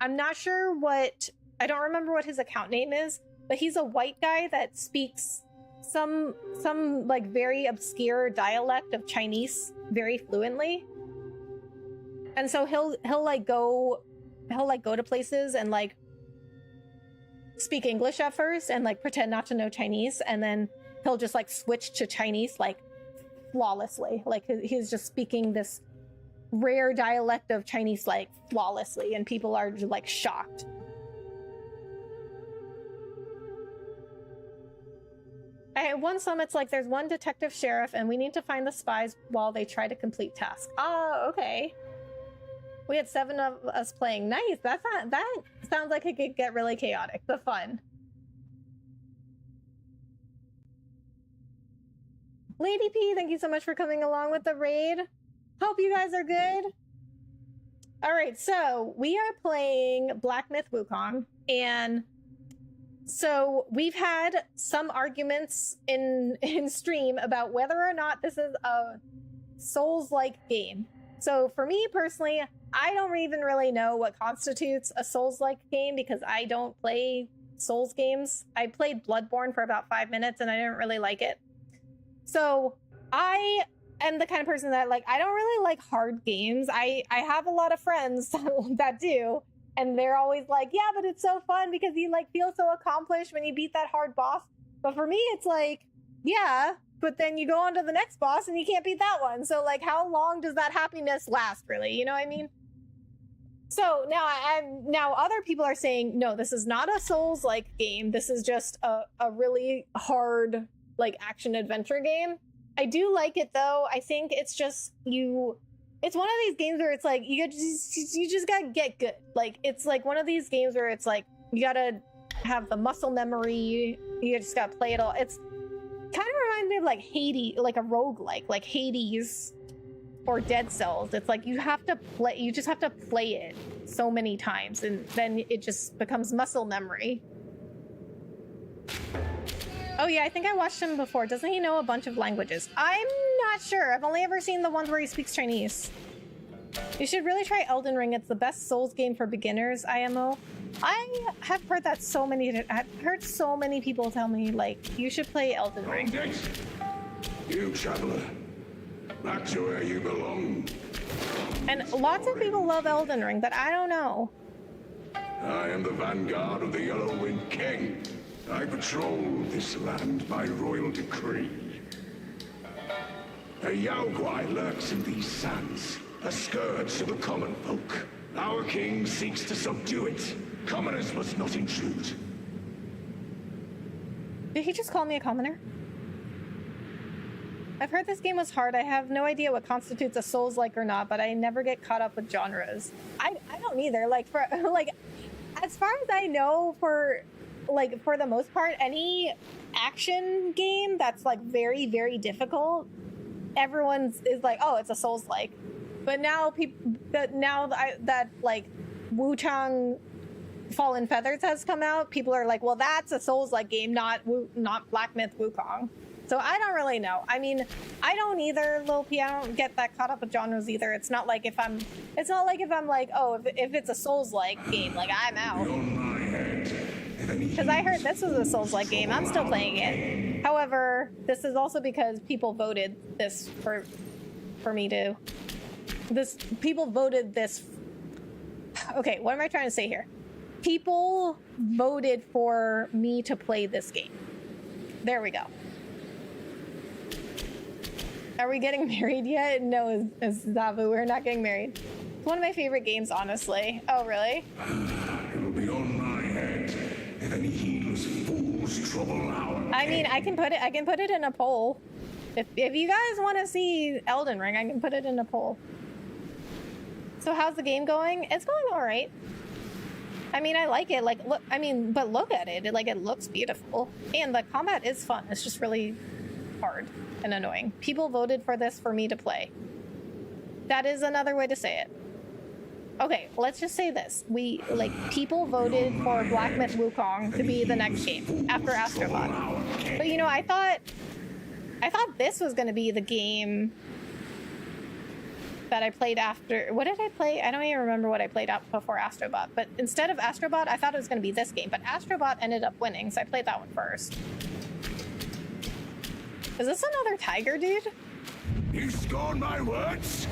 not sure I don't remember what his account name is, but he's a white guy that speaks some like very obscure dialect of Chinese very fluently. And so he'll go to places and like speak English at first and like pretend not to know Chinese, and then he'll just like switch to Chinese like flawlessly. Like he's just speaking this rare dialect of Chinese like flawlessly, and people are just like shocked. At one summit's like there's one detective sheriff and we need to find the spies while they try to complete tasks. Oh, okay. We had 7 of us playing. Nice. That sounds like it could get really chaotic, but fun. Lady P, thank you so much for coming along with the raid. Hope you guys are good. All right, so we are playing Black Myth Wukong, and so we've had some arguments in stream about whether or not this is a Souls-like game. So for me personally, I don't even really know what constitutes a Souls-like game because I don't play Souls games. I played Bloodborne for about 5 minutes and I didn't really like it. So I am the kind of person that like, I don't really like hard games. I have a lot of friends that do, and they're always like, yeah, but it's so fun because you like feel so accomplished when you beat that hard boss. But for me, it's like, yeah, but then you go on to the next boss and you can't beat that one. So like, how long does that happiness last, really? You know what I mean? So now other people are saying, no, this is not a Souls-like game. This is just a really hard like action adventure game. I do like it though. I think it's just it's one of these games where it's like you just gotta get good. Like it's like one of these games where it's like you gotta have the muscle memory. You just gotta play it all. It's kind of reminds me of like Hades, like a roguelike, like Hades or Dead Cells. It's like you just have to play it so many times and then it just becomes muscle memory. Oh yeah, I think I watched him before. Doesn't he know a bunch of languages? I'm not sure. I've only ever seen the ones where he speaks Chinese. You should really try Elden Ring. It's the best Souls game for beginners, IMO. I have heard that I've heard so many people tell me, like, you should play Elden Ring. You traveler, back to where you belong. And lots of people love Elden Ring, but I don't know. I am the vanguard of the Yellow Wind King. I patrol this land by royal decree. A Yaoguai lurks in these sands, a scourge to the common folk. Our king seeks to subdue it. Commoners must not intrude. Did he just call me a commoner? I've heard this game was hard. I have no idea what constitutes a Souls-like or not, but I never get caught up with genres. I don't either. Like as far as I know, for the most part, any action game that's like very, very difficult, everyone's is like, oh, it's a Souls-like. But now that like Wu-Tang Fallen Feathers has come out, people are like, well, that's a Souls-like game, not Black Myth Wukong. So I don't really know. I mean, I don't either, Lil P. I don't get that caught up with genres either. It's not like if I'm like, oh, if it's a Souls-like game, like I'm out. Because I heard this was a Souls-like game. I'm still playing it. However, this is also because people voted this for me to. People voted this. Okay, what am I trying to say here? People voted for me to play this game. There we go. Are we getting married yet? No, Zavu, we're not getting married. It's one of my favorite games, honestly. Oh, really? It'll be on my head if any heedless fools trouble our I mean, I can put it in a poll. If you guys want to see Elden Ring, I can put it in a poll. So how's the game going? It's going all right. I mean, I like it. Like, look, I mean, but look at it. It looks beautiful, and the combat is fun. It's just really hard and annoying. People voted for this for me to play. That is another way to say it. Okay, let's just say this. People voted for Black Myth Wukong to be the next game after Astrobot. But you know, I thought this was going to be the game that I played after. What did I play? I don't even remember what I played out before Astrobot. But instead of Astrobot, I thought it was going to be this game. But Astrobot ended up winning, so I played that one first. Is this another tiger, dude? You scorn my words?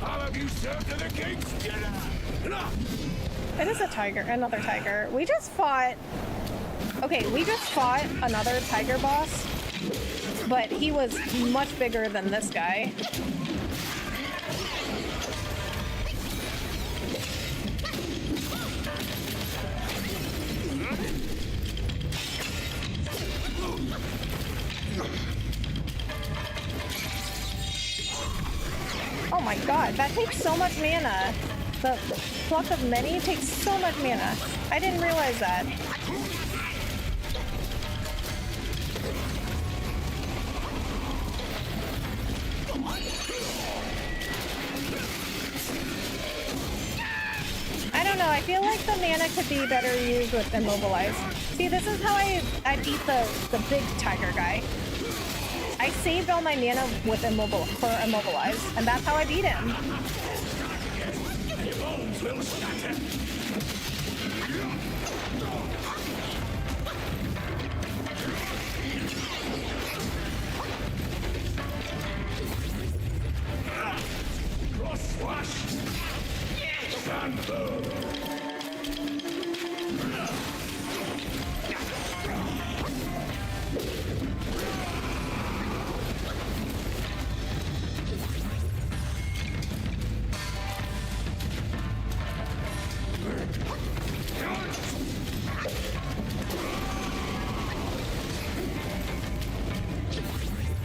I'll have you served to the king's dinner! It is a tiger, another tiger. We just fought another tiger boss, but he was much bigger than this guy. Oh my god, that takes so much mana. The Pluck of Many takes so much mana. I didn't realize that. I don't know, I feel like the mana could be better used with Immobilize. See, this is how I beat the big tiger guy. I saved all my mana with Immobilize, and that's how I beat him.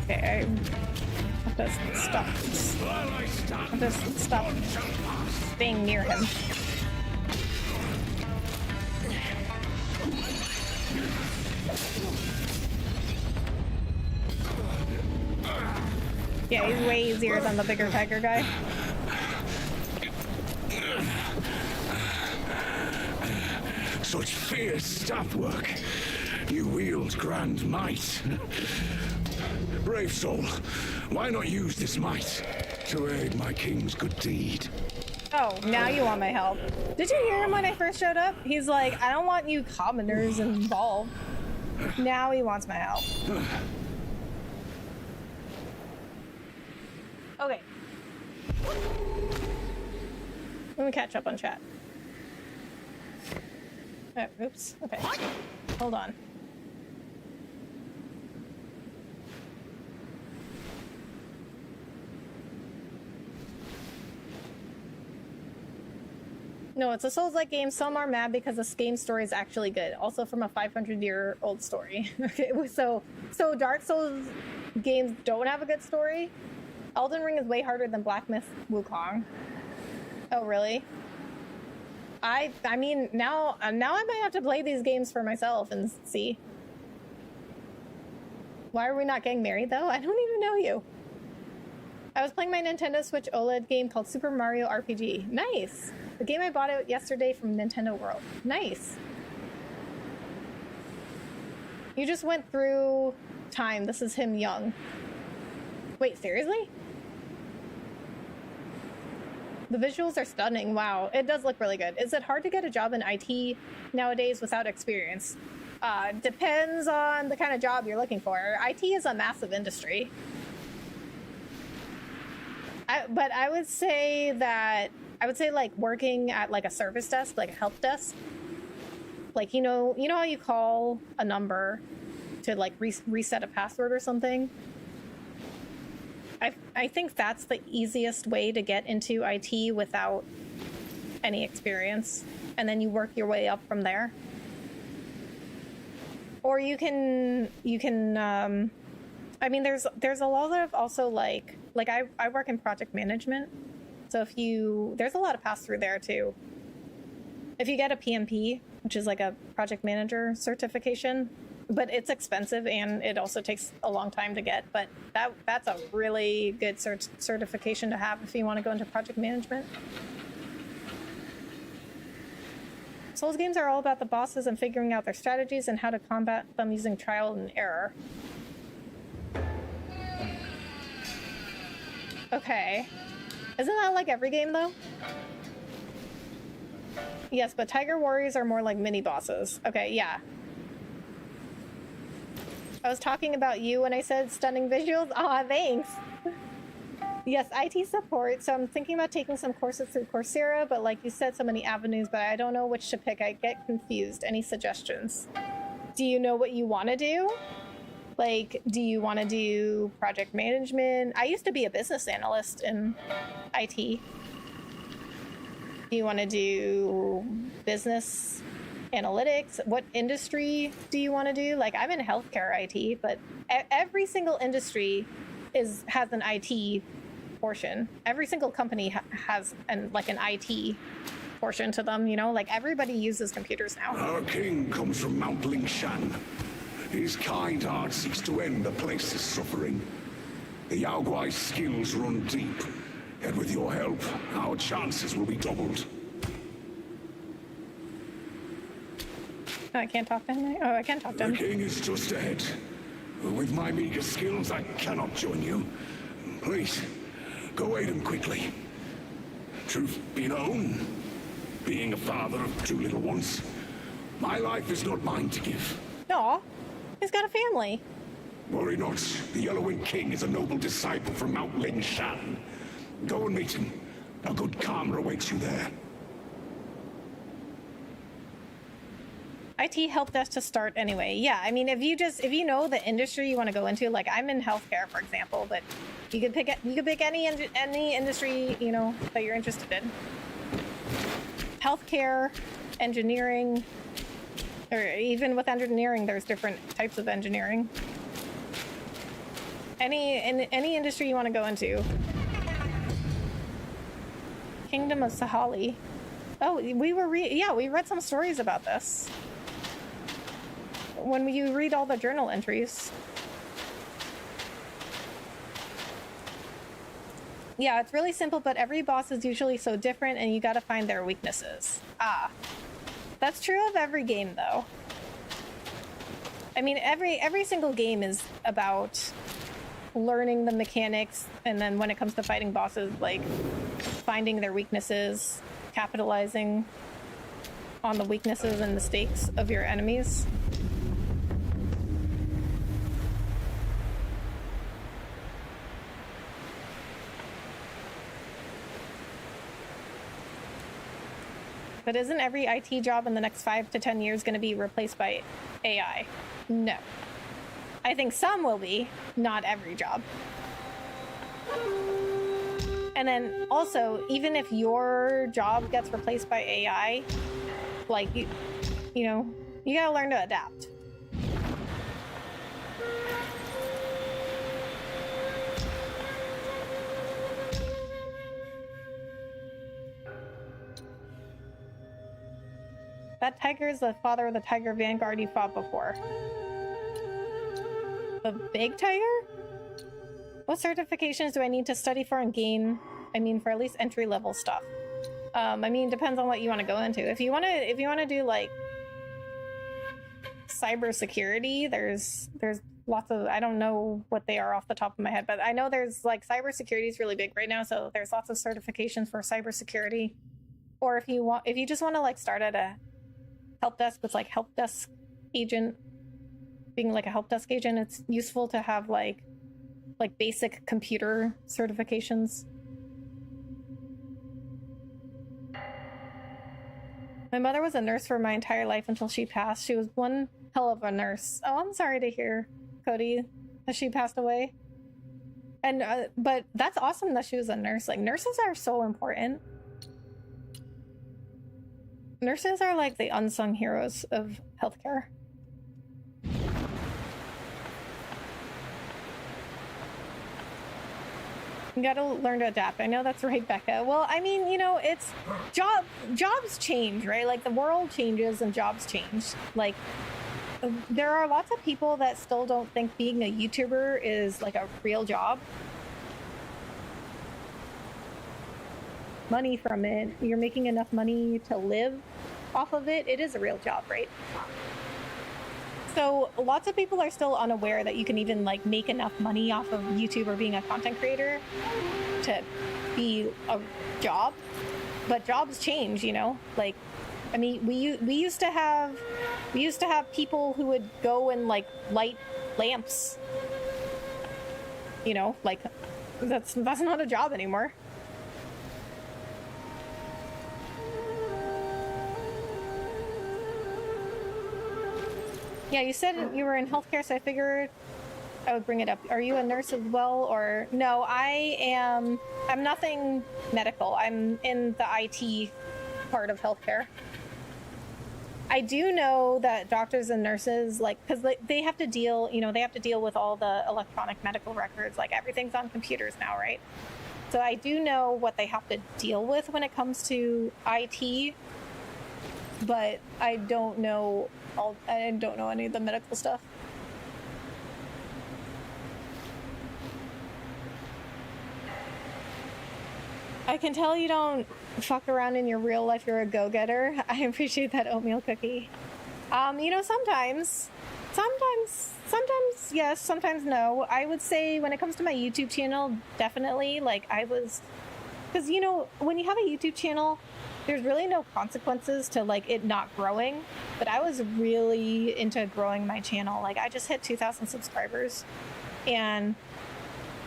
Okay, I have to stop staying near him. Yeah, he's way easier than the bigger tiger guy. Such fierce staff work. You wield grand might. Brave soul, why not use this might to aid my king's good deed? Oh, now you want my help. Did you hear him when I first showed up? He's like, I don't want you commoners involved. Now he wants my help. Okay. Let me catch up on chat. Oh, oops. Okay. Hold on. No, it's a Souls-like game. Some are mad because the game story is actually good. Also from a 500-year-old story. Okay, so Dark Souls games don't have a good story. Elden Ring is way harder than Black Myth Wukong. Oh, really? I mean, now I might have to play these games for myself and see. Why are we not getting married, though? I don't even know you. I was playing my Nintendo Switch OLED game called Super Mario RPG. Nice! The game I bought out yesterday from Nintendo World. Nice! You just went through time. This is him young. Wait, seriously? The visuals are stunning. Wow, it does look really good. Is it hard to get a job in IT nowadays without experience? Depends on the kind of job you're looking for. IT is a massive industry. But I would say like working at like a service desk, like a help desk. Like, you know how you call a number to like reset a password or something? I think that's the easiest way to get into IT without any experience, and then you work your way up from there. Or you can I mean, there's a lot of also like I work in project management, so there's a lot of pass through there too. If you get a PMP, which is like a project manager certification, but it's expensive and it also takes a long time to get, but that's a really good certification to have if you want to go into project management. Souls games are all about the bosses and figuring out their strategies and how to combat them using trial and error. Okay. Isn't that like every game though? Yes, but Tiger Warriors are more like mini bosses. Okay, yeah. I was talking about you when I said stunning visuals. Aw, thanks. Yes, IT support. So I'm thinking about taking some courses through Coursera, but like you said, so many avenues, but I don't know which to pick. I get confused. Any suggestions? Do you know what you want to do? Like, do you want to do project management? I used to be a business analyst in IT. Do you want to do business analytics? What industry do you want to do? Like, I'm in healthcare IT, but every single industry has an IT portion. Every single company has an IT portion to them, you know? Like, everybody uses computers now. Our king comes from Mount Lingshan. His kind heart seeks to end the place's suffering. The Yao Guai's skills run deep, and with your help, our chances will be doubled. Oh, I can't talk to him. Oh, I can talk to him. The king is just ahead. With my meager skills, I cannot join you. Please, go aid him quickly. Truth be known, being a father of two little ones, my life is not mine to give. Aw, he's got a family. Worry not, the Yellowwind King is a noble disciple from Mount Lingshan. Go and meet him. A good karma awaits you there. IT help desk to start anyway. Yeah, I mean, if you know the industry you want to go into, like I'm in healthcare, for example, but you could pick any industry, you know, that you're interested in. Healthcare, engineering, or even with engineering, there's different types of engineering. Any industry you want to go into. Kingdom of Sahali. Oh, we read some stories about this. When you read all the journal entries. Yeah, it's really simple, but every boss is usually so different and you gotta find their weaknesses. Ah. That's true of every game, though. I mean, every single game is about learning the mechanics, and then when it comes to fighting bosses, like finding their weaknesses, capitalizing on the weaknesses and mistakes of your enemies. But isn't every IT job in the next 5 to 10 years going to be replaced by AI? No. I think some will be, not every job. And then also, even if your job gets replaced by AI, like, you know, you gotta learn to adapt. That tiger is the father of the tiger vanguard you fought before. The big tiger? What certifications do I need to study for and gain? I mean, for at least entry-level stuff. I mean, depends on what you want to go into. If you want to do like cybersecurity, there's lots of, I don't know what they are off the top of my head, but I know there's like cybersecurity is really big right now. So there's lots of certifications for cybersecurity. Or if you just want to like start at a help desk with like help desk agent, being like a help desk agent, it's useful to have like basic computer certifications. My mother was a nurse for my entire life until she passed. She was one hell of a nurse. Oh, I'm sorry to hear, Cody, that she passed away. And but that's awesome that she was a nurse. Like, nurses are so important. Nurses are like the unsung heroes of healthcare. You gotta learn to adapt. I know that's right, Becca. Well, I mean, you know, it's jobs change, right? Like the world changes and jobs change. Like there are lots of people that still don't think being a YouTuber is like a real job. Money from it, you're making enough money to live off of it. It is a real job, right? So lots of people are still unaware that you can even like make enough money off of YouTube or being a content creator to be a job. But jobs change, you know. Like, I mean, we used to have people who would go and like light lamps. You know, like that's not a job anymore. Yeah, you said you were in healthcare, so I figured I would bring it up. Are you a nurse as well, or no? I'm nothing medical. I'm in the IT part of healthcare. I do know that doctors and nurses, like, because they have to deal, you know, they have to deal with all the electronic medical records. Like, everything's on computers now, right? So I do know what they have to deal with when it comes to IT, but I don't know any of the medical stuff. I can tell you don't fuck around in your real life. You're a go-getter. I appreciate that oatmeal cookie. You know, sometimes yes, sometimes no. I would say when it comes to my YouTube channel, definitely. Like, because you know, when you have a YouTube channel, there's really no consequences to like it not growing. But I was really into growing my channel. Like, I just hit 2,000 subscribers, and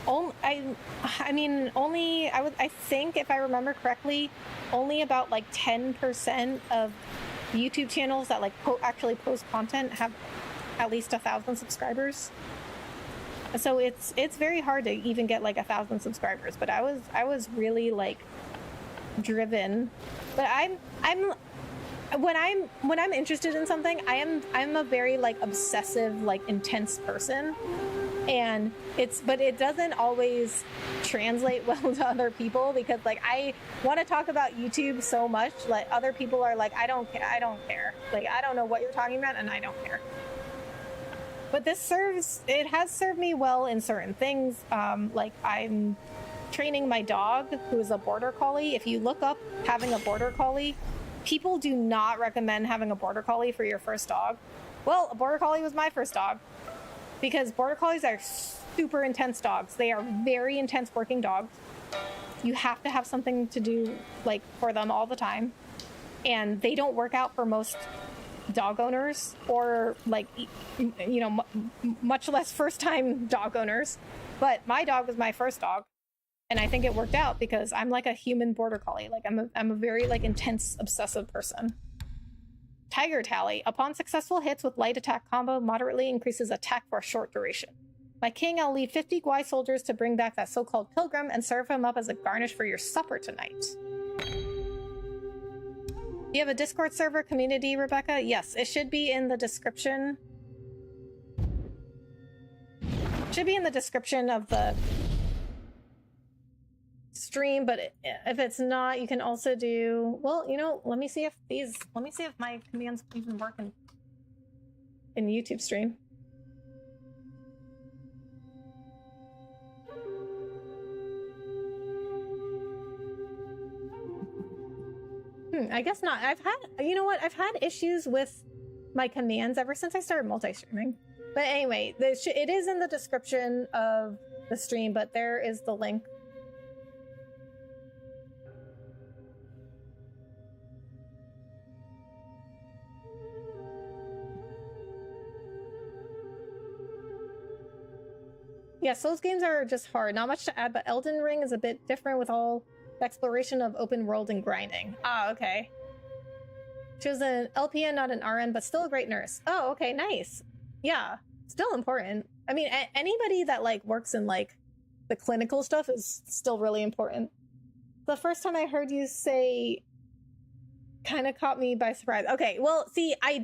I think if I remember correctly, only about like 10% of YouTube channels that like actually post content have at least 1,000 subscribers. So it's very hard to even get like 1,000 subscribers. But I was really like driven. But when I'm interested in something, I'm a very like obsessive, like intense person. And but it doesn't always translate well to other people, because like I want to talk about YouTube so much, like other people are like, I don't care. Like, I don't know what you're talking about, and I don't care. But it has served me well in certain things. Like, I'm training my dog, who is a border collie. If you look up having a border collie, people do not recommend having a border collie for your first dog. Well, a border collie was my first dog, because border collies are super intense dogs. They are very intense working dogs. You have to have something to do like for them all the time, and they don't work out for most dog owners, or like, you know, much less first-time dog owners. But my dog was my first dog, and I think it worked out because I'm like a human border collie. Like, I'm a very like intense, obsessive person. Tiger Tally. Upon successful hits with light attack combo, moderately increases attack for a short duration. My king, I'll lead 50 Gwai soldiers to bring back that so-called pilgrim and serve him up as a garnish for your supper tonight. Do you have a Discord server community, Rebecca? Yes, it should be in the description. It should be in the description of the stream, but if it's not, you can also do, well, you know, let me see if my commands even work in YouTube stream. I guess not. I've had issues with my commands ever since I started multi-streaming. But anyway, it is in the description of the stream, but there is the link. Yeah, Souls games are just hard. Not much to add, but Elden Ring is a bit different with all the exploration of open world and grinding. Ah, okay. She was an LPN, not an RN, but still a great nurse. Oh, okay, nice. Yeah, still important. I mean, anybody that like works in like the clinical stuff is still really important. The first time I heard you say kind of caught me by surprise. Okay, well, see, I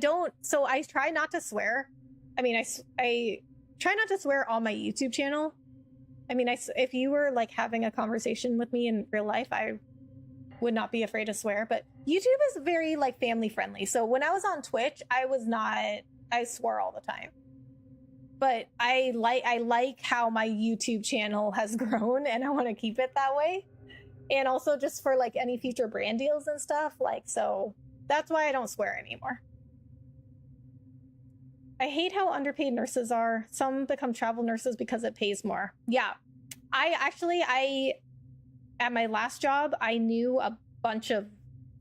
try not to swear. I mean, I try not to swear on my YouTube channel. I mean, if you were like having a conversation with me in real life, I would not be afraid to swear, but YouTube is very like family friendly. So when I was on Twitch, I swore all the time. But I like how my YouTube channel has grown, and I want to keep it that way. And also just for like any future brand deals and stuff, like, so that's why I don't swear anymore. I hate how underpaid nurses are. Some become travel nurses because it pays more. Yeah. At my last job, I knew a bunch of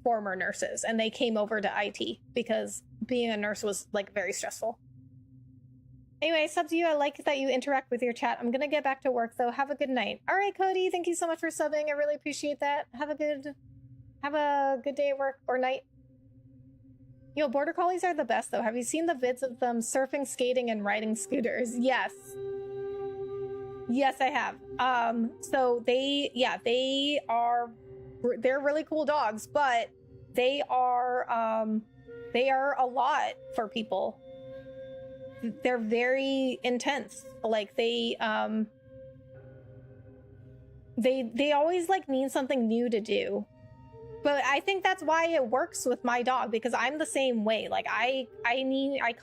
former nurses, and they came over to IT because being a nurse was like very stressful. Anyway, sub to you. I like that you interact with your chat. I'm gonna get back to work though. Have a good night. All right, Cody, thank you so much for subbing. I really appreciate that. Have a good day at work or night. Yo, border collies are the best though. Have you seen the vids of them surfing, skating, and riding scooters? Yes. Yes, I have. So they're really cool dogs, but they are a lot for people. They're very intense. Like they always like need something new to do. But I think that's why it works with my dog, because I'm the same way. Like I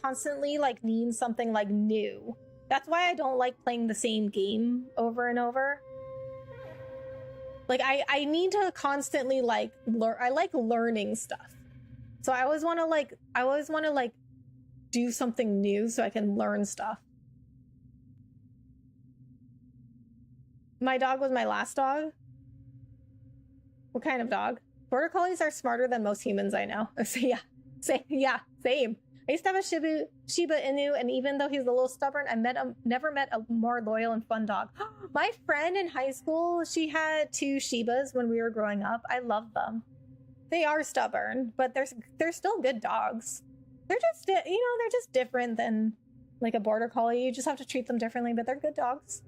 constantly like need something like new. That's why I don't like playing the same game over and over. Like I need to constantly like learn. I like learning stuff. So I always want to like do something new so I can learn stuff. My dog was my last dog. What kind of dog? Border collies are smarter than most humans I know. So yeah, same. I used to have a Shiba Inu, and even though he's a little stubborn, I never met a more loyal and fun dog. My friend in high school, she had 2 Shibas when we were growing up. I love them. They are stubborn, but they're still good dogs. They're just, they're just different than like a border collie. You just have to treat them differently, but they're good dogs.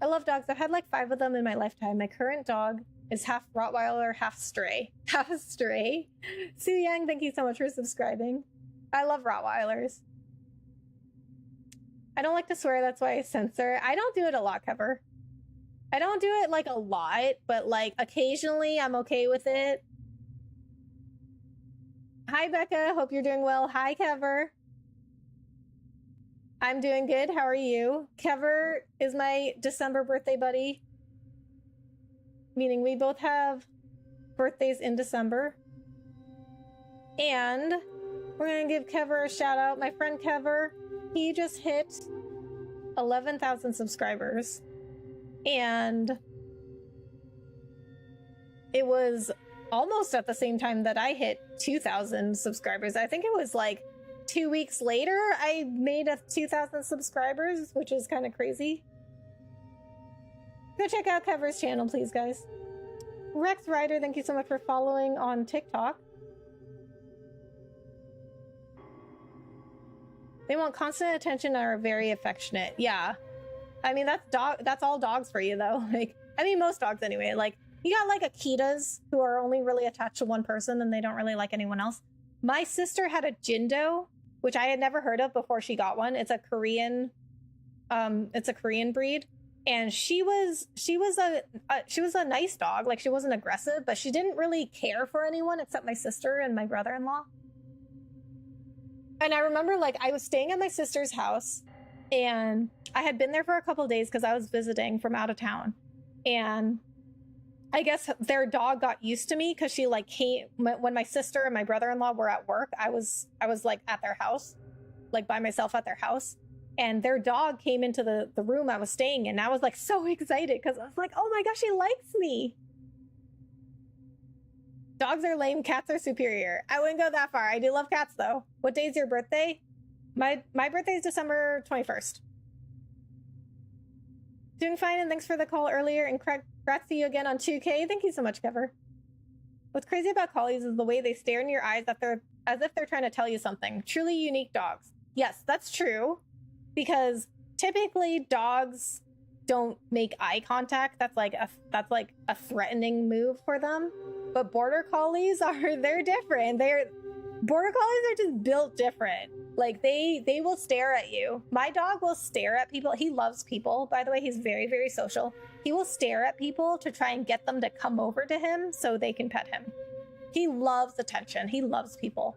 I love dogs. I've had like 5 of them in my lifetime. My current dog is half Rottweiler, half stray. Half a stray. Su Yang, thank you so much for subscribing. I love Rottweilers. I don't like to swear, that's why I censor. I don't do it a lot, Cover. I don't do it like a lot, but like occasionally I'm okay with it. Hi, Becca. Hope you're doing well. Hi, Kever. I'm doing good. How are you? Kever is my December birthday buddy. Meaning we both have birthdays in December. And we're going to give Kever a shout out. My friend Kever, he just hit 11,000 subscribers. And it was almost at the same time that I hit 2,000 subscribers. I think it was like 2 weeks later I made 2,000 subscribers, which is kind of crazy. Go check out Kever's channel, please, guys. Rex Ryder, thank you so much for following on TikTok. They want constant attention and are very affectionate. Yeah. I mean, that's all dogs for you, though. Like, I mean, most dogs anyway. Like, you got like Akitas who are only really attached to one person and they don't really like anyone else. My sister had a Jindo, which I had never heard of before she got one. It's a Korean breed. And she was a nice dog. Like, she wasn't aggressive, but she didn't really care for anyone except my sister and my brother-in-law. And I remember, like, I was staying at my sister's house and I had been there for a couple of days because I was visiting from out of town. And I guess their dog got used to me because she like came when my sister and my brother-in-law were at work. I was like at their house, like by myself at their house. and their dog came into the room I was staying in. I was like so excited because I was like, oh my gosh, he likes me. Dogs are lame, cats are superior. I wouldn't go that far. I do love cats though. What day is your birthday? My birthday is December 21st. Doing fine, and thanks for the call earlier, and congrats to you again on 2K. Thank you so much, Kever. What's crazy about collies is the way they stare in your eyes as if they're trying to tell you something. Truly unique dogs. Yes, that's true. Because typically dogs don't make eye contact. That's like a threatening move for them. But border collies they're different. Border collies are just built different. Like they will stare at you. My dog will stare at people. He loves people, by the way. He's very, very social. He will stare at people to try and get them to come over to him so they can pet him. He loves attention. He loves people.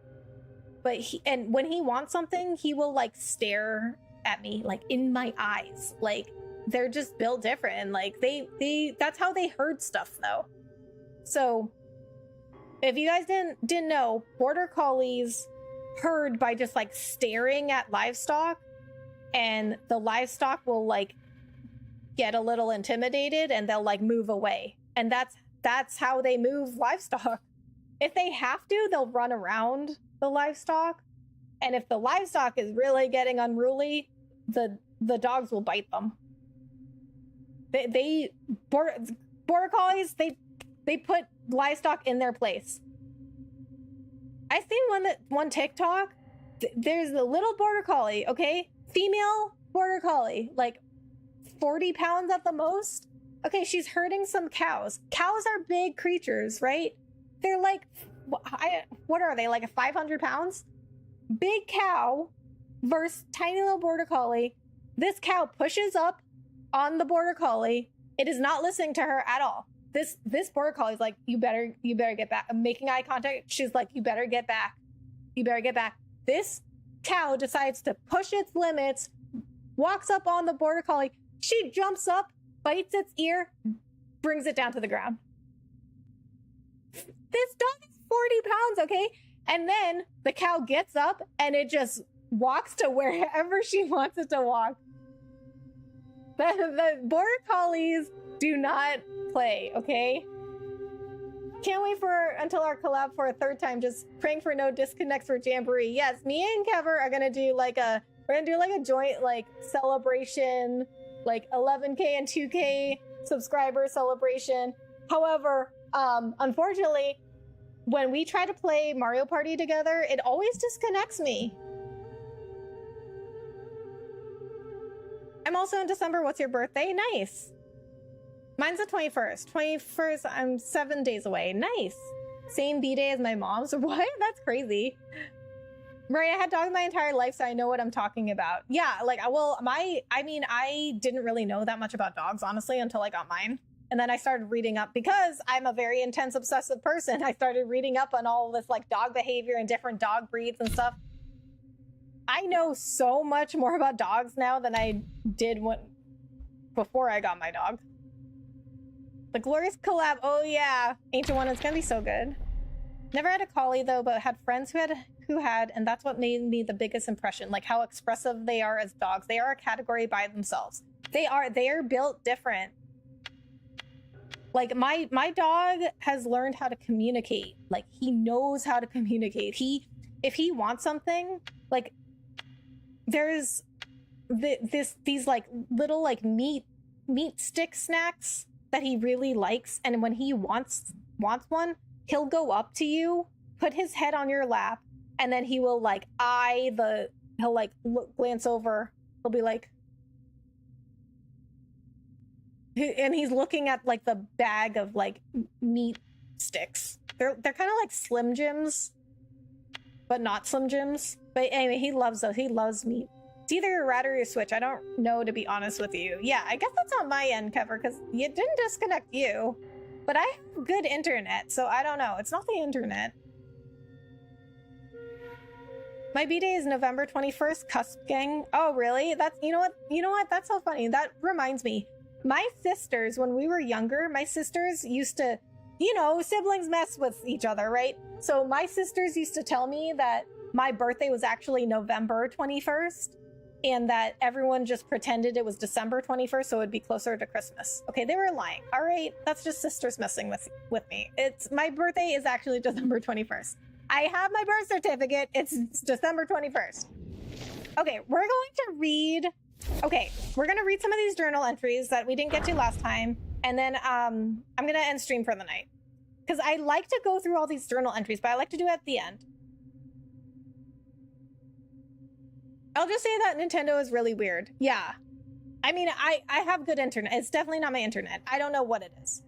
But when he wants something, he will like stare at me, like in my eyes. Like they're just built different. And like that's how they herd stuff though. So if you guys didn't know, border collies herd by just like staring at livestock, and the livestock will like get a little intimidated and they'll like move away. And that's how they move livestock. If they have to, they'll run around the livestock. And if the livestock is really getting unruly, the dogs will bite them. Border collies, they put livestock in their place. I seen one TikTok. There's a little border collie, okay? Female border collie, like 40 pounds at the most. Okay, she's herding some cows. Cows are big creatures, right? They're like, what are they, like 500 pounds? Big cow versus tiny little border collie. This cow pushes up on the border collie. It is not listening to her at all. This border collie is like, you better get back. I'm making eye contact. She's like, you better get back. You better get back. This cow decides to push its limits, walks up on the border collie. She jumps up, bites its ear, brings it down to the ground. This dog is 40 pounds, okay? And then the cow gets up and it just walks to wherever she wants it to walk. The border collies do not play, okay? Can't wait until our collab for a third time. Just praying for no disconnects for Jamboree. Yes, me and Kever are gonna do like a joint like celebration, like 11K and 2K subscriber celebration. However, unfortunately, when we try to play Mario Party together, it always disconnects me. I'm also in December. What's your birthday? Nice. Mine's the 21st. 21st, I'm 7 days away. Nice. Same B-day as my mom's. What? That's crazy. Maria, I had dogs my entire life, so I know what I'm talking about. Yeah, like, well, I didn't really know that much about dogs, honestly, until I got mine. And then I started reading up, because I'm a very intense, obsessive person. I started reading up on all this, like, dog behavior and different dog breeds and stuff. I know so much more about dogs now than I did before I got my dog. The glorious collab. Oh yeah, Ancient One. It's gonna be so good. Never had a collie though, but had friends who had, and that's what made me the biggest impression. Like how expressive they are as dogs. They are a category by themselves. They are built different. Like my dog has learned how to communicate. Like he knows how to communicate. If he wants something, like there's these like little like meat stick snacks that he really likes, and when he wants one, he'll go up to you, put his head on your lap, and then he will like he'll like glance over. He'll be like, and he's looking at like the bag of like meat sticks. They're kind of like Slim Jims, but not Slim Jims. But anyway, he loves those. He loves meat. It's either a rat or a switch. I don't know, to be honest with you. Yeah, I guess that's on my end, Kever, because it didn't disconnect you. But I have good internet, so I don't know. It's not the internet. My B-day is November 21st, Cusp Gang. Oh, really? That's, you know what? That's so funny. That reminds me. My sisters, when we were younger, my sisters used to, siblings mess with each other, right? So my sisters used to tell me that my birthday was actually November 21st. and that everyone just pretended it was December 21st, so it'd be closer to Christmas. Okay, they were lying. All right, that's just sisters messing with me. It's my birthday is actually December 21st. I have my birth certificate. It's December 21st. Okay, we're going to read some of these journal entries that we didn't get to last time, and then I'm gonna end stream for the night. Because I like to go through all these journal entries, but I like to do it at the end. I'll just say that Nintendo is really weird. Yeah. I mean, I have good internet. It's definitely not my internet. I don't know what it is.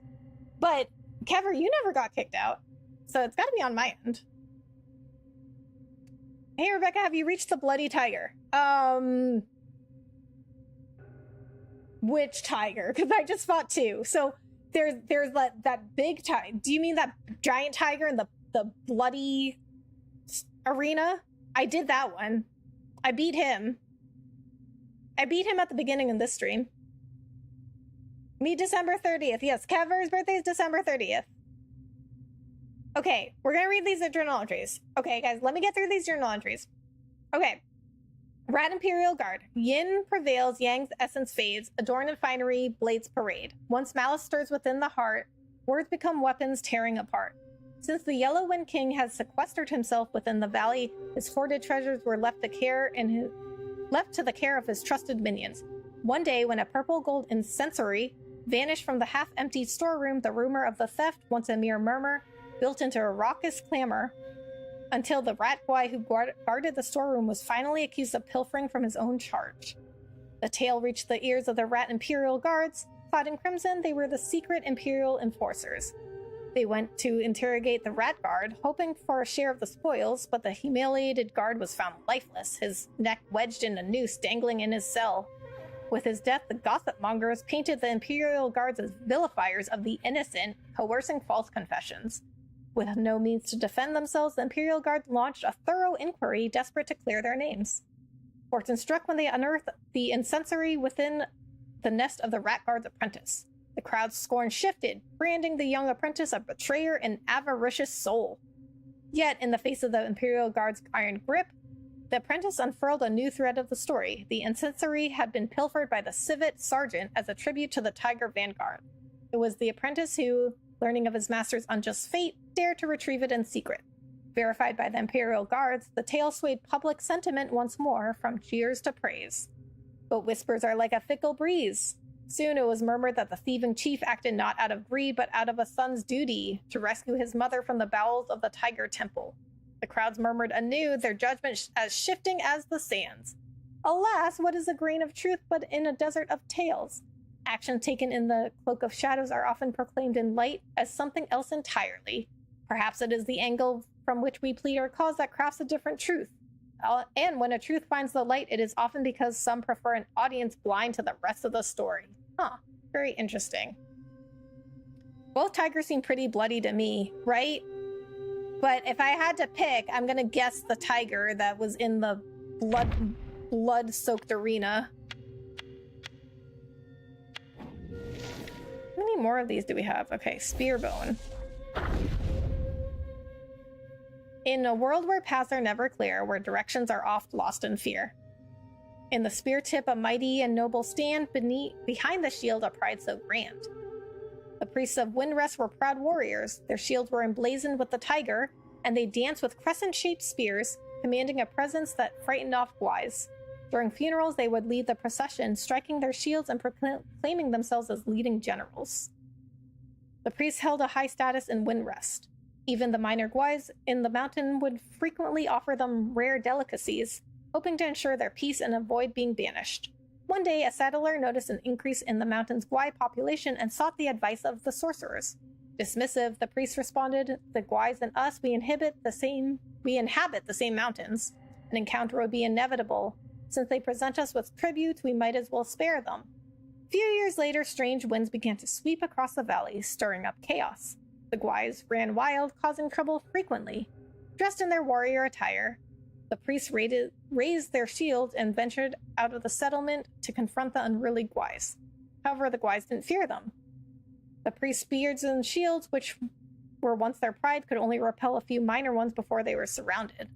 But, Kever, you never got kicked out. So it's got to be on my end. Hey, Rebecca, have you reached the Bloody Tiger? Which tiger? Because I just fought two. So there's that big tiger. Do you mean that giant tiger in the bloody arena? I did that one. I beat him. I beat him at the beginning of this stream. Me, December 30th. Yes, Kever's birthday is December 30th. Okay, we're gonna read these journal entries. Okay, guys, let me get through these journal entries. Okay. Rat Imperial Guard. Yin prevails, Yang's essence fades. Adorned in finery, blades parade. Once malice stirs within the heart, words become weapons tearing apart. Since the Yellow Wind King has sequestered himself within the valley, his hoarded treasures were left to the care of his trusted minions. One day, when a purple gold incensory vanished from the half-emptied storeroom, the rumor of the theft, once a mere murmur, built into a raucous clamor, until the rat boy who guarded the storeroom was finally accused of pilfering from his own charge. The tale reached the ears of the Rat Imperial Guards. Clad in crimson, they were the secret Imperial enforcers. They went to interrogate the Rat Guard, hoping for a share of the spoils, but the humiliated guard was found lifeless, his neck wedged in a noose dangling in his cell. With his death, the gossip mongers painted the Imperial Guards as vilifiers of the innocent, coercing false confessions. With no means to defend themselves, the Imperial Guard launched a thorough inquiry, desperate to clear their names. Fortune struck when they unearthed the incensory within the nest of the Rat Guard's apprentice. The crowd's scorn shifted, branding the young apprentice a betrayer and avaricious soul. Yet, in the face of the Imperial Guard's iron grip, the apprentice unfurled a new thread of the story. The incensory had been pilfered by the civet sergeant as a tribute to the Tiger Vanguard. It was the apprentice who, learning of his master's unjust fate, dared to retrieve it in secret. Verified by the Imperial Guards, the tale swayed public sentiment once more, from cheers to praise. But whispers are like a fickle breeze. Soon it was murmured that the thieving chief acted not out of greed, but out of a son's duty to rescue his mother from the bowels of the Tiger Temple. The crowds murmured anew, their judgment as shifting as the sands. Alas, what is a grain of truth but in a desert of tales? Actions taken in the cloak of shadows are often proclaimed in light as something else entirely. Perhaps it is the angle from which we plead our cause that crafts a different truth. And when a truth finds the light, it is often because some prefer an audience blind to the rest of the story. Huh, very interesting. Both tigers seem pretty bloody to me, right? But if I had to pick, I'm gonna guess the tiger that was in the blood-soaked arena. How many more of these do we have? Okay, spear bone. In a world where paths are never clear, where directions are oft lost in fear. In the spear tip, a mighty and noble stand, behind the shield, a pride so grand. The priests of Windrest were proud warriors. Their shields were emblazoned with the tiger, and they danced with crescent-shaped spears, commanding a presence that frightened off Gwais. During funerals, they would lead the procession, striking their shields and proclaiming themselves as leading generals. The priests held a high status in Windrest. Even the minor Gwais in the mountain would frequently offer them rare delicacies, hoping to ensure their peace and avoid being banished. One day, a settler noticed an increase in the mountain's Gwai population and sought the advice of the sorcerers. Dismissive, the priest responded, "The Gwais and us, we inhabit the same mountains. An encounter would be inevitable. Since they present us with tribute, we might as well spare them." A few years later, strange winds began to sweep across the valley, stirring up chaos. The Gwais ran wild, causing trouble frequently. Dressed in their warrior attire, the priests raised their shields and ventured out of the settlement to confront the unruly Gwais. However, the Gwais didn't fear them. The priests' spears and shields, which were once their pride, could only repel a few minor ones before they were surrounded.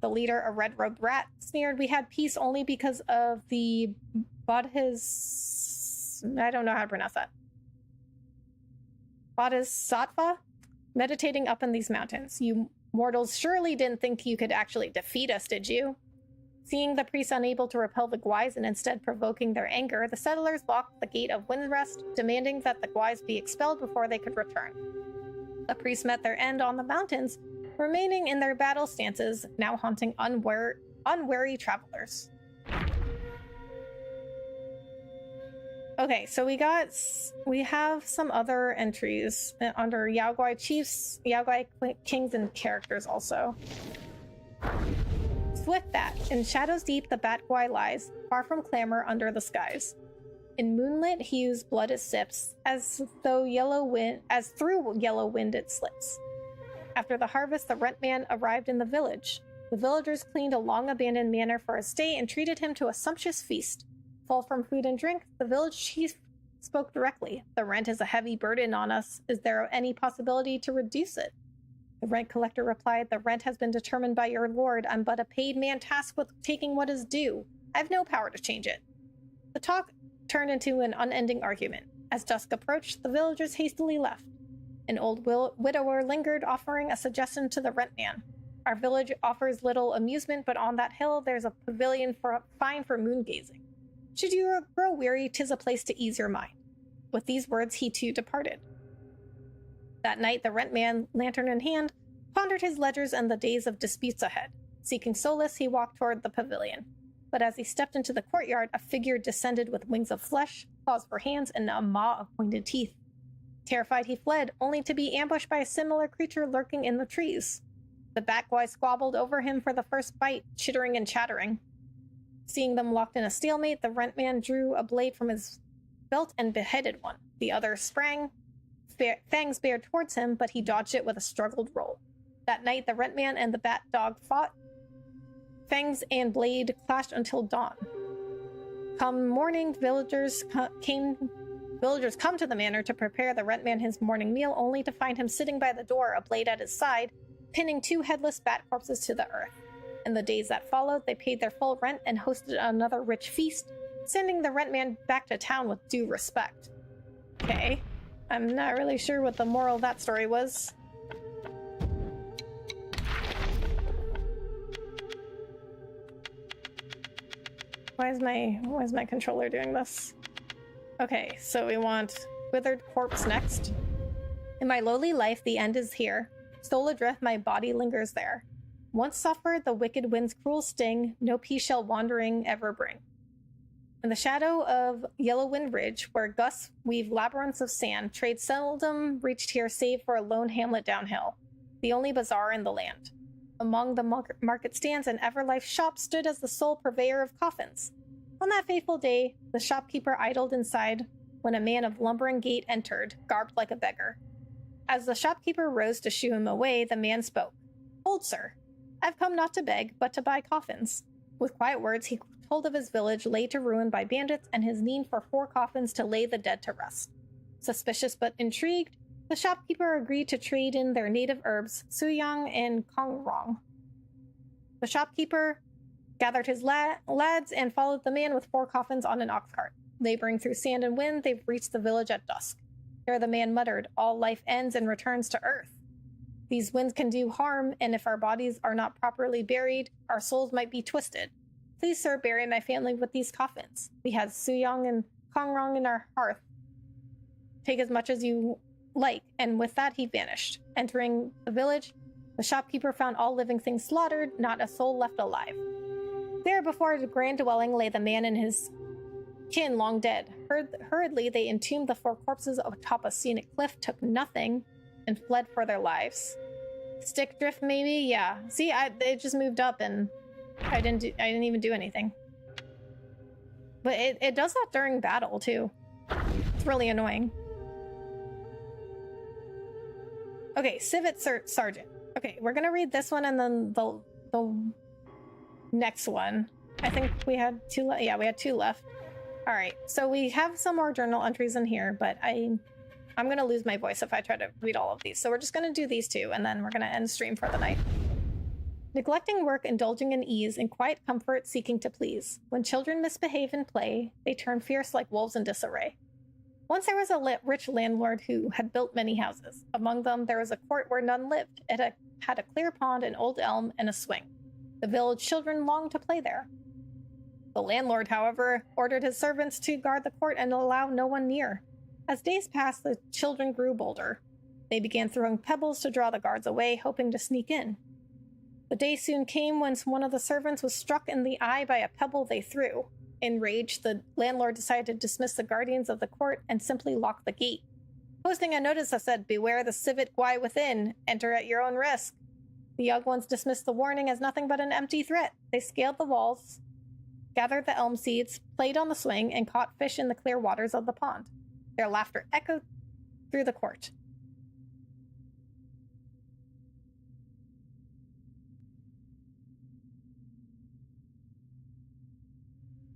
The leader, a red-robed rat, sneered we had peace only because of the Bodhis... I don't know how to pronounce that. Bodhisattva? Meditating up in these mountains. You mortals surely didn't think you could actually defeat us, did you? Seeing the priests unable to repel the Gwies and instead provoking their anger, the settlers blocked the gate of Windrest, demanding that the Gwies be expelled before they could return. The priests met their end on the mountains, remaining in their battle stances, now haunting unwary travelers. Okay, so we have some other entries under Yaogwai chiefs, Yaogwai kings, and characters also. Swift Bat. In shadows deep, the Bat Gwai lies, far from clamor under the skies. In moonlit hues, blood it sips, as through yellow wind it slips. After the harvest, the rent man arrived in the village. The villagers cleaned a long-abandoned manor for his stay and treated him to a sumptuous feast. Full from food and drink, the village chief spoke directly. The rent is a heavy burden on us. Is there any possibility to reduce it? The rent collector replied, the rent has been determined by your lord. I'm but a paid man tasked with taking what is due. I have no power to change it. The talk turned into an unending argument. As dusk approached, the villagers hastily left. An old widower lingered, offering a suggestion to the rent man. Our village offers little amusement, but on that hill there's a pavilion fine for moon gazing. Should you grow weary, 'tis a place to ease your mind. With these words, he too departed. That night, the rent man, lantern in hand, pondered his ledgers and the days of disputes ahead. Seeking solace, he walked toward the pavilion. But as he stepped into the courtyard, a figure descended with wings of flesh, claws for hands, and a maw of pointed teeth. Terrified, he fled, only to be ambushed by a similar creature lurking in the trees. The Bat Gwai squabbled over him for the first bite, chittering and chattering. Seeing them locked in a stalemate, the rent man drew a blade from his belt and beheaded one. The other sprang, fangs bared towards him, but he dodged it with a struggled roll. That night, the rent man and the bat dog fought. Fangs and blade clashed until dawn. Come morning, villagers come to the manor to prepare the rent man his morning meal, only to find him sitting by the door, a blade at his side, pinning two headless bat corpses to the earth. In the days that followed, they paid their full rent and hosted another rich feast, sending the rent man back to town with due respect. Okay, I'm not really sure what the moral of that story was. Why is my controller doing this? Okay, so we want withered corpse next. In my lowly life, the end is here. Soul adrift, my body lingers there. Once suffered the wicked wind's cruel sting, no peace shall wandering ever bring. In the shadow of Yellowwind Ridge, where gusts weave labyrinths of sand, trade seldom reached here save for a lone hamlet downhill, the only bazaar in the land. Among the market stands and Everlife shop stood as the sole purveyor of coffins. On that fateful day, the shopkeeper idled inside when a man of lumbering gait entered, garbed like a beggar. As the shopkeeper rose to shoo him away, the man spoke. Hold, sir. I've come not to beg, but to buy coffins. With quiet words, he told of his village laid to ruin by bandits and his need for 4 coffins to lay the dead to rest. Suspicious but intrigued, the shopkeeper agreed to trade in their native herbs, suyang and kongrong. The shopkeeper gathered his lads and followed the man with 4 coffins on an ox cart. Laboring through sand and wind, they reached the village at dusk. There the man muttered, all life ends and returns to earth. These winds can do harm, and if our bodies are not properly buried, our souls might be twisted. Please, sir, bury my family with these coffins. We had suyang and kongrong in our hearth. Take as much as you like, and with that he vanished. Entering the village, the shopkeeper found all living things slaughtered, not a soul left alive. There, before the grand dwelling, lay the man and his kin long dead. Hurriedly, they entombed the 4 corpses atop a scenic cliff, took nothing, and fled for their lives. Stick drift, maybe? Yeah. See, it just moved up, and I didn't even do anything. But it does that during battle too. It's really annoying. Okay, Civet Sergeant. Okay, we're gonna read this one and then the next one. I think we had 2 yeah, we had 2 left. All right, so we have some more journal entries in here, but I'm gonna lose my voice if I try to read all of these. So we're just gonna do these 2, and then we're gonna end stream for the night. Neglecting work, indulging in ease, in quiet comfort, seeking to please. When children misbehave in play, they turn fierce like wolves in disarray. Once there was a rich landlord who had built many houses. Among them, there was a court where none lived. It had a clear pond, an old elm, and a swing. The village children longed to play there. The landlord, however, ordered his servants to guard the court and allow no one near. As days passed, the children grew bolder. They began throwing pebbles to draw the guards away, hoping to sneak in. The day soon came when one of the servants was struck in the eye by a pebble they threw. Enraged, the landlord decided to dismiss the guardians of the court and simply lock the gate. Posting a notice that said, "Beware the civet guy within. Enter at your own risk." The young ones dismissed the warning as nothing but an empty threat. They scaled the walls, gathered the elm seeds, played on the swing, and caught fish in the clear waters of the pond. Their laughter echoed through the court.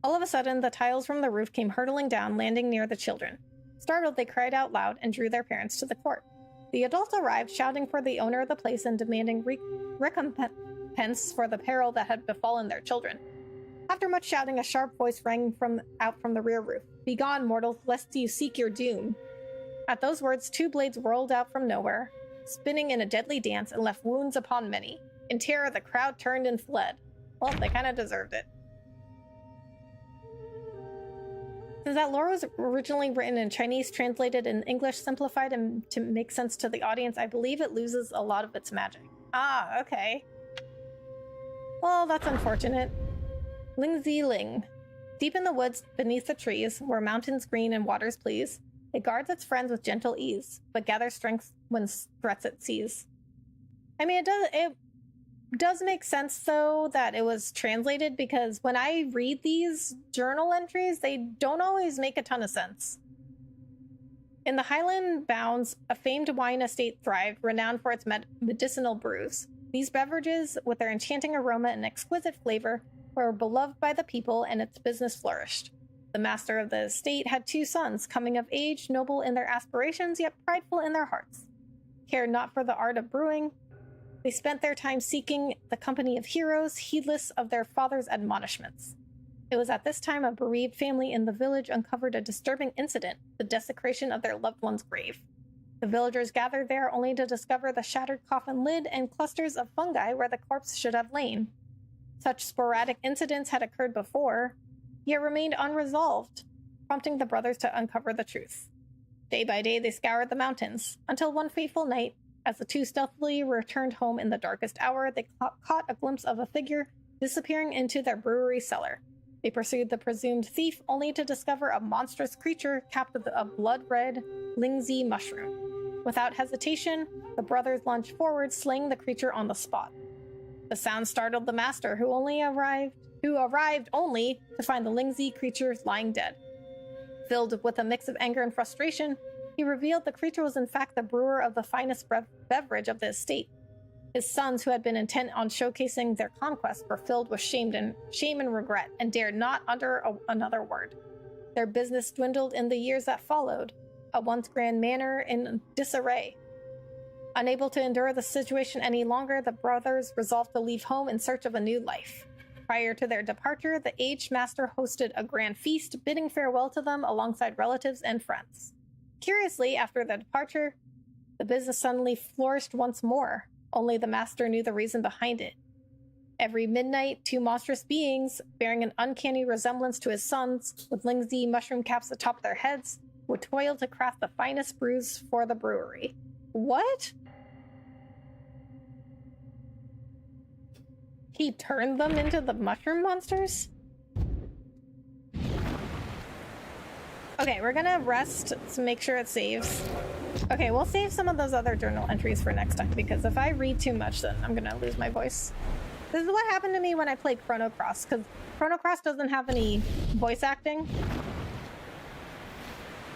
All of a sudden, the tiles from the roof came hurtling down, landing near the children. Startled, they cried out loud and drew their parents to the court. The adults arrived, shouting for the owner of the place and demanding recompense for the peril that had befallen their children. After much shouting, a sharp voice rang out from the rear roof. "Begone, mortals, lest you seek your doom." At those words, two blades whirled out from nowhere, spinning in a deadly dance, and left wounds upon many. In terror, the crowd turned and fled. Well, they kind of deserved it. Since that lore was originally written in Chinese, translated in English, simplified, and to make sense to the audience, I believe it loses a lot of its magic. Ah, okay. Well, that's unfortunate. Lingzi Ling. Deep in the woods, beneath the trees, where mountains green and waters please, it guards its friends with gentle ease, but gathers strength when threats it sees. I mean, it does make sense, though, that it was translated, because when I read these journal entries, they don't always make a ton of sense. In the Highland Bounds, a famed wine estate thrived, renowned for its medicinal brews. These beverages, with their enchanting aroma and exquisite flavor, were beloved by the people, and its business flourished. The master of the estate had two sons, coming of age, noble in their aspirations, yet prideful in their hearts. Cared not for the art of brewing, they spent their time seeking the company of heroes, heedless of their father's admonishments. It was at this time a bereaved family in the village uncovered a disturbing incident, the desecration of their loved one's grave. The villagers gathered there only to discover the shattered coffin lid and clusters of fungi where the corpse should have lain. Such sporadic incidents had occurred before, yet remained unresolved, prompting the brothers to uncover the truth. Day by day they scoured the mountains, until one fateful night, as the two stealthily returned home in the darkest hour, they caught a glimpse of a figure disappearing into their brewery cellar. They pursued the presumed thief, only to discover a monstrous creature capped with a blood-red Lingzi mushroom. Without hesitation, the brothers lunged forward, slaying the creature on the spot. The sound startled the master, who arrived only to find the Lingzi creature lying dead. Filled with a mix of anger and frustration, he revealed the creature was in fact the brewer of the finest beverage of the estate. His sons, who had been intent on showcasing their conquest, were filled with shame and regret, and dared not utter another word. Their business dwindled in the years that followed, a once grand manor in disarray. Unable to endure the situation any longer, the brothers resolved to leave home in search of a new life. Prior to their departure, the aged master hosted a grand feast, bidding farewell to them alongside relatives and friends. Curiously, after their departure, the business suddenly flourished once more. Only the master knew the reason behind it. Every midnight, two monstrous beings, bearing an uncanny resemblance to his sons, with Lingzi mushroom caps atop their heads, would toil to craft the finest brews for the brewery. What? He turned them into the mushroom monsters? Okay, we're gonna rest to make sure it saves. Okay, we'll save some of those other journal entries for next time, because if I read too much, then I'm gonna lose my voice. This is what happened to me when I played Chrono Cross, because Chrono Cross doesn't have any voice acting.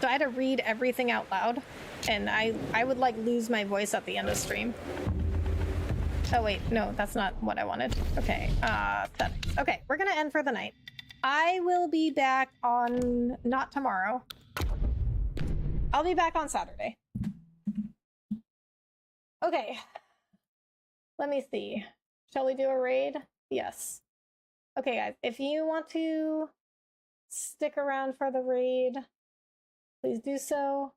So I had to read everything out loud, and I would like lose my voice at the end of stream. Oh wait, no, that's not what I wanted. Okay, settings. Okay, we're gonna end for the night. I will be back on, not tomorrow. I'll be back on Saturday. Okay. Let me see. Shall we do a raid? Yes. Okay, guys, if you want to stick around for the raid, please do so.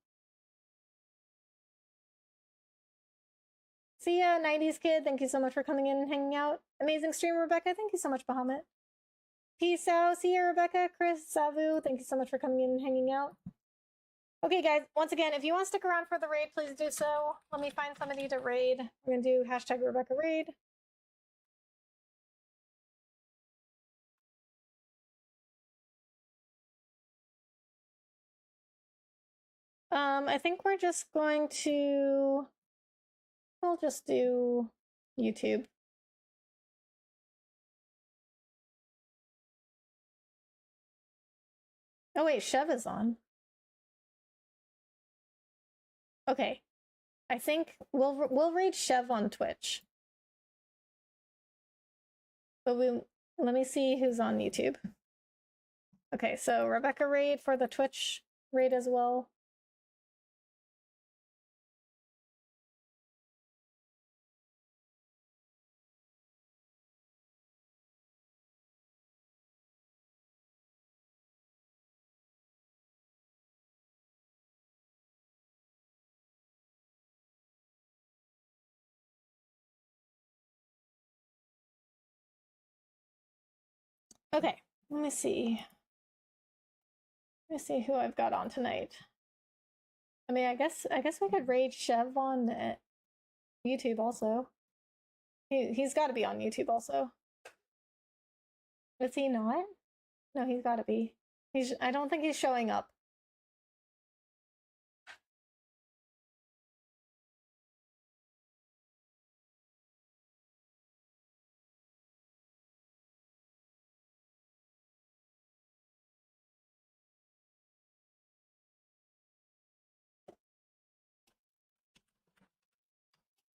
See ya, 90s kid. Thank you so much for coming in and hanging out. Amazing stream, Rebecca. Thank you so much, Bahamut. Peace out. See ya, Rebecca. Chris, Savu. Thank you so much for coming in and hanging out. Okay, guys. Once again, if you want to stick around for the raid, please do so. Let me find somebody to raid. We're gonna do hashtag Rebecca raid. I think we're just going to. We'll just do YouTube. Oh wait, Chev is on. Okay, I think we'll raid Chev on Twitch. But let me see who's on YouTube. Okay, so Rebecca raid for the Twitch raid as well. Okay, let me see. Let me see who I've got on tonight. I mean, I guess we could raid Chev on YouTube also. He's got to be on YouTube also. Is he not? No, he's got to be. I don't think he's showing up.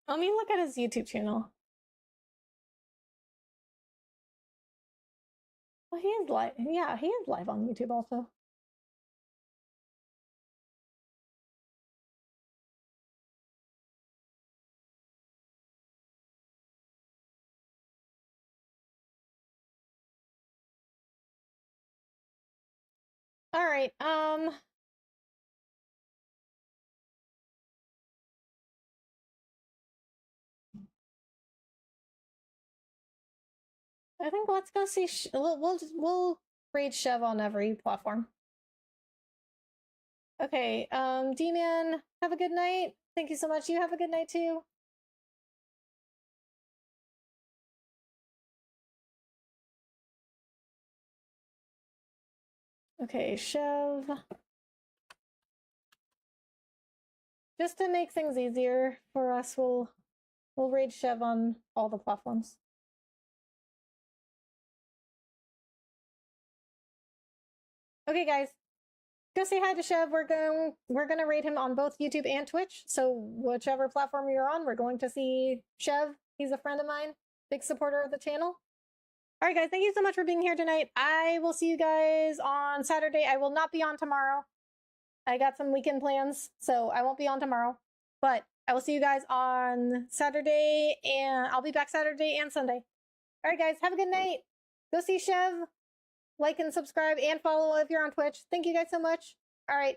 Let me look at his YouTube channel. Well, he is live. Yeah, he is live on YouTube also. All right. I think let's go see. We'll raid Chev on every platform. Okay. D-Man, have a good night. Thank you so much. You have a good night too. Okay, Chev. Just to make things easier for us, we'll raid Chev on all the platforms. Okay, guys, go say hi to Chev. We're gonna raid him on both YouTube and Twitch. So whichever platform you're on, we're going to see Chev. He's a friend of mine, big supporter of the channel. All right, guys, thank you so much for being here tonight. I will see you guys on Saturday. I will not be on tomorrow. I got some weekend plans, so I won't be on tomorrow. But I will see you guys on Saturday, and I'll be back Saturday and Sunday. All right, guys, have a good night. Go see Chev. Like and subscribe and follow if you're on Twitch. Thank you guys so much. All right.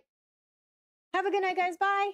Have a good night, guys. Bye.